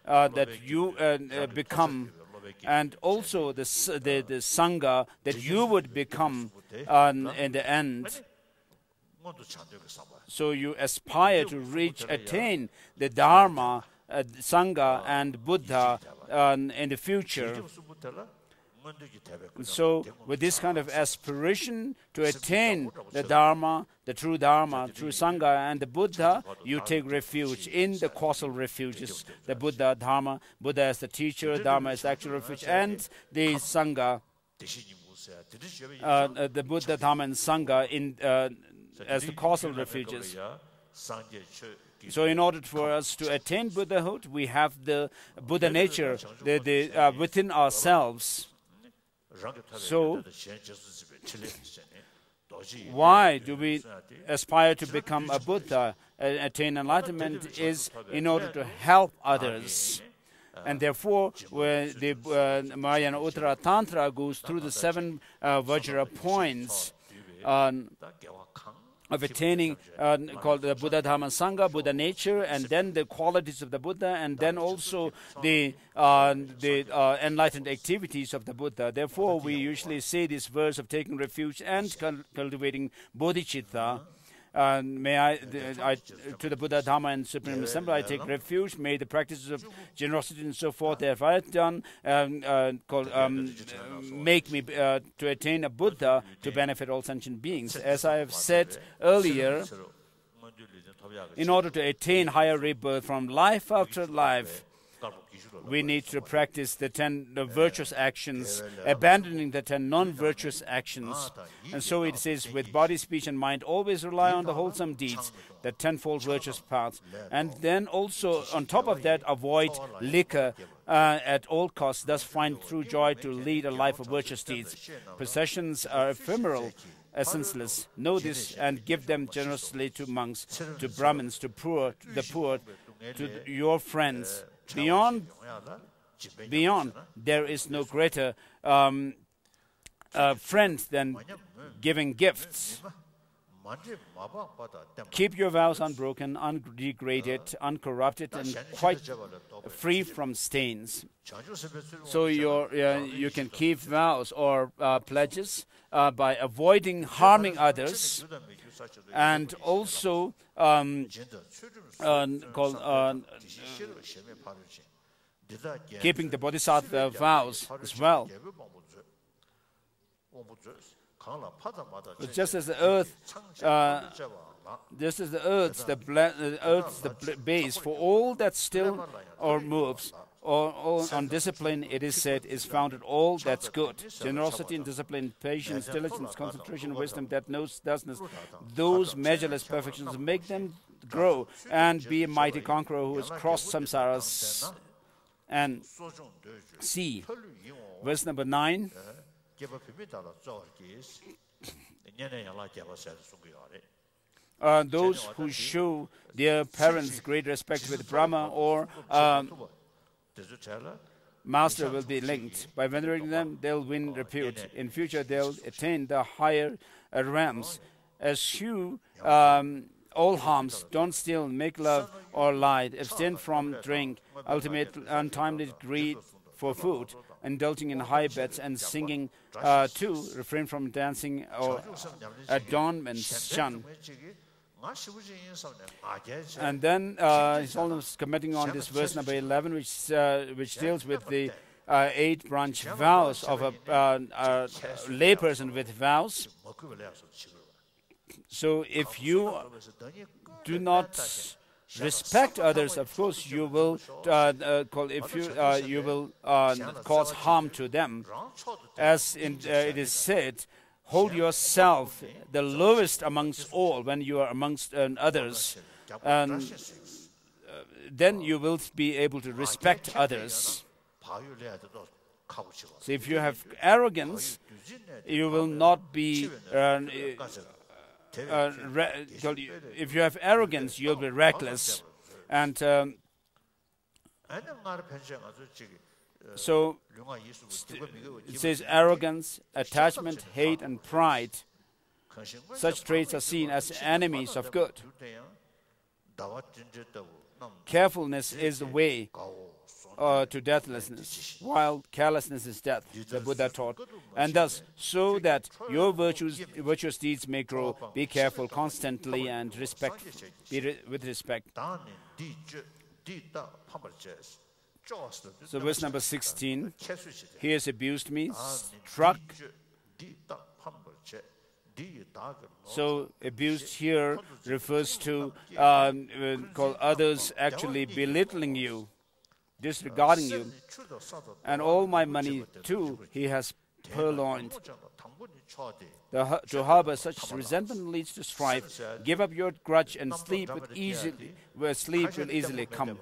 that you become, and also the Sangha that you would become in the end. So you aspire to attain the Dharma, Sangha, and Buddha in the future. So with this kind of aspiration to attain the Dharma, the true Sangha, and the Buddha, you take refuge in the causal refuges. The Buddha, Dharma, Buddha as the teacher, Dharma as the actual refuge, and the Sangha, the Buddha, Dharma, and Sangha as the causal refuges. So in order for us to attain Buddhahood, we have the Buddha nature within ourselves. So, why do we aspire to become a Buddha? Attain enlightenment is in order to help others. And therefore, where the Mahayana Uttara Tantra goes through the 7 Vajra points of attaining, called the Buddha, Dharma, Sangha, Buddha nature, and then the qualities of the Buddha, and then also the enlightened activities of the Buddha. Therefore, we usually say this verse of taking refuge and cultivating bodhicitta. To the Buddha, Dharma, and Supreme Assembly, I take refuge. May the practices of generosity and so forth that I have done make me to attain a Buddha to benefit all sentient beings. As I have said earlier, in order to attain higher rebirth from life after life, we need to practice the 10 virtuous actions, abandoning the 10 non-virtuous actions. And so it says, with body, speech, and mind, always rely on the wholesome deeds, the 10-fold virtuous paths. And then also, on top of that, avoid liquor at all costs, thus find true joy to lead a life of virtuous deeds. Possessions are ephemeral, essenceless. Know this and give them generously to monks, to Brahmins, to the poor, to your friends. Beyond, there is no greater friend than giving gifts. Keep your vows unbroken, undegraded, uncorrupted, and quite free from stains. So you can keep vows or pledges by avoiding harming others, and also keeping the bodhisattva vows as well. Just as the earth, the base for all that still or moves, or on discipline, it is said, is founded all that's good. Generosity and discipline, patience, diligence, concentration, wisdom, that knows thusness, those measureless perfections make them grow and be a mighty conqueror who has crossed samsaras and sea. Verse number 9. Those who show their parents great respect with Brahma or master will be linked. By venerating them, they'll win repute. In future, they'll attain the higher realms. Eschew all harms. Don't steal, make love, or lie. Abstain from drink, ultimate untimely greed for food, indulging in high bets and singing too. Refrain from dancing or adornments. Shun. And then he's almost commenting on this verse number 11, which deals with the 8 branch vows of a layperson with vows. So if you do not respect others, of course you will cause harm to them. As it is said, hold yourself the lowest amongst all when you are amongst others, and then you will be able to respect others. So if you have arrogance, you will not be if you have arrogance, you'll be reckless. And so it says arrogance, attachment, hate, and pride. Such traits are seen as enemies of good. Carefulness is the way to deathlessness, while carelessness is death, the Buddha taught. And thus, so that your virtuous deeds may grow, be careful constantly and with respect. So verse number 16, he has abused me, struck. So abused here refers to call others actually belittling you, disregarding you. And all my money too he has purloined. To harbor such resentment leads to strife. Give up your grudge and sleep where sleep will easily come.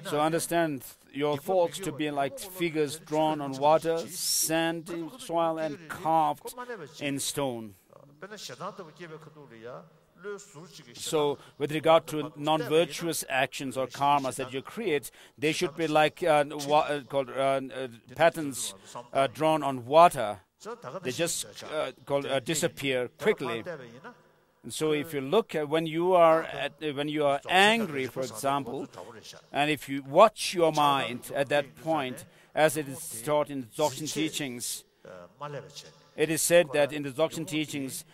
So understand your thoughts to be like figures drawn on water, sandy soil, and carved in stone. So with regard to non-virtuous actions or karmas that you create, they should be like patterns drawn on water. They just disappear quickly. And so if you look at when you are angry, for example, and if you watch your mind at that point, as it is taught in the Dzogchen teachings, it is said that in the Dzogchen teachings,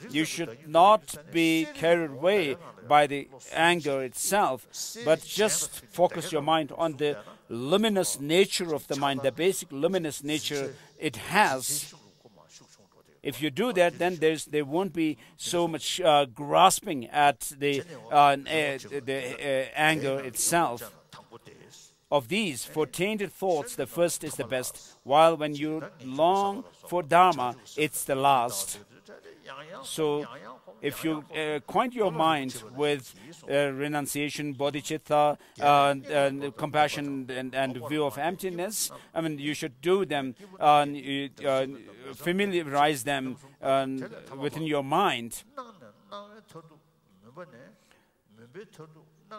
you should not be carried away by the anger itself, but just focus your mind on the luminous nature of the mind, the basic luminous nature it has. If you do that, then there won't be so much grasping at the anger itself. Of these, for tainted thoughts, the first is the best, while when you long for Dharma, it's the last. So, if you acquaint your mind with renunciation, bodhicitta, compassion, and view of emptiness, I mean, you should do them, familiarize them within your mind.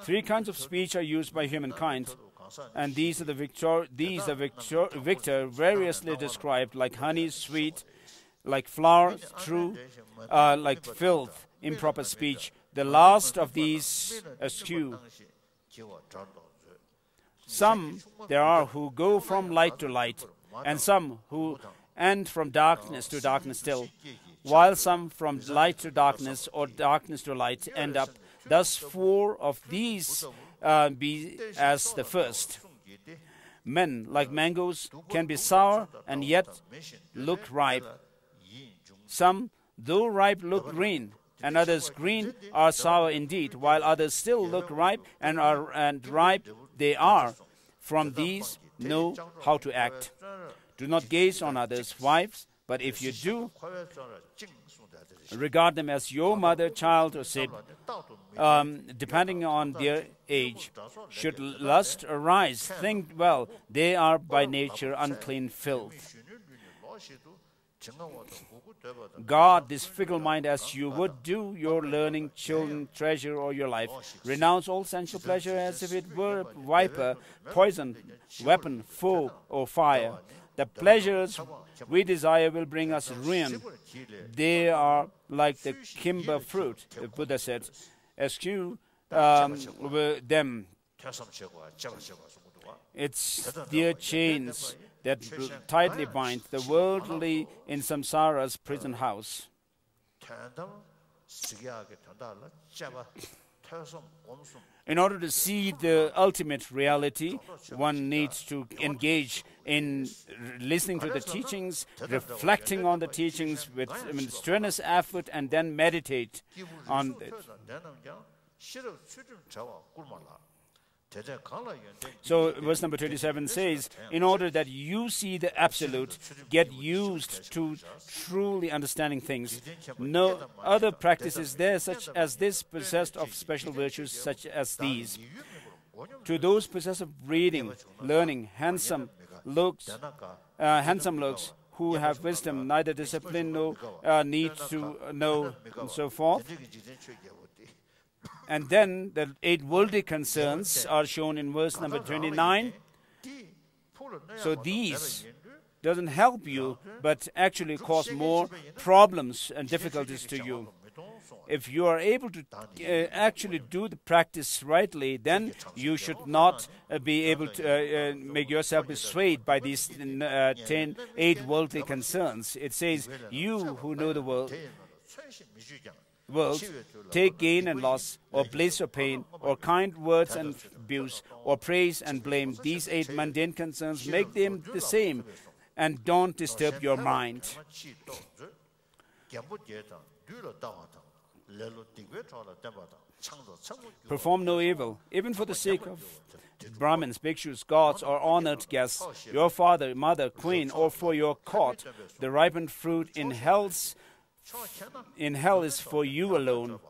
Three kinds of speech are used by humankind, and these are Victor variously described, like honey, sweet, like flour, true, like filth, improper speech. The last of these eschew. Some there are who go from light to light, and some who end from darkness to darkness still, while some from light to darkness or darkness to light end up. Thus 4 of these be as the first. Men, like mangoes, can be sour and yet look ripe. Some, though ripe, look green, and others green are sour indeed, while others still look ripe and ripe they are. From these, know how to act. Do not gaze on others' wives, but if you do, regard them as your mother, child, or sib, depending on their age. Should lust arise, think well, they are by nature unclean filth. Guard this fickle mind as you would do your learning, children, treasure, or your life. Renounce all sensual pleasure as if it were viper, poison, weapon, foe, or fire. The pleasures we desire will bring us ruin. They are like the kimber fruit, the Buddha said. Eschew them. It's their chains that tightly bind the worldly in samsara's prison house. In order to see the ultimate reality, one needs to engage in listening to the teachings, reflecting on the teachings with strenuous effort, and then meditate on it. So verse number 27 says, in order that you see the absolute, get used to truly understanding things. No other practice is there such as this, possessed of special virtues such as these. To those possessed of reading, learning, handsome looks, who have wisdom, neither discipline nor need to know, and so forth. And then the 8 worldly concerns are shown in verse number 29. So these doesn't help you, but actually cause more problems and difficulties to you. If you are able to actually do the practice rightly, then you should not be able to make yourself be swayed by these 8 worldly concerns. It says, you who know the world, take gain and loss, or bliss or pain, or kind words and abuse, or praise and blame. These 8 mundane concerns, make them the same, and don't disturb your mind. Perform no evil, even for the sake of Brahmins, bhikshus, gods, or honored guests, your father, mother, queen, or for your court. The ripened fruit in hell is for you alone.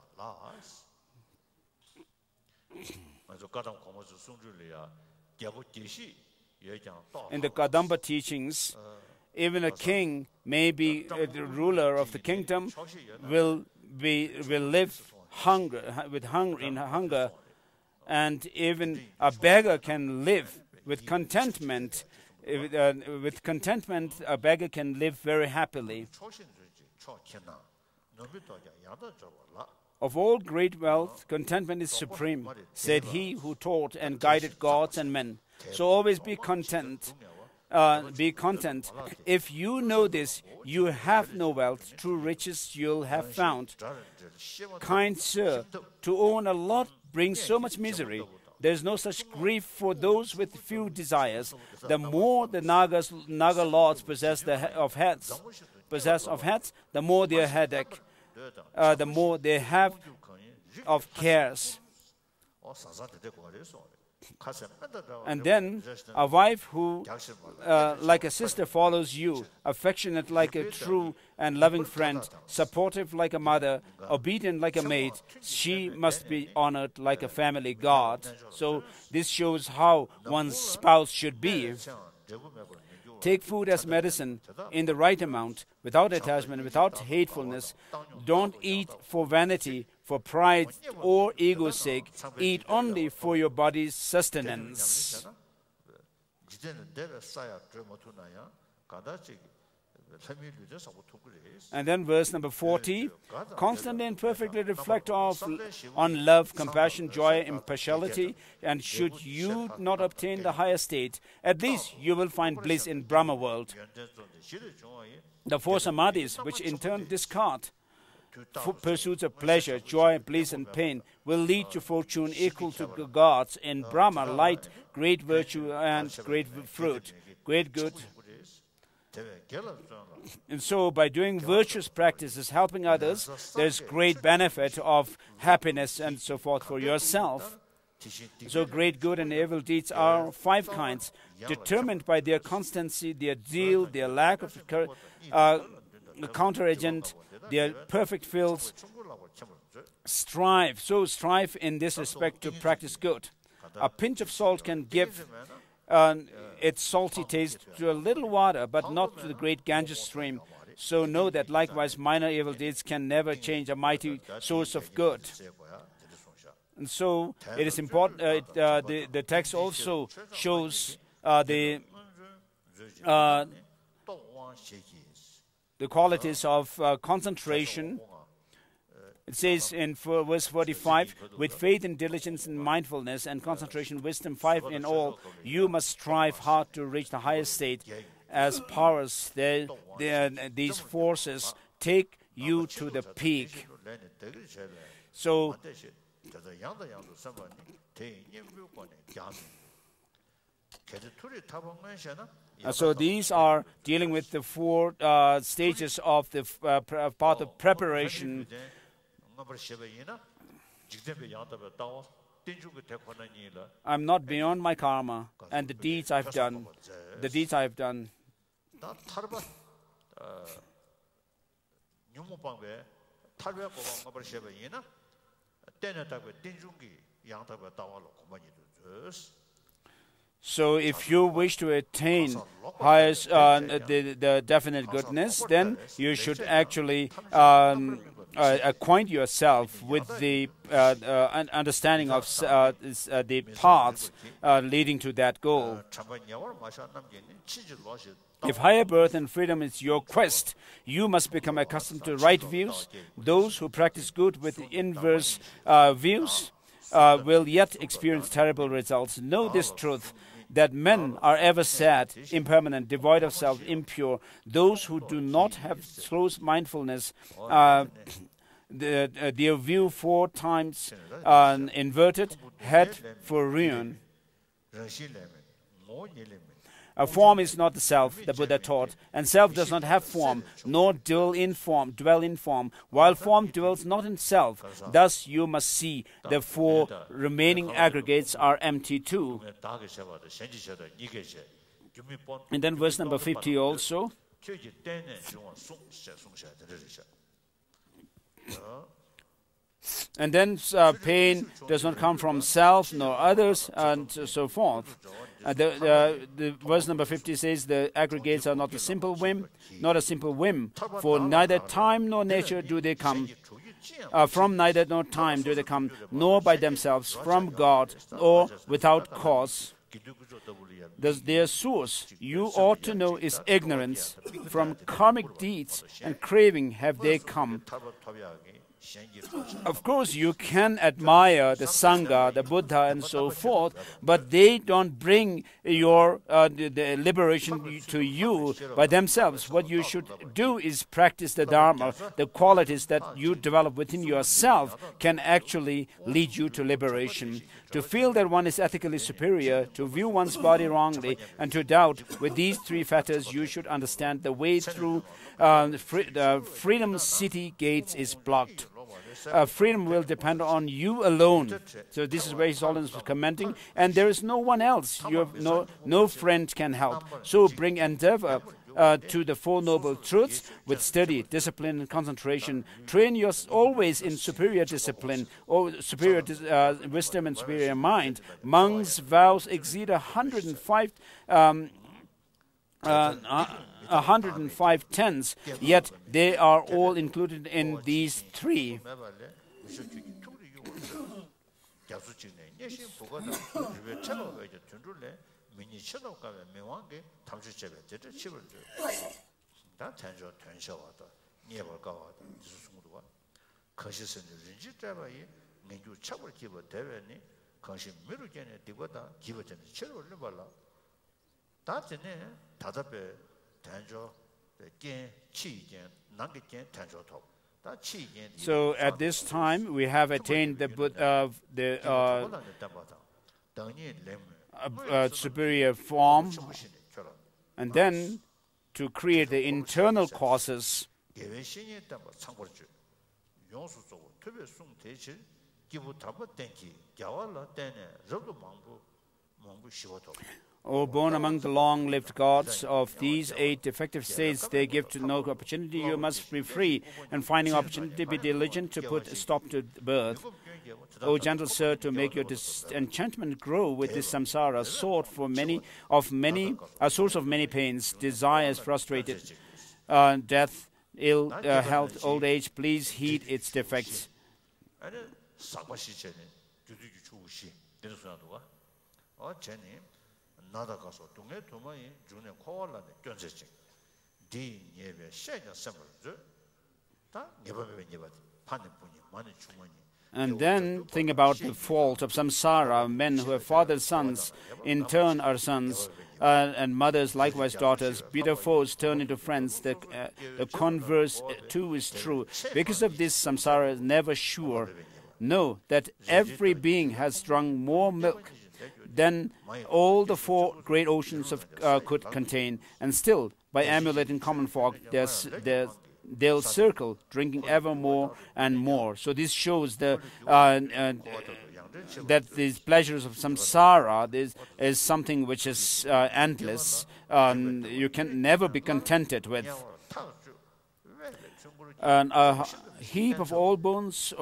In the Kadamba teachings, even a king, may be the ruler of the kingdom, will live in hunger, and even a beggar can live with contentment. With contentment, a beggar can live very happily. Of all great wealth, contentment is supreme, said he who taught and guided gods and men. So always be content. Be content. If you know this, you have no wealth. True riches you'll have found. Kind sir, to own a lot brings so much misery. There is no such grief for those with few desires. The more the Naga lords possess of heads, the more their headache, the more they have of cares. And then a wife who, like a sister, follows you, affectionate like a true and loving friend, supportive like a mother, obedient like a maid, she must be honored like a family god. So this shows how one's spouse should be. Take food as medicine in the right amount, without attachment, without hatefulness. Don't eat for vanity, for pride or ego's sake. Eat only for your body's sustenance. And then verse number 40, constantly and perfectly reflect on love, compassion, joy, impartiality, and should you not obtain the higher state, at least you will find bliss in Brahma world. The four samadhis, which in turn discard pursuits of pleasure, joy, bliss, and pain, will lead to fortune equal to the gods in Brahma, light, great virtue, and great fruit, great good. And so by doing virtuous practices, helping others, there's great benefit of happiness and so forth for yourself. So great good and evil deeds are 5 kinds, determined by their constancy, their zeal, their lack of counteragent, their perfect fills. Strive in this respect to practice good. A pinch of salt can give its salty taste to a little water, but not to the great Ganges stream. So know that likewise minor evil deeds can never change a mighty source of good. And so it is important, the text also shows the qualities of concentration. It says in verse 45, with faith and diligence and mindfulness and concentration, wisdom 5 in all, you must strive hard to reach the highest state. As powers, these forces take you to the peak. So these are dealing with the 4 stages of the path of preparation. I'm not beyond my karma and the deeds I've done. So if you wish to attain highest, the definite goodness, then you should actually acquaint yourself with the understanding of the paths leading to that goal. If higher birth and freedom is your quest, you must become accustomed to right views. Those who practice good with inverse views will yet experience terrible results. Know this truth, that men are ever sad, impermanent, devoid of self, impure. Those who do not have close mindfulness, their view 4 times inverted, head for ruin. A form is not the self, the Buddha taught, and self does not have form, nor dwell in form, while form dwells not in self. Thus you must see the 4 remaining aggregates are empty too. And then verse number 50 also. And then pain does not come from self nor others, and so forth. The verse number 50 says the aggregates are not a simple whim, for neither time nor nature do they come. From neither nor time do they come, nor by themselves, from God, or without cause. Their source, you ought to know, is ignorance. From karmic deeds and craving have they come. Of course, you can admire the Sangha, the Buddha, and so forth, but they don't bring your the liberation to you by themselves. What you should do is practice the Dharma. The qualities that you develop within yourself can actually lead you to liberation. To feel that one is ethically superior, to view one's body wrongly, and to doubt, with these three factors, you should understand the way through the Freedom City gates is blocked. Freedom will depend on you alone. So this is where His Holiness was commenting, and there is no one else. You have no friend can help. So bring endeavor to the Four Noble Truths with study, discipline, and concentration. Train yourself always in superior discipline, or superior wisdom and superior mind. Monks' vows exceed 105 tenths, yet they are all included in these three. So at this time we have attained the superior form, and then to create the internal causes. O born among the long-lived gods, of these 8 defective states they give to no opportunity, you must be free, and finding opportunity be diligent to put a stop to birth. O gentle sir, to make your disenchantment grow with this samsara, source of many pains, desires frustrated, death, ill health, old age, please heed its defects. And then think about the fault of samsara. Men who have fathers, sons, in turn are sons, and mothers, likewise daughters. Bitter foes turn into friends. The converse too is true. Because of this, samsara is never sure. Know that every being has drunk more milk than all the 4 great oceans could contain, and still, by emulating common folk, they'll circle, drinking ever more and more. So this shows that these pleasures of samsara is something which is endless. You can never be contented with. And a heap of all bones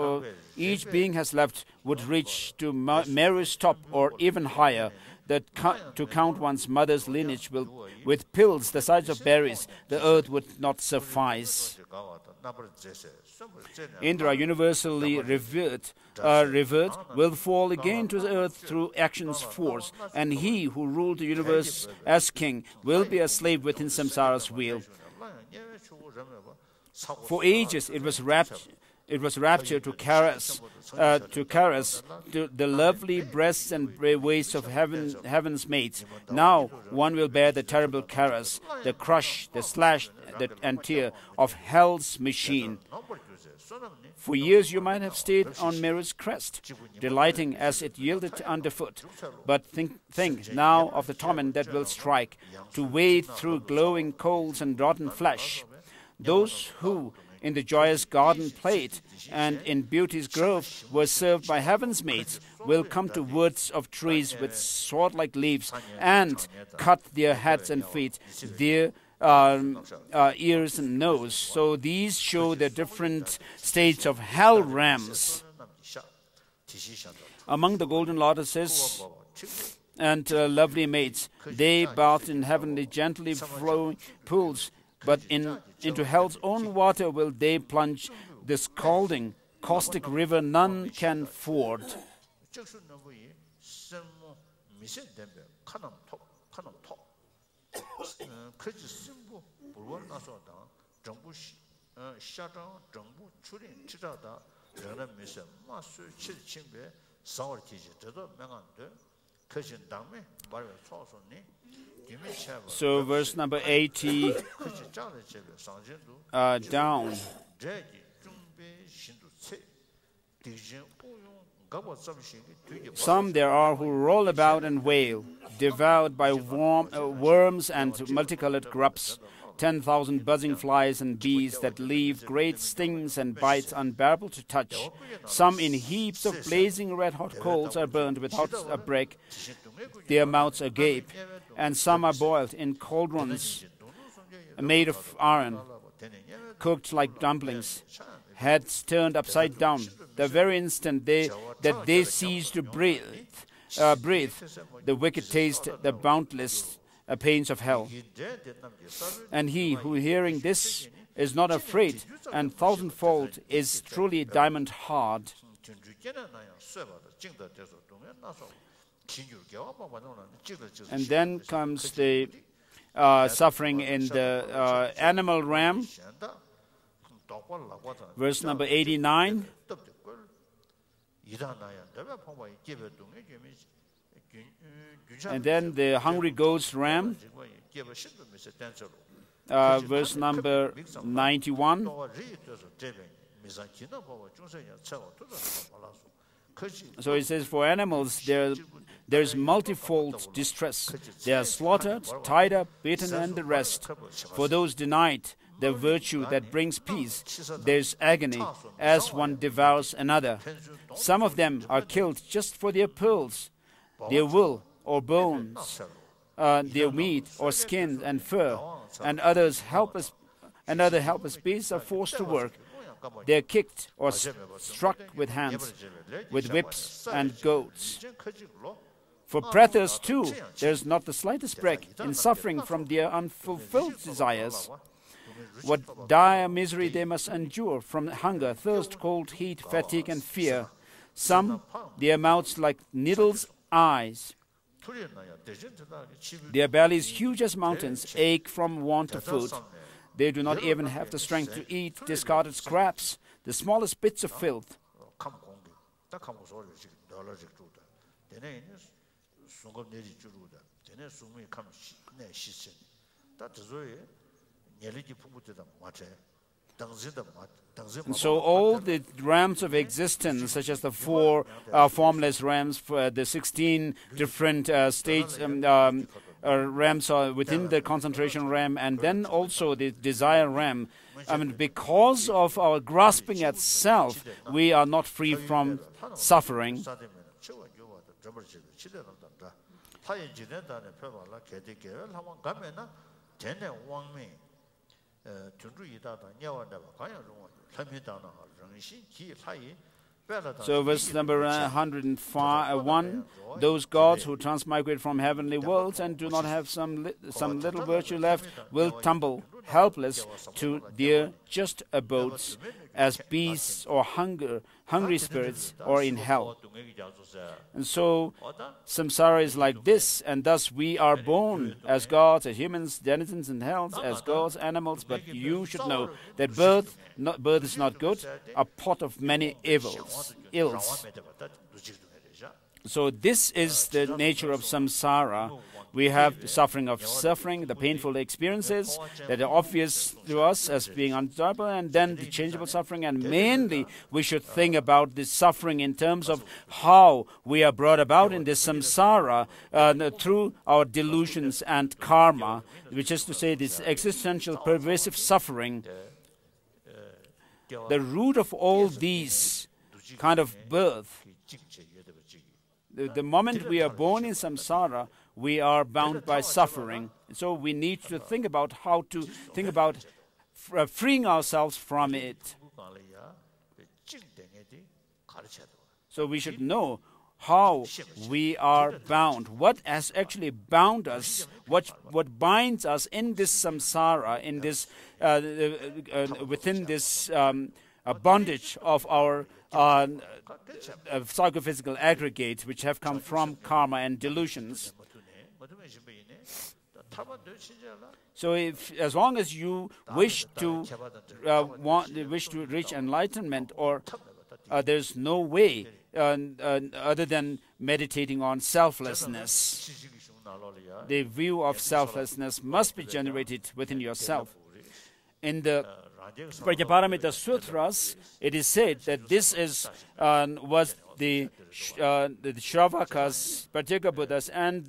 each being has left would reach to Meru's top or even higher. That to count one's mother's lineage with pills the size of berries, the earth would not suffice. Indra, universally revered, will fall again to the earth through action's force, and he who ruled the universe as king will be a slave within samsara's wheel. For ages it was rapture to caress the lovely breasts and waists of heaven's mates. Now one will bear the terrible caress, the crush, the slash, and tear of hell's machine. For years you might have stayed on Meru's crest, delighting as it yielded underfoot. But think now of the torment that will strike, to wade through glowing coals and rotten flesh. Those who in the joyous garden played, and in beauty's grove were served by heaven's mates, will come to woods of trees with sword-like leaves, and cut their heads and feet, their ears and nose. So these show the different states of hell realms. Among the golden lotuses and lovely mates, they bathed in heavenly gently flowing pools, but into hell's own water will they plunge, the scalding, caustic river none can ford. 미세 덴베 카남 톡 그지 심부 불원 나서다 정부 시장 정부 출인 지자다人미세 마수 칠친베 사월티지 저도 명한데 그진 당매 말을 소소니 So verse number 80 down. Some there are who roll about and wail, devoured by worms and multicolored grubs, 10,000 buzzing flies and bees that leave great stings and bites unbearable to touch. Some in heaps of blazing red-hot coals are burned without a break, their mouths agape, and some are boiled in cauldrons made of iron, cooked like dumplings, heads turned upside down. The very instant that they cease to breathe, the wicked taste the boundless pains of hell. And he who hearing this is not afraid, and thousandfold is truly diamond hard. And then comes the suffering in the animal realm. Verse number 89. And then the hungry goats ram. Verse number 91. So it says, for animals there's multifold distress. They are slaughtered, tied up, beaten, and the rest. For those denied the virtue that brings peace, there's agony as one devours another. Some of them are killed just for their pearls, their wool or bones, their meat or skin and fur, and other helpless beasts are forced to work. They are kicked or struck with hands, with whips and goads. For predators too, there is not the slightest break in suffering from their unfulfilled desires. What dire misery they must endure from hunger, thirst, cold, heat, fatigue, and fear. Some, their mouths like needles' eyes. Their bellies, huge as mountains, ache from want of food. They do not even have the strength to eat discarded scraps, the smallest bits of filth. And so all the realms of existence, such as the four formless realms, the 16 different states, realms are within the concentration realm, and then also the desire realm. I mean, because of our grasping at self, we are not free from suffering. So verse number 101, those gods who transmigrate from heavenly worlds and do not have some little virtue left will tumble helpless to their just abodes as beasts or hungry spirits or in hell. And so samsara is like this, and thus we are born as gods, as humans, denizens in hell, as gods, animals, but you should know that birth is not good, a pot of many ills. So this is the nature of samsara. We have the suffering, the painful experiences that are obvious to us as being undesirable, and then the changeable suffering. And mainly, we should think about this suffering in terms of how we are brought about in this samsara through our delusions and karma, which is to say this existential pervasive suffering. The root of all these kind of birth, the moment we are born in samsara, we are bound by suffering. So we need to think about how to think about freeing ourselves from it. So we should know how we are bound, what has actually bound us, what binds us in this samsara, in this within this bondage of our psychophysical aggregates which have come from karma and delusions. So, as long as you wish to reach enlightenment, or there's no way other than meditating on selflessness. The view of selflessness must be generated within yourself. In the Prajnaparamita Sutras, it is said that this was the Shravakas, Pratyeka Buddhas, and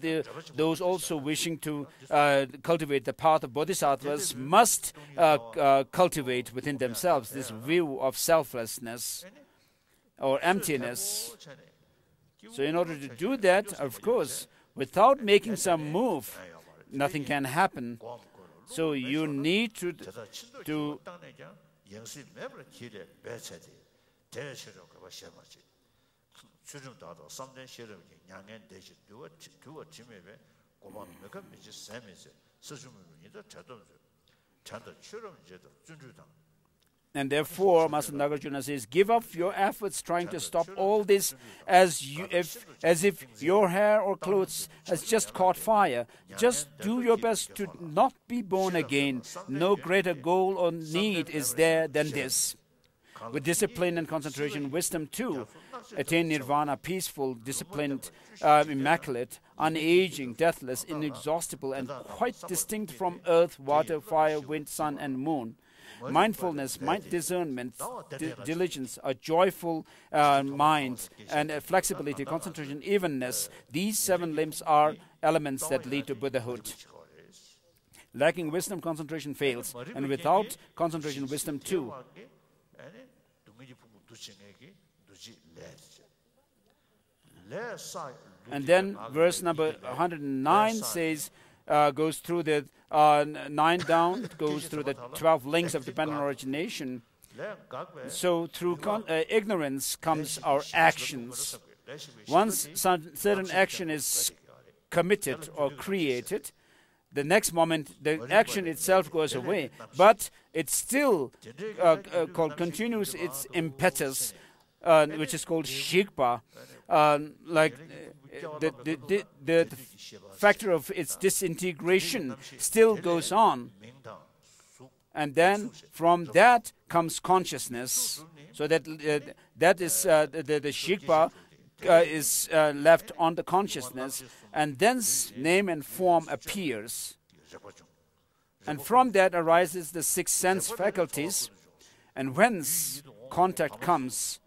those also wishing to cultivate the path of Bodhisattvas must cultivate within themselves this view of selflessness or emptiness. So in order to do that, of course, without making some move, nothing can happen. So you need to and therefore, Master Nagarjuna says, give up your efforts trying to stop all this as if your hair or clothes has just caught fire. Just do your best to not be born again. No greater goal or need is there than this. With discipline and concentration, wisdom too, attain nirvana, peaceful, disciplined, immaculate, unaging, deathless, inexhaustible, and quite distinct from earth, water, fire, wind, sun, and moon. Mindfulness, mind discernment, diligence, a joyful mind, and flexibility, concentration, evenness. These 7 limbs are elements that lead to Buddhahood. Lacking wisdom, concentration fails, and without concentration, wisdom too. And then verse number 109 says, goes through the 9 down, goes through the 12 links of dependent origination. So through ignorance comes our actions. Once certain action is committed or created, the next moment the action itself goes away, but it still continues its impetus, which is called shikpa, like the factor of its disintegration still goes on. And then from that comes consciousness. So that is the shikpa is left on the consciousness, and then name and form appears. And from that arises the 6 sense faculties, and whence contact comes.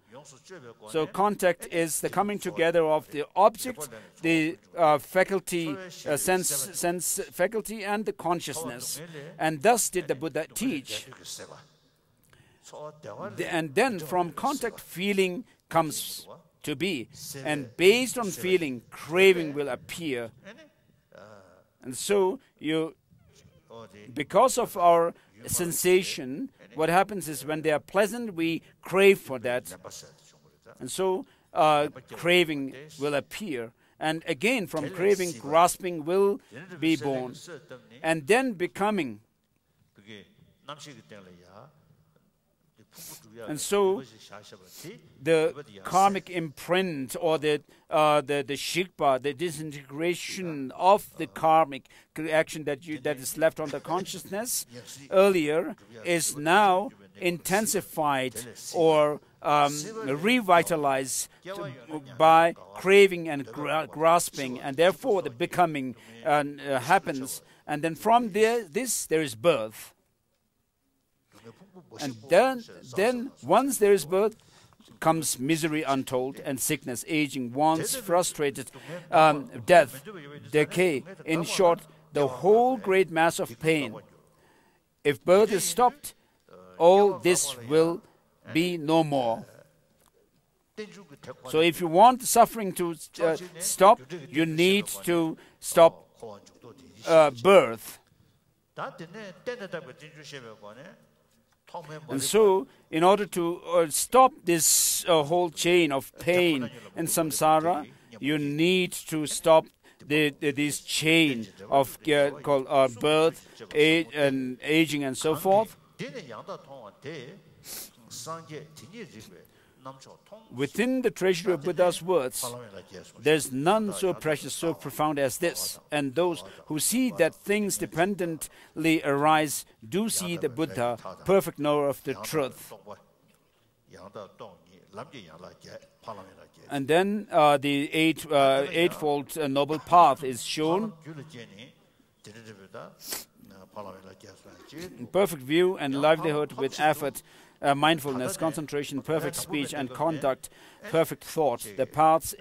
So contact is the coming together of the object, the faculty, sense faculty, and the consciousness. And thus did the Buddha teach. And then from contact, feeling comes to be. And based on feeling, craving will appear. And so because of our sensation, what happens is when they are pleasant, we crave for that. And so craving will appear. And again, from craving, grasping will be born. And then becoming. And so the karmic imprint, or the shikpa, the disintegration of the karmic action that is left on the consciousness earlier, is now intensified or revitalized by craving and grasping, and therefore the becoming happens. And then from there is birth. And then once there is birth, comes misery untold, and sickness, aging, wants, frustrated, death, decay. In short, the whole great mass of pain. If birth is stopped, all this will be no more. So if you want suffering to stop, you need to stop birth. And so, in order to stop this whole chain of pain and samsara, you need to stop this chain of called birth, age, and aging, and so forth. Within the treasury of Buddha's words, there's none so precious, so profound as this. And those who see that things dependently arise do see the Buddha, perfect knower of the truth. And then the eightfold noble path is shown. Perfect view and livelihood with effort, mindfulness, concentration, perfect speech and conduct, perfect thought. The path's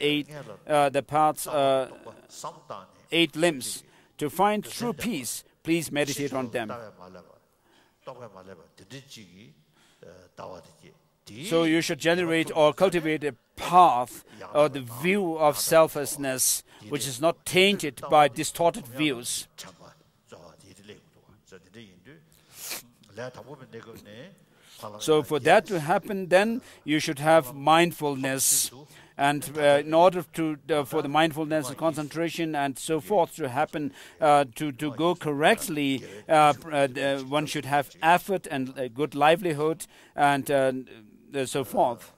eight limbs. To find true peace, please meditate on them. So you should generate or cultivate a path or the view of selflessness, which is not tainted by distorted views. So for that to happen, then you should have mindfulness. And in order to for the mindfulness and concentration and so forth to happen, to go correctly, one should have effort and a good livelihood and so forth,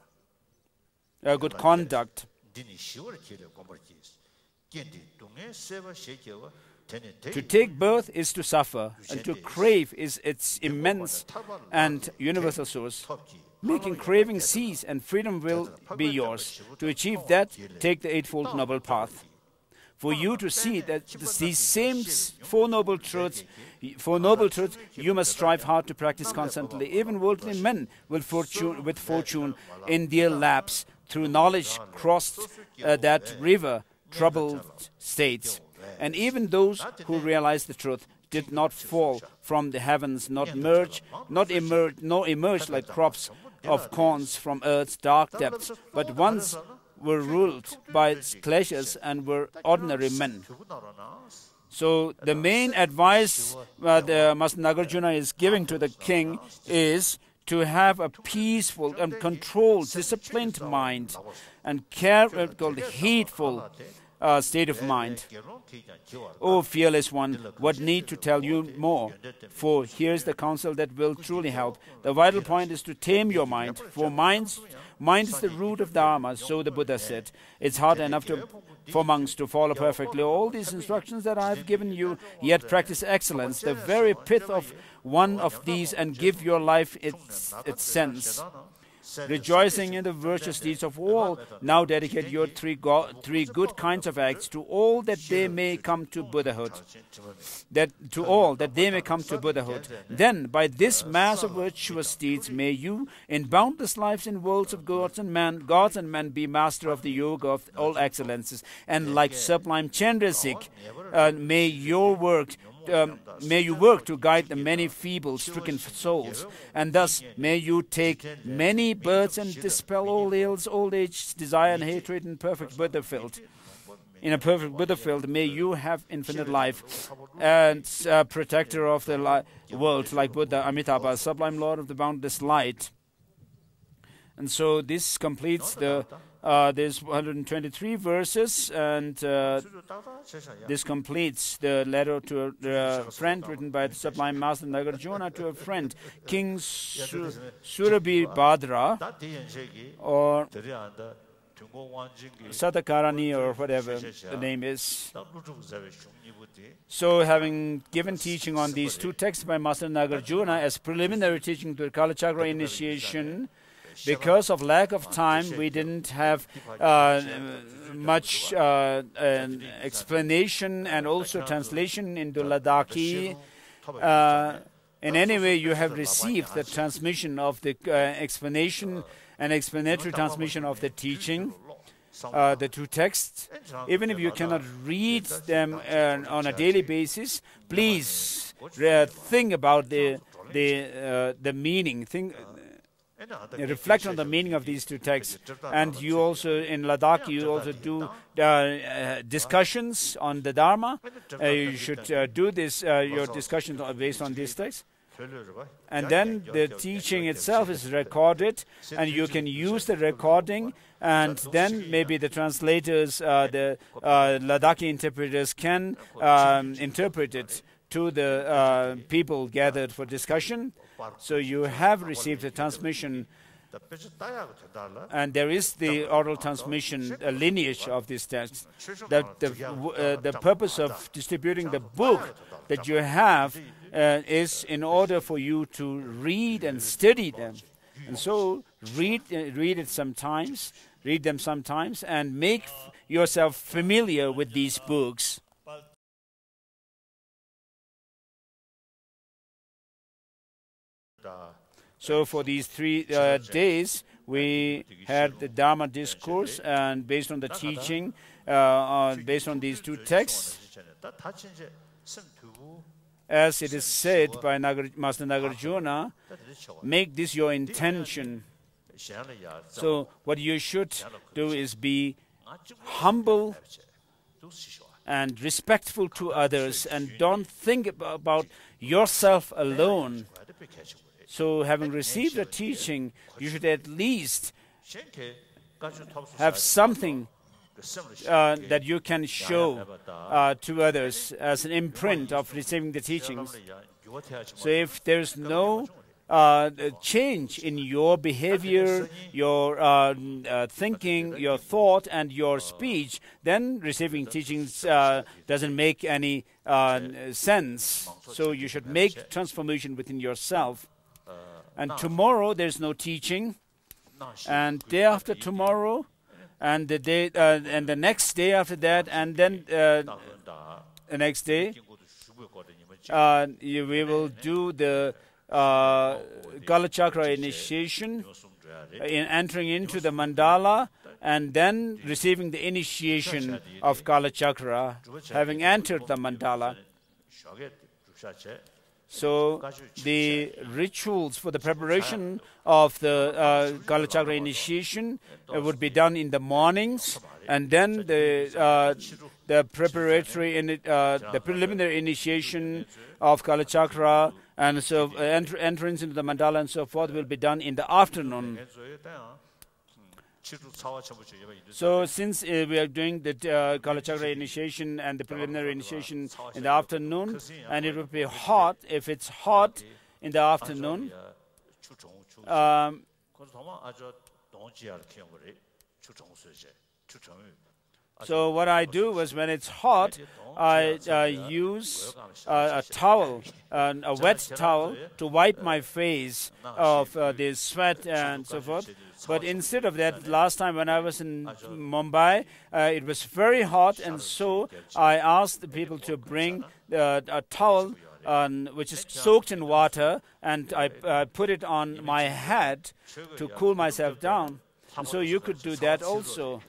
good conduct. To take birth is to suffer, and to crave is its immense and universal source. Making craving cease, and freedom will be yours. To achieve that, take the Eightfold Noble Path. For you to see that these same Four Noble Truths, you must strive hard to practice constantly. Even worldly men with fortune in their laps, through knowledge crossed that river, troubled states. And even those who realized the truth did not fall from the heavens, nor emerge like crops of corns from earth's dark depths, but once were ruled by its pleasures and were ordinary men. So the main advice the Master Nagarjuna is giving to the king is to have a peaceful and controlled, disciplined mind and careful, heedful state of mind. O fearless one, what need to tell you more? For here's the counsel that will truly help. The vital point is to tame your mind, for mind is the root of Dharma, so the Buddha said. It's hard enough for monks to follow perfectly all these instructions that I have given you, yet practice excellence, the very pith of one of these, and give your life its sense. Rejoicing in the virtuous deeds of all, now dedicate your three good kinds of acts to all that they may come to Buddhahood. That they may come to Buddhahood. Then, by this mass of virtuous deeds, may you, in boundless lives in worlds of gods and men, be master of the yoga of all excellences. And like sublime Chandrasik, may you work to guide the many feeble, stricken souls, and thus may you take many births and dispel all ills, old age, desire and hatred in perfect Buddha field. In a perfect Buddha field, may you have infinite life and protector of the world, like Buddha, Amitabha, sublime Lord of the boundless light. And so this completes there's 123 verses, and this completes the letter to a friend written by the Sublime Master Nagarjuna to a friend, King Surabhibhadra, or Satakarani, or whatever the name is. So, having given teaching on these two texts by Master Nagarjuna as preliminary teaching to the Kalachakra initiation, because of lack of time, we didn't have much explanation and also translation into Ladakhi. In any way, you have received the transmission of the explanation and explanatory transmission of the teaching, the two texts. Even if you cannot read them on a daily basis, please think about the meaning. Reflect on the meaning of these two texts. And you also, in Ladakh, you also do discussions on the Dharma. You should do this, your discussions are based on these texts. And then the teaching itself is recorded, and you can use the recording, and then maybe the translators, the Ladakhi interpreters can interpret it to the people gathered for discussion. So you have received a transmission And there is the oral transmission lineage of this text. The purpose of distributing the book that you have is in order for you to read and study them. And so read them sometimes, and make yourself familiar with these books. So for these 3 days, we had the Dharma discourse, and based on the teaching, based on these 2 texts, as it is said by Master Nagarjuna, make this your intention. So what you should do is be humble and respectful to others, and don't think about yourself alone. So having received the teaching, you should at least have something that you can show to others as an imprint of receiving the teachings. So if there's no change in your behavior, your thinking, your thought, and your speech, then receiving teachings doesn't make any sense. So you should make transformation within yourself. And tomorrow there's no teaching, and day after tomorrow, and the day and the next day after that, and then the next day we will do the Kalachakra initiation, in entering into the mandala, and then receiving the initiation of Kalachakra, having entered the mandala. So the rituals for the preparation of the Kalachakra initiation would be done in the mornings, and then the preliminary initiation of Kalachakra and so entrance into the mandala and so forth will be done in the afternoon. So since we are doing the Kalachakra initiation and the preliminary initiation in the afternoon, and it will be hot, if it's hot in the afternoon, so what I do is when it's hot, I use a towel, a wet towel, to wipe my face of the sweat and so forth. But instead of that, last time when I was in Mumbai, it was very hot, and so I asked the people to bring a towel which is soaked in water, and I put it on my head to cool myself down. And so you could do that also.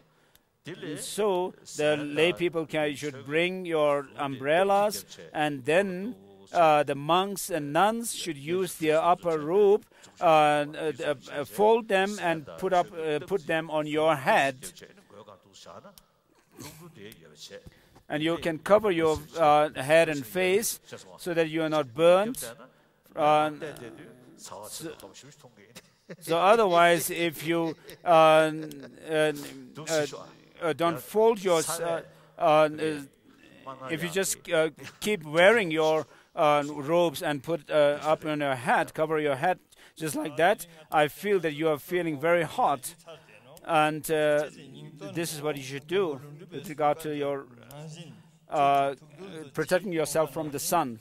So the lay people should bring your umbrellas, and then the monks and nuns should use their upper robe, fold them and put them on your head. And you can cover your head and face so that you are not burnt. So otherwise, if you don't fold your, if you just keep wearing your robes and put up on your head, cover your head just like that, I feel that you are feeling very hot. And this is what you should do with regard to your protecting yourself from the sun.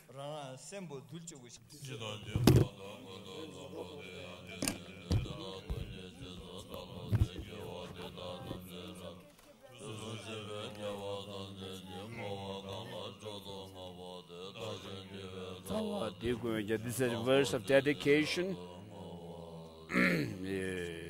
This is a verse of dedication. Yeah.